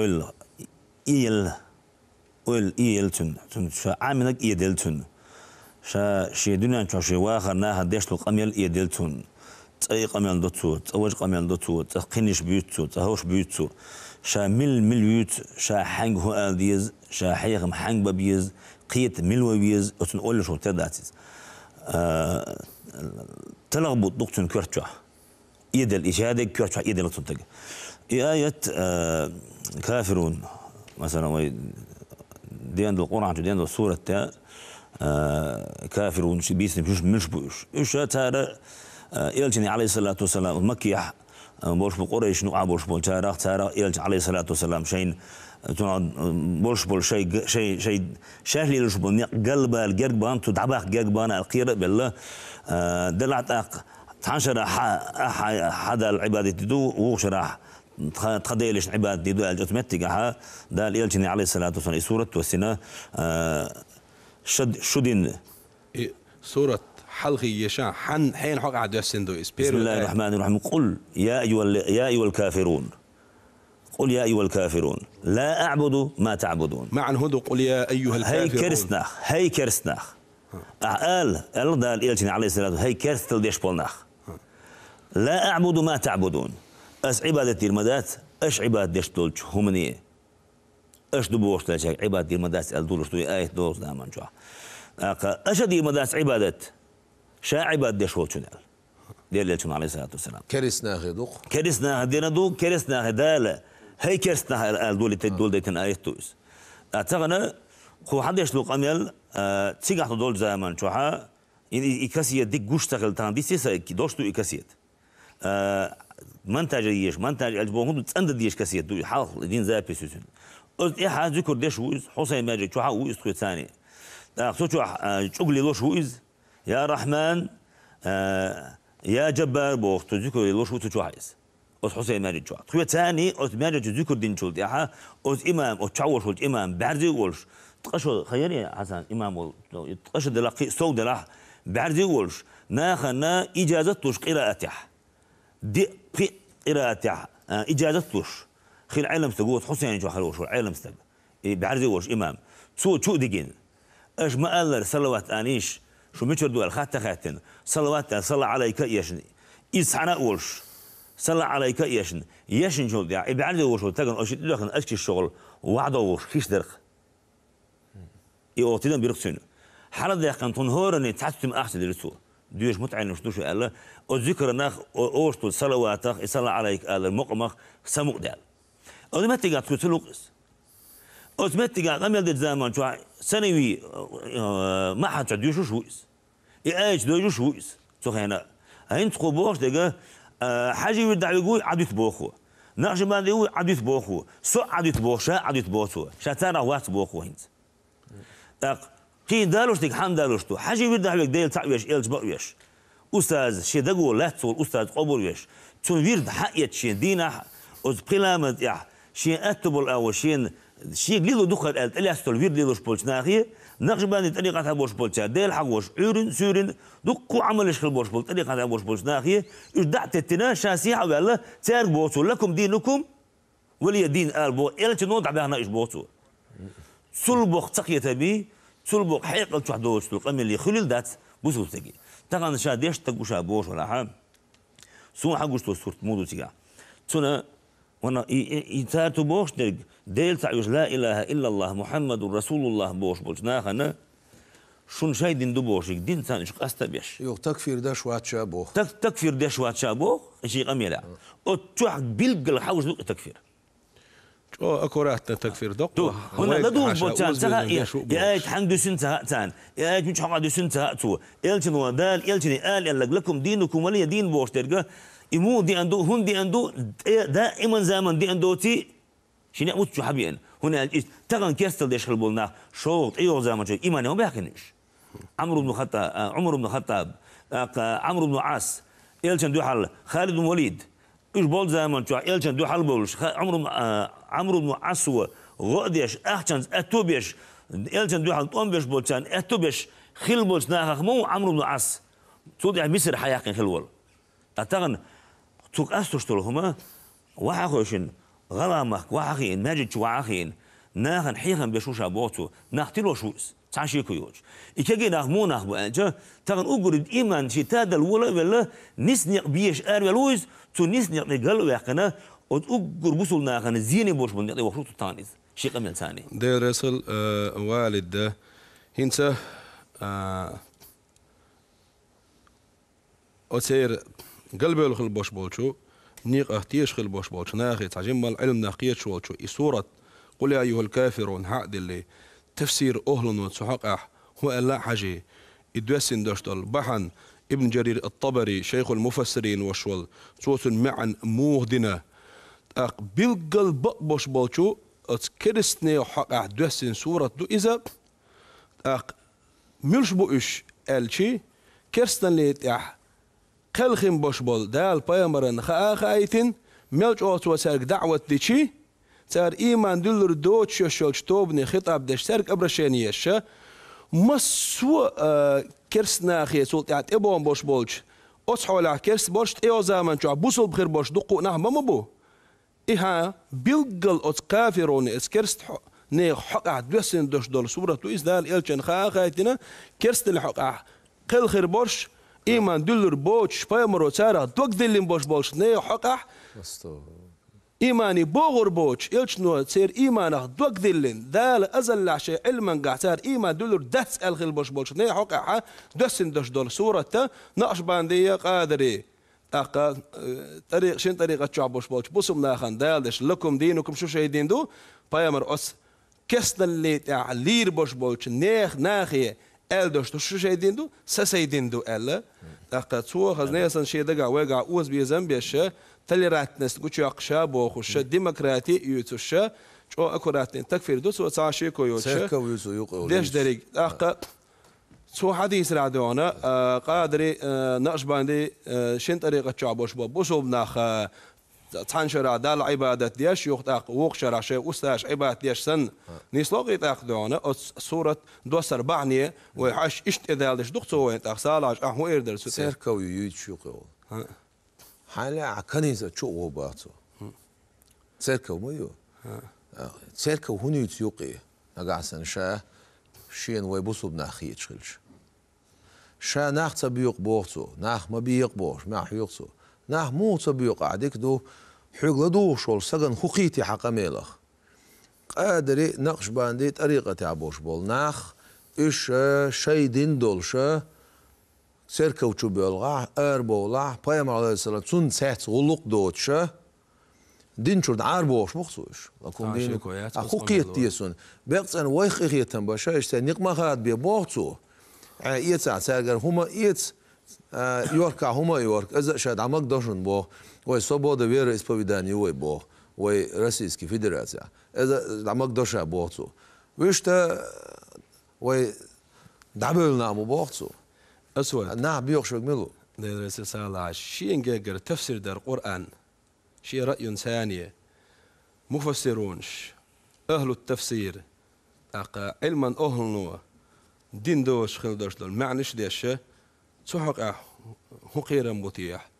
ويل إيل تن شا عاملك إيدل تن شا شي دنيا شا شي واخر ناها ديش القميل إيدل تن تأي قميل دوتو تأوج قميل دوتو تقنش بيوتو تهوش بيوتو شا مل يوت شا حنج هو آديز شا حيغم حنج ببيز قيت ملو بيز وتن أول شو تداتيز تلغبط دكتون كورتشا إيدل إشادة كورتشا إيدل تنتج آية كافرون مثلا ديان القرآن ديان السورة تا كافرون بيسن مش بوش إيش ترى إلتني عليه الصلاة والسلام مكيح بولش بقريش نوع بولش بول تارا إلج عليه الصلاة والسلام شين بولش بول شيء شهلي لش بول قلبه الجربان تدعبه جربان القير بالله دلعت تنشر حدا العبادة دو وشرح تخديلش عبادة دو الجوتمتيجها ده الإلجني عليه الصلاة والسلام سورة والسنة شدين سورة حلقي يشاء حين حق عدو السندو بسم الله الرحمن الرحيم قل يا أيها الكافرون قل يا أيها الكافرون لا أعبد ما تعبدون معنى هدو قل يا أيها الكافرون هي كرسناخ قال ده الإلجني عليه الصلاة والسلام هي كرستل ديش بولناخ لا أعبد ما تعبدون أس عبادة المدات أش عبادة ديش دولش همني أش دبوش تلاجك عبادة المدات الدولش توي آية دوز دائما جوا أشدي المدات عبادة شا عبادة ديش هو تنال ديال الإلجني عليه الصلاة والسلام كرسناخ دوق كرسناخ دينا دوق كرسناخ دالة هي كرسناخ الدول ديتن آية دوز أتغنى خو حد يشلوق أميل تيجح دول زمان شوها يكسيت ديك جوش تغل تان دي سيسا دوشتو يكسيت منتج يش منتج الجبوهم تند ديش كسيت دو حال دين زي بيسوسن قلت إيه حاجة ذكر ديش ويز حسين ماجد شوها ويز تخيل ثاني أخذ شوها شغلي لوش ويز يا رحمن يا جبار بوقت ذكر لوش ويز شوها عايز قلت حسين ماجد شوها تخيل ثاني قلت ماجد ذكر دين شولت يا قلت إمام قلت شاور قلت إمام بعرضي ولش تقشوا خيري حسن إمام تقشوا دلاقي سو دلاح بعرضي ولش ناخنا إجازة توش قراءته دي قراءته إجازة توش خيل علم تقول حسين جو خلوش علم استب بعرضي ولش إمام شو دقين إيش ما قال صلوات أنيش شو متشر دول خاتن صلوات صلى عليك يشن إسحنا ولش صلى عليك يشن شو دي بعرضي ولش تقول أشيد لكن أشكي الشغل وعده ولش خيش درخ يوتيدن بيركسون حرد يقن تنهورني تعتم أحسن درسو ديوش متعين نشتوش الله وذكر ناخ أوشتو صلواتك يصلى عليك الله المقمخ سموق دال أوتوماتيك تسلوقس أوتوماتيك قام يلد زمان شو سنوي ما حد ديوش شويس إيش ديوش شويس سخينا هين تقبوش دقة حاجة يودع يقول عديت بوخو ناقش ما يقول عديت بوخو سو عديت بوخ عديت بوخو شاتنا وات بوخو هينت قي دالوش تك حم دالوشتو حاجة يبدأ عليك ديل تعويش إلج بقويش أستاذ شي دقو لا تقول أستاذ قبوليش تون ويرد حقيت شي دينا أز قلامة يح شي أتبول أو شي ليلو دخل قالت إلي أستول ويرد ليلوش بولش ناخية نقش باني طريقة بوش بولش ديل حقوش عورن سورن دقو عملش خل بول طريقة بوش بولش ناخية إيش دعت التنا شاسيحة وقال تار بوتو لكم دينكم ولي دين قال بو إلش نوضع بهنا إيش بوتو سلبوخ تقية بي سلبوخ حقيقة تحدوش تلقمي اللي خلل دات بوسوس تجي تقان شاديش تقوشا بوش ولا حام سو حقوش تو صورت مودو تيجا تنا وانا يتارتو بوش تلق ديل تعيش لا إله إلا الله محمد رسول الله بوش ناخنا شون شاي دين دو بوشك دين ثاني شق أستبيش يو تكفير ده شوات شابوخ تكفير ده شوات شابوخ شيء قميلة وتوح بيلقى حوش دو تكفير أكورات تكفير دق هنا لدوش بوتان تها يا حنق دوسن تهاتان يا مش حق دوسن تهاتو إلتن ودال إلتن قال لكم دينكم ولي دين بوش ترجع إمو دي أندو هون دي أندو دائما زمن دي أندوتي شنو أموت شو حبيان هنا تغن كيستل ديش خلبولنا شوط أيوه زمان شيء إيمانه ما بيحكنش عمرو بن الخطاب عمرو بن عاص إلتن دو حل خالد بن وليد إيش بول زمان شو إلتن دو حل بولش عمرو بن عاص غاديش أحسن أتوبيش إلتن دو حل طوم بيش بولتان أتوبيش خلبولش ناخ مو عمرو بن عاص تودع مصر حياقين خلول أتغن توك أستوشتلهما وحاخوشن غلامك وحاخين ماجد شو وحاخين ناخن حيخن بيشوشا بوتو ناختلو شويس تعشيكو يوج إكاجي ناخمو ناخبو أنجا تغن أقرد إيمان شي تادا الولا ولا نسنيق بيش أروالويز تو نسنيق نقلو يقنا وتقر بوصل ناخن زيني بوش بنيقضي وخلوطو تانيز شي قمل تاني دير رسل والد هنسا أتير قلبي الخل باش بولشو نيق اختيش خل باش بولشو ناخي تعجم العلم ناقيت شوالشو إسورة قل يا أيها الكافرون حق اللي تفسير أهل وتسحق هو ألا حاجة إدوسين داشتال بحن ابن جرير الطبري شيخ المفسرين وشول صوت معا موهدنا بلقل بقبش بالشو كرستني حق دوسين سورة دو إذا ملش بوش الشي كرستن ليت قلخم بوش بول دال بايمرن خايتين ملش اوت وسارك دعوة ديشي صار إيمان دولر دوتش يشولش توبني خطاب دش سارك أبرشانيش مسو كرسنا خي سولت يعني إبوان بوش بولش أصحوا كرس بوش إيو زمان شو بوصل بخير بوش دقو نحن ما بو إها بيلقل أت كافرون إس كرست نيخ حق دوسين دوش دول سورة تو إس دال إلشن خايتنا كرست الحق قل خير بوش إيمان دولر بوش بايمرو سارة دوك دلين بوش بولش نيخ حق إيماني بوغر بوش إلشنو تصير إيمانه دوك دلين دال أزل عشي علما قاعتار إيمان دولر دس الخيل بوش بولش نيخ حق دوسين دوش دول سورة نقش باندية قادري طريق شن طريقة شعبوش بولش بوسم ناخن دالش لكم دينكم شو شايدين دو بايمر أس كسنا اللي تعلير بوش بولش نيخ ناخية ألدوش شو شايدين دو سسايدين دو ألا تسوى خزنية سن شي دقا ويقع أوز بيزن بيشا تلي رات ناس قوش يقشا بوخوشا ديمقراطي يوتوشا شو أكو راتين تكفير دو سوى تعشيكو يوتشا ديش داريق سو حديث رعدونا قادري نقش باندي شن طريقة شعبوش بوصوب ناخ تحنشر دال عبادة ديش يوقتاق وقشر عشان أستاش عبادة ديش سن نيسلوغي تاخدونا صورة دوسر بعنية وحش اشت إذالش دكتور وين تاخسالاش أحو إردر سيركو يوتشوقو حالا كنيسة شو وباتو سيركو ميو سيركو هنو يتيوقي نقعسن شاه شين ويبوصو بناخية شغلش شا ناخ تبيق بوغتو ناخ ما بيق بوغش ما حيوقتو ناخ مو تبيق عديك دو حيق لدو شول سجن خوخيتي حقا ميلخ قادري نقش باندي طريقة تعبوش بول ناخ إش شي دين دولشا سيركو شو بيلغا أربولا بايم عليه السلام تون سات غلق دوتشا دين شرد عاربوش مخصوش لكم دين خوخيت ديسون بيقصن ويخيتن باشا اشتا نقما خاد بيبوغتو إيتسع ساقر هما إيتس يوركا هما يورك إذا شاد عمق دوشن بوغ وي свобода вероисповедания وي بوغ وي Российский Федерация إذا عمق دوشا بوغتو ويشتا وي دعبلنا مو بوغتو أسود نعم بيوغشوك ملو درس رسالة شيء نجاجر تفسير در القرآن شيء رأي ثاني مفسرونش أهل التفسير علما أهلنوا دين دوش خل دوش دول معنش ديش سحق حقيرا مطيح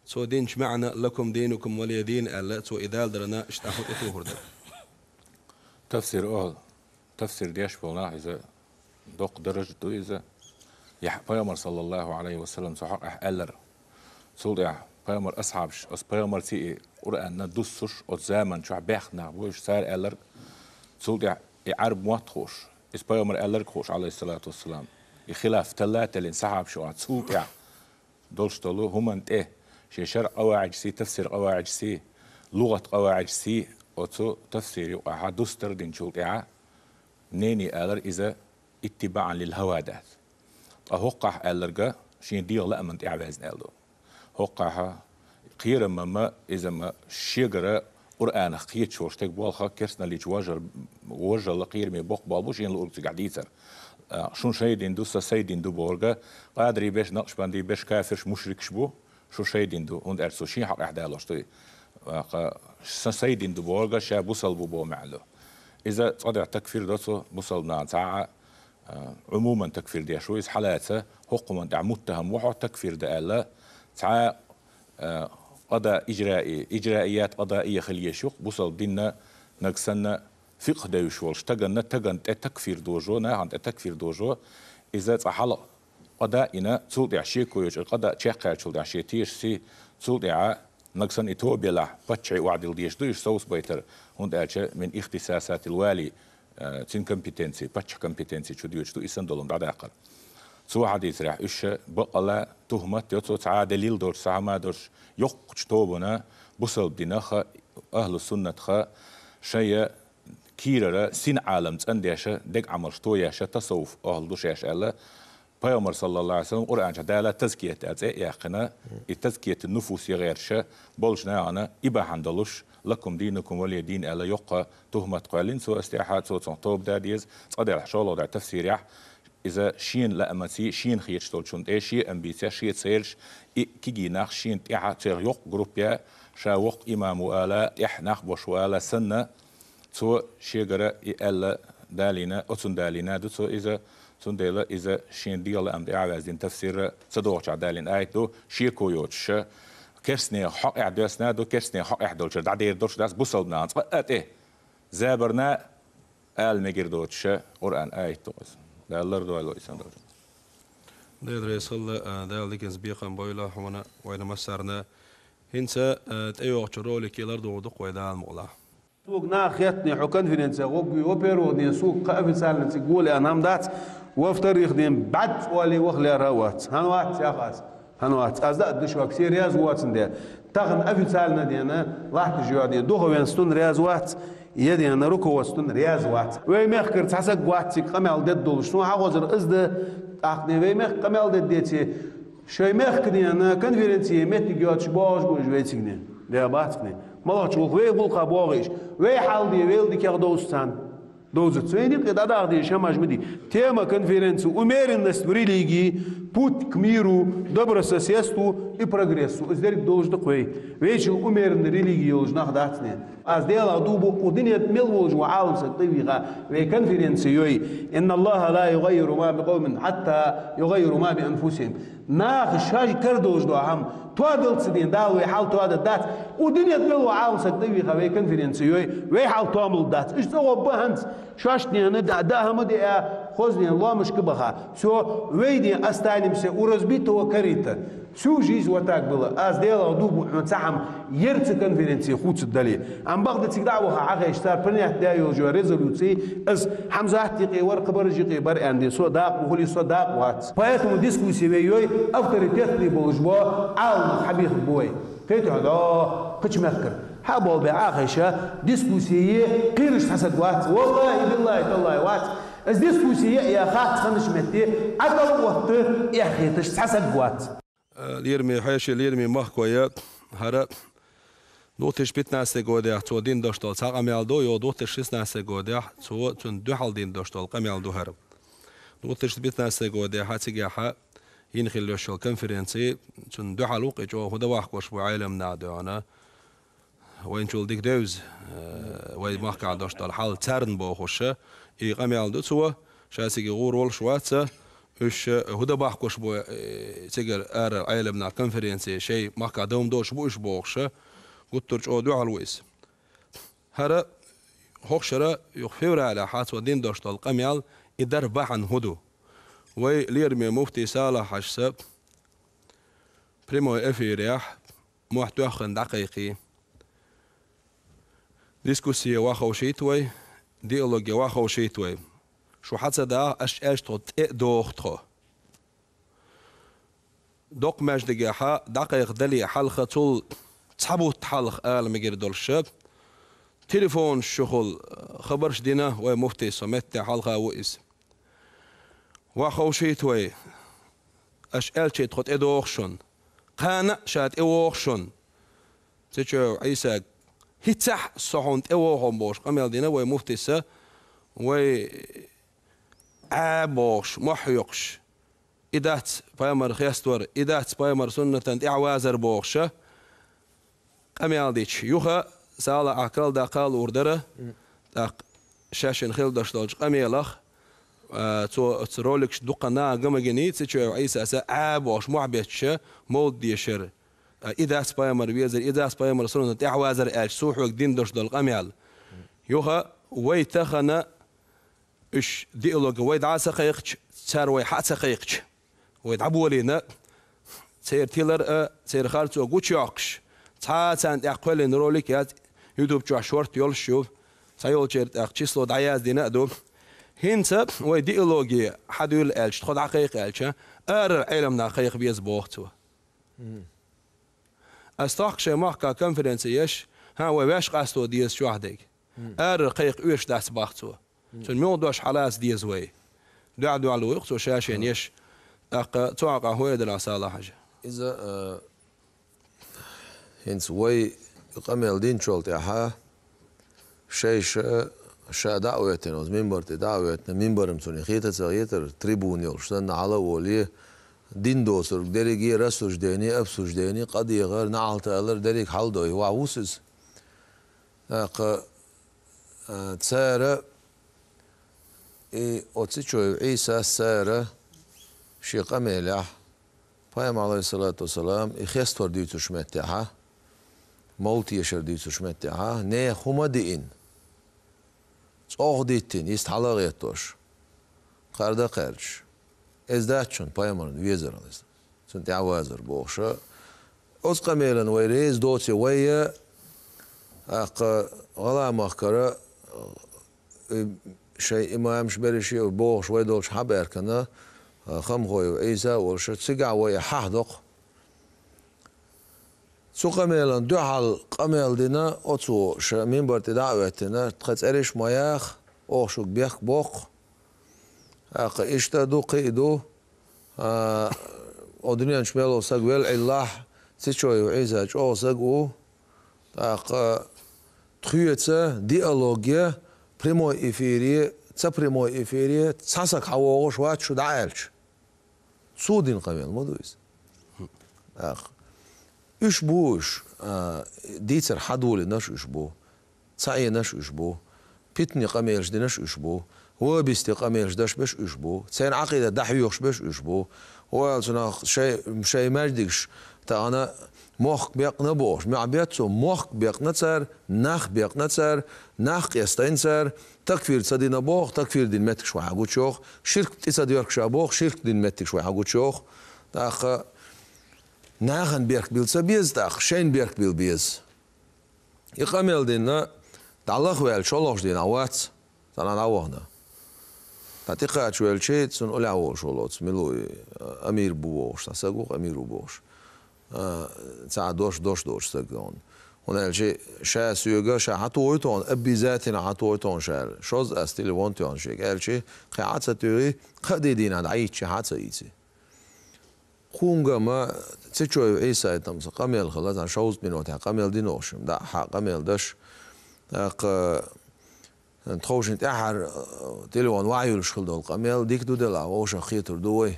سو دينش معنى لكم دينكم ولي دين ألا سو إذا درنا اشتاحوا إتوهر در تفسير ديش بولنا إذا دوق درج دو إذا يح بيامر صلى الله عليه وسلم سحق ألر سول يح بيامر أصحابش أس بيامر تي قرآن ندوسش أزامن شو بيخنا وش صار ألر سول يح يعرب موتخوش إس بيامر ألر خوش عليه الصلاة والسلام يخلاف ثلاثة اللي انسحب شو سول يح دولش طلو هم أنت إيه شيء شرع قواعد سي تفسير قواعد سي لغة قواعد سي أو تفسير يقع دوستر دين شو يح نيني ألر إذا اتباعا للهوى ده أهوقع ألرجا شين دير لا من تعبازن ألدو هوقعها خير ما إذا ما شجرة قرآن خيت شورش تقبل خا كرسنا اللي وجر لقير من بق بالبوش ين الأرض قاعديتر شون شيدين دو سيدين دو بورجا قادري باش نقش باندي باش كافرش مشرك شبو شو شيدين دو und so شين حق أحدالوش توي سيدين دو بورجا شا بوصل بو معلو إذا صدع تكفير دوسو بوصلنا ساعة عموما تكفير دي شويس حالاته حكما دع متهم وحو تكفير ده ألا ساعة قضاء إجرائيات قضائية خليه شوق بوصل دينا نقصنا فقه ده يشوالش تغن تكفير دوجو ناهن تكفير دوجو إذا تحل قضائنا تسول شيكو يج قضاء شيخ تسول شيتيش سي تسول نقصن إثيوبيا لا بتشعي وعدل ديش دوش سوس بيتر هند من اختصاصات الوالي تين كومبيتنسي باتش كومبيتنسي شو ديوش تو إسن دولم بعد آخر سو حديث رح إيش بقلا تهمة يوتو تعا دليل دور ساعة ما دورش يقش توبنا بوصل دينا خا أهل السنة خا شيء كيرة سين عالم تنديشة دق عمر شتويشة تصوف أهل دوشيش ألا پیامبر صلی الله علیه و سلم قرآن جداله تزکیه یاقنا تزکیه النفوس غیرش بولشنا أنا إبا حندلش لكم دينكم ولي دين ألا يقى تهمة قالين سو استيحات سو تنطوب داديز صدق حشالة دا تفسير يح إذا شين لا أمسي شين خيرش تولشون إيشي أمبيسيا شيء تسيرش كيجي ناخ شين تيحا تير يق جروبيا شا وق إمام وآلا يح ناخ بوش وآلا سنة سو شيغرا إلا دالينا أتون دالينا دو سو إذا سنديلا إذا شين ديال أم دعوازين تفسير صدوق عدالين آيتو شي كويوتش كرسني حق إعداسنا دو كرسني حق إحدولش دعير دوش داس بوصل بنانس قات إيه زابرنا آل مجر دوتش قرآن آيتو دالر دو إسان دوش دير يصل دال ديكنز بيقن بويلا حونا وين مسرنا هنسا تأيوغ شرولي كيلر دو دق ويدان مولا سوق ناخيتني حكن في ننسى وقي وبيرو دين سوق قافل سالن تقول أنا مدات وافتر يخدم بعد ولي وخلي روات هنوات يا خاص هنوات أزداد دشوا كثير رياض وات ندير تاخن قافل سالنا دينا لاحت جوادي دوخ وين ستون رياض وات يدي أنا ركو وستون رياض وات وين مخكر تحسك وات قمل دد دول شنو حاضر أزد أخني وين مخ قمل دد ديتي شيء مخكني أنا كونفرنسي متى جواتش باش بوش ويتسجني ده باتني مالك شو وي بولقا بوغيش وي حالدي ويلدي كيغ دوستان دوزت سويني قد اداغدي شماج مدي تيما كونفرنس умеренность в религии путь к миру добрососедству и прогрессу ازدرك دوج دقوي ويش умеренной религии должна ходатне аз дела дубу удинет милвож وعالم سطيغا وي كونفرنس يوي ان الله لا يغير ما بقوم حتى يغيروا ما بانفسهم ناخ شاج كردوج دو هم توادل سدين داوي حال توادل دات ودنيا تملو عاون سدوي خوي كونفرنسيوي وي حال تومل دات ايش تو بهنس شاشني انا دا همدي خوزني الله مش كبخا سو ويدي استانمسه ورزبيته وكريته سو جيز وتاك بلا از ديلا دوب متسحم يرت كونفرنسي خوت الدليل ام بغد تقدعوها عغي اشتار برنيح دايو جو ريزولوتسي از حمزه احتقي ورق برجقي بر اندي صداق وخلي صداق وات поэтому дискуссии ويوي авторитетный болжбо ал حبيخ بوي كيتو هذا قش مكر حابو بعاخشه ديسكوسيه قيرش حسد وات والله بالله والله وات از ديسكوسيه يا خات خمش متي عقل وقت يا خيتش حسد وات ليرمي حاشي ليرمي مخكويا هرا دوتش 15 года تو دين داشتال ساقاميال دو يو دوتش 16 года تو تون دو حال دين داشتال قاميال دو هرب دوتش 15 года حاتيجا ينخل شو كونفرنسي تون دو حلوق جو هدا واحكوش بعالم نادو انا وين شول ديك دوز وين ما قاعد داشتال حال ترن بوخشه اي قاميال دو تو شاسيجي غورول شواتسا اش هدا باحكوش بو تيجر ار عالمنا كونفرنسي شيء ما قاعدهم دوش بوش بوخشه قلت له دو علويس هرا هوخشرا يخفير على حات ودين داشتال قاميال يدر باحن هدو وي ليرمي مفتي صالح حسب بريمو افيريح محتوى دقيقي ديسكوسية واخو شيتوي ديالوجي واخو شيتوي شو حتى دا اش تط دوختو دوق مجدقي حا دقيق دلي حلقة طول تحبو تحلق آل مجر دولشب تليفون شغل خبرش دينا وي مفتي سمت حلقة وإس واخو شيتوي اش الشي تخط ادوخشن قانا شات اوخشن تشو عيسى هتح صحون اوخم بوش قمل دينا وي مفتسه وي عابوش محيقش إدات بايمر خيستور إدات بايمر سنة إعوازر بوخشة قمل ديش يوخا سالا عقل داقال وردره داق شاشن خيل داشتالج قميلخ تو رولكش دقنا قم جنيت تشو عيسى أسا عابوش محبتش مود ديشر إذا سبايمر بيزر إذا سبايمر سنة تعوازر إيش سوحوك دين دوش دول قميال يوها ويتخنا إيش ديالوج ويد عاسا قيقش صار وي حاسا قيقش ويد عبولينا سير تيلر سير خالتو قوتشاقش تحاسان أقوال رولك يا يوتيوب تشوح شورت يول شوف سيول شيرت أقشيسلو دعياز دينا دو هنسب ويديولوجي حدول الش تاخذ حقيقة الش علمنا حقيقة بيز بوقته استاخش معك كونفرنسيش ها ويش قاستو ديز شو عندك حقيقة ويش داس بوقته سن مو دوش حلاس ديز وي دعدو على وقت وشاشين يش أق توقع هو يدل صالح حاجة إذا هنس وي قمل دين شولت ياها شيش شا دعوتنا منبر دعوتنا منبر مسوني خيتا صغير تريبون يلشتن على ولي دين دوسر دريجي رسوج ديني أبسوج ديني قد يغير نعلت ألر دريك حال دوي وعوسز أق تسارة أتسيشو عيسى سارة شي قميلة Peygamber aleyhissalatu vesselam İxestor diytuş metteha Mauti yaşar diytuş metteha ne huma diin Çoğ dittin ist halagiyettoş Qarda qarç Ezdaçın Peygamber'in vizer aleyhissalatu Sunt avazır boğuşa Oz qameylan ve rez dotsi ve Gala mahkara şey imam şberişi boğuş ve dolş haber kana خم خوي عيسى ورشد سقع ويا حهدق سو قميلا دو حال قميل دينا أتو شمين برتي دعوتنا تخت أريش مياخ أوشوك بيخ بوق إشتادو قيدو أدنيان شميلو سقويل الله سيشوي عيسى جو سقو تخيوتsa ديالوجيا بريمو إفيري تsa بريمو إفيري تساسك حواغوش وات شو دعالش سودين قميل مدويس إيش بوش ديتر حدولي نش إيش بو تسعي نش إيش بو بيتني قميلش دي نش إيش بو وبيستي قميلش داش بش إيش بو تسين عقيدة دحيوخش بش إيش بو والسنا شيء مجدكش تا أنا موخ بيقنا بوش معبيتسو موخ بيقنا تسر نخ بيقنا تسر نخ يستين تسر تكفير تسدينا بوخ تكفير دين متك شوي حقوت شوخ شرك تسديرك شابوخ شرك دين متك شوي حقوت شوخ تاخ ناخن بيرك بيلسا بيز تاخ شين بيرك بيل بيز يقامل دينا تعلق ويل شولوش دين عوات تانا نعوهنا تاتيقات شويل شيت سن أولي عوش ولوت ملوي أمير بوش تساقوخ أمير بوش ساعة دوش ساقون هنا الشيء شا سيوغا شا حتويتون أبي ذاتنا حتويتون شال شوز أستيل وانتيون شيء قال شيء قاعدة توري خديدين عند عيد شيء حتى يتي خونغا ما تشوي عيسى تمس قميل خلاص عن شوز بينوتها قميل دينوشم دا حق قميل دش تخوش انت أحر تلوان وعيول شخل دول قميل ديك دودلا ووش خيتر دوي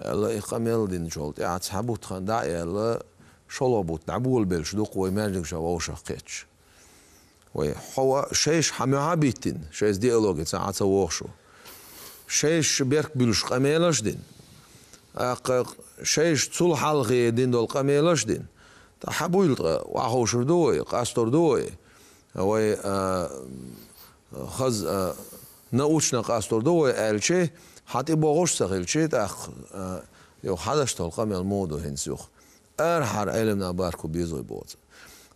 لا قميل دين شولت قاعد سحبوت خان داعي لا شلوبوت نعبول بالش دوق ويمرجك شواوش قيتش وهو شيش حميها بيتين شيش ديالوج ساعات سووشو شيش بيرك بلوش قميلش دين شيش طول حلقي دين دول قميلش دين تحبول وعوش دوي قاستور دوي هو خز نوچنا قاستور دوي الشي حتى بوغش سخيل شي تاخ يو حدش طول قميل مودو هنسوخ أرحر علمنا باركو بيزوي بوت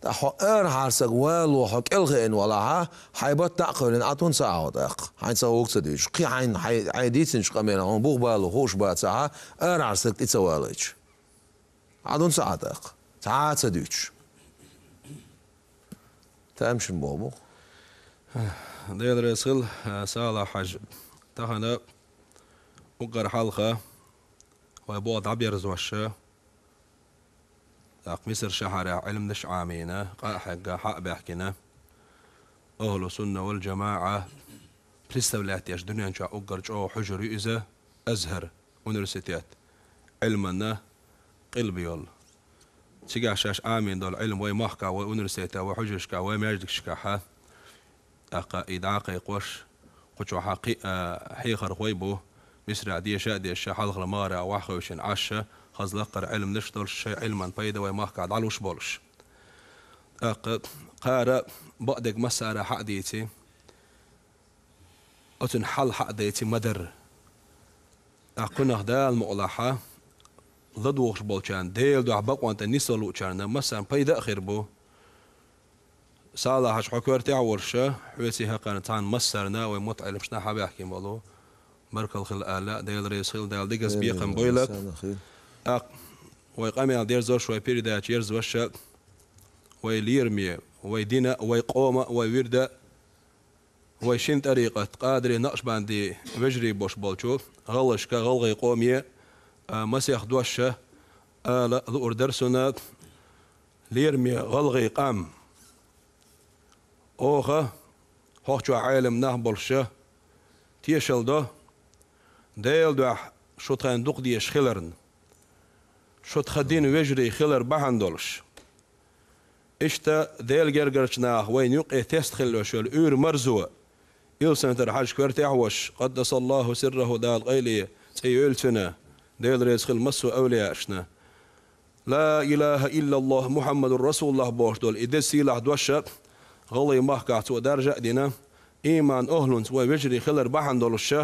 تاخو أرحر سقوال وحك إلغين ولاها حيبات تأقل إن أتون ساعة تاق حين سووك سديش قي حين حيديتنش قمينا هم بوغ بالو خوش بات ساعة أرحر سقت إتسواليش أتون ساعة تاق ساعة سديش تامشن بوبو دير رسل سالة حج تهنا وقر حلقة ويبوض عبير زوشة مصر شهر علم نش عامينا حق حق بحكينا أهل السنة والجماعة بريستولاتيش دنيا نشا أقر جو حجر إذا أزهر أونيفرسيتيات علمنا قلبيول تيجا شاش آمين دول علم ويمحكا وأونيفرسيتا وحجرشكا وماجدكشكا أقا إدعاقي قوش قوشو حيخر خويبو مصر عدية شادية الشحال غلمارة وحخوشن عشا خزلقر علم نشتل شيء علما بيدا وما قاعد على وش بولش قارا بعدك مسارة حقديتي أتنحل حقديتي مدر أقول هذا المقلحة ضد وش بولشان ديل دو عبق وانت نسلو كان مثلا بيدا خير بو صالح حكورتي عورشة حويتي كانت عن مسرنا ومطعم مشنا حابي أحكي مالو مركل خل آلاء ديل ريسخيل ديل ديجس بيقم بويلك ويقامي دير زور شوي بيردا يرز وشا ويليرمي ويدينا ويقوم ويوردا ويشين طريقة قادر نقش باندي وجري بوش بولشو غلش كغلغي قومية مسيح دوشة لا ذو درسنا ليرمي غلغي قام أوغا هوشوا عالم نهبلشة تيشل ده ديل ده شو تندق دي شخلرن شو تخدين وجري خلر بحندولش إشتا ديل جرجرشنا وين يقي تستخلوش الأور مرزوة يلسن ترحج كورتي عوش قدس الله سره دال غيلي سيولسنا ديل رزخل مسو أولياشنا لا إله إلا الله محمد رسول الله بوش دول إدسي لح دوشة غلي محكعت ودرجة دينا إيمان أهلنس ويجري خلر بحندولش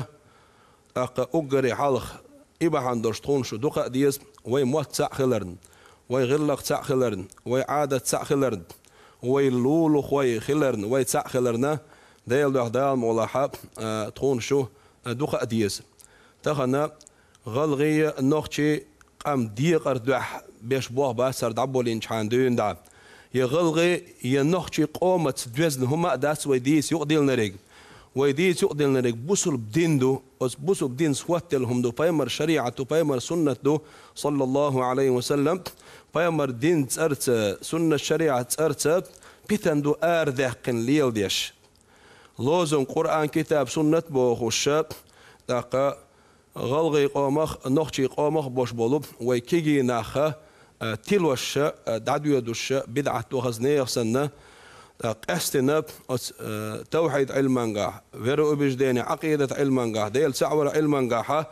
أقا أقري حالخ إبحندولش تونشو دقا ديز ويموت سع خلرن ويغلق سع خلرن ويعادة سع خلرن ويلولو خوي خلرن ويتسع خلرنا ديل دال مولاحاب تونشو دقا ديز تخنا غلغي نوخشي قام ديقر دوح بيش بوه باسر دعبولين شحان دون دا يغلغي ينوخشي قومت دوزن هما داس ويديس يقديل نريق ويديس يقديل نريق بوصل بدين دو بوصل بدين سواتل هم دو بايمر شريعة دو بايمر سنة دو صلى الله عليه وسلم بايمر دين تسرت سنة الشريعة تسرت بيتن دو داقن ليل ديش لوزن قرآن كتاب سنة بوخوشة داقا غلغي قومخ نوخشي قومخ بوش بولوب ويكيجي ناخا تلوش دعدو يدوش بدعة وغزنية سنة قستنا توحيد علمانقاح فيرو بجديني عقيدة علمانقاح ديل سعور علمانقاحة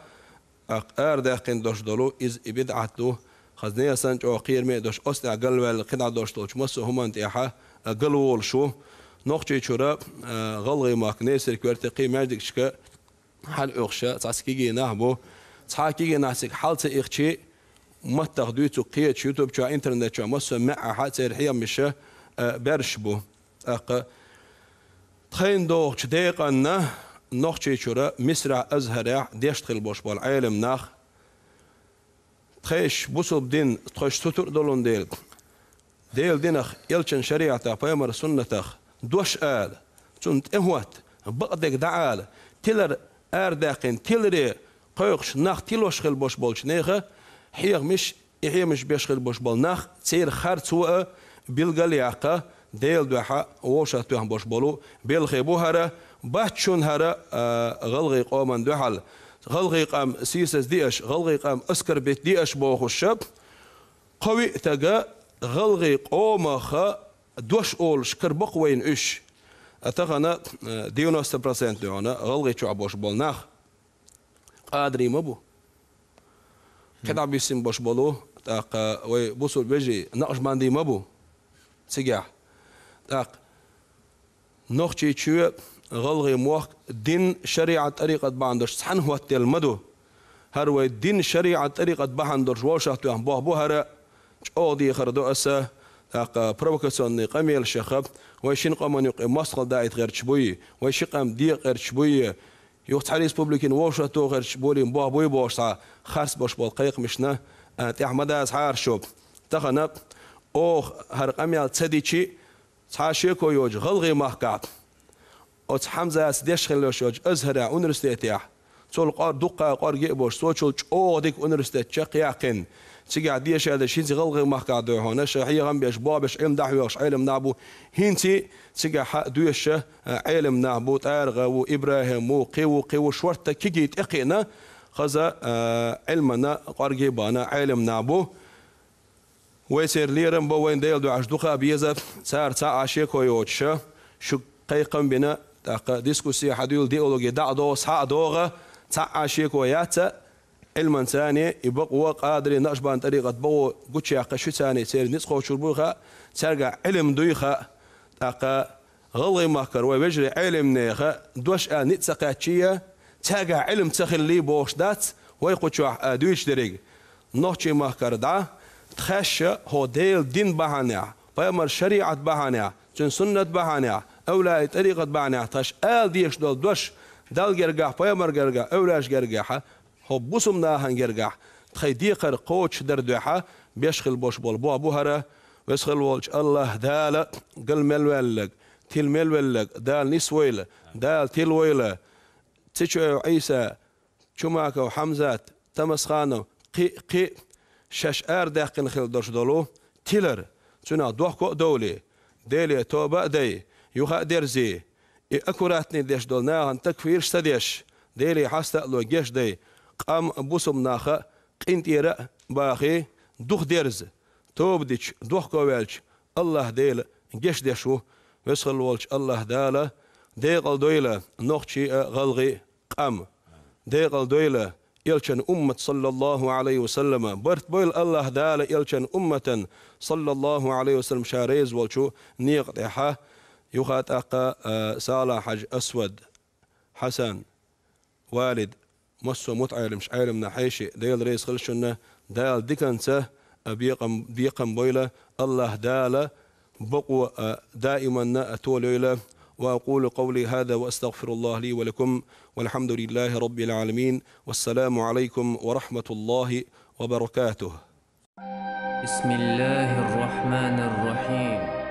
داقين دوش دولو إز بدعة خزنية سنة وقير مي دوش أسنع قلوة القدعة دوش دولش مسو هما انتيحة قلوول شو نوخشي شورا غلغي ماك نيسر كوارتقي ماجدك شكا حال أغشى تسكيجي نهبو تسكيجي ناسك حالت إغشي ما تاخدوتو قيت يوتيوب شو إنترنت شو مسو مع حالت إرحيا مش برشبو أق تخين دوغ دقيقة نه نوخشي شورا مصر أزهر ديشتغل بوش بالعالم ناخ تخيش بوصل بدين تخيش ستور دولون ديل دينخ يلشن شريعة بايمر سنتخ دوش آل سنت إهوات بقدك دعال تلر داقين تلري قيقش ناخ تلوش خل بوش بولش نيخه حيغ مش بيش خل بوش بول ناخ تسير خارج سوء بالقلياقة ديل دوحة ووشة توهم بوش بولو بالخيبو هرا باتشون هرا غلغي قوما دوحل غلغي قام سيسس ديش غلغي قام اسكر بيت ديش بوخو الشاب قوي تقا غلغي قوما خا دوش اول شكر بقوين اش اتغنى 90% دونا غلغي شو عبوش بول ناخ قادري مبو كدا بيسم بوش بولو تاق وي بوصل بيجي نقش باندي مبو سيجاح تاق نوخشي تشو غلغي موخ دين شريعة طريقة باندرش سحن هو التلمدو هروي دين شريعة طريقة باندرش وشهتو هم بوه بوهرا اودي خردو اسا تاق بروفوكاسيون قميل شخب ويشين قمن يقي مسقل داعي غير تشبوي ويشقم ديق غير تشبوي يوقت حريس بوبليكين وشهتو غير تشبولي بوه بوي بوش خارس بوش بالقيق مشنا تحمد اسعار شوب تخنب اوخ هر قميل تسديشي تحاشيكو يوج غلغي محكات أو حمزة سديش خلوش يوج أزهر أونرستيتيح تول قار دقة قار جيبوش توشل أو ديك أونرستيت شق يقين تيجي ديش هذا شيء غلغي محكات ده هنا شيء غم بيش بابش علم دحويش علم نابو هنتي تيجي دويش علم نابو تارغ وإبراهيم وقيو شورت كيجي تقينا خذا علمنا قار جيبانا علم نابو ويصير ليرم بوين ديل دو عشدوخا بيزف صار ساعة شيكو يوتشا شو قيقم بنا تاق ديسكوسي حديول ديولوجي دعدو ساعة دوغا ساعة شيكو ياتا علما ثاني يبقوا قادر نقشبان طريقة بو قوتشي قشو ثاني سير نسخو شربوخا سرقع علم دويخا تاق غلي مهكر ويجري علم نيخا دوش نتسقاتشية تاقع علم تخلي بوش دات ويقوتشو دويش دريق نوتشي مهكر دا تخش هو ديل دين بهانيا بايمر شريعة بهانيا جن سنة بهانيا أولا طريقة بهانيا تاش آل ديش دول دوش دال جرجح بايمر جرجح أولاش جرجحة هو بوسمنا هن جرجح تخي ديقر قوتش دردوحة بيشخل بوش بول بو بوهرة ويسخل والش الله دال قل ملولك تيل ملولك دال نسويل دال تيل ويله تشو عيسى شماك وحمزات تمسخانو قي شش داخل خل درش دولو تيلر تنا دوخ دولي ديلي توبا دي يوخا درزي اكوراتني ديش دولنا ان تكفير استديش ديلي حاستا لو جيش دي قام بوسم ناخا قنتيرا باخي دوخ درز توبديش دوخ كوالش الله ديل جيش ديشو وسخل والش الله دالا ديقل دويلة نوخشي غلغي قام ديقل دويلة يلشن أمة صلى الله عليه وسلم برت بويل الله دالا يلشن أمة صلى الله عليه وسلم شاريز والشو نيق ديحا يخات أقا سالة حج أسود حسن والد مصو متعلم مش عالم نحيشي ديل ريس خلشنا دال ديكنسه بيقم بويلة الله دالا بقوا دائما أتوليلا وأقول قولي هذا وأستغفر الله لي ولكم والحمد لله رب العالمين والسلام عليكم ورحمة الله وبركاته. بسم الله الرحمن الرحيم.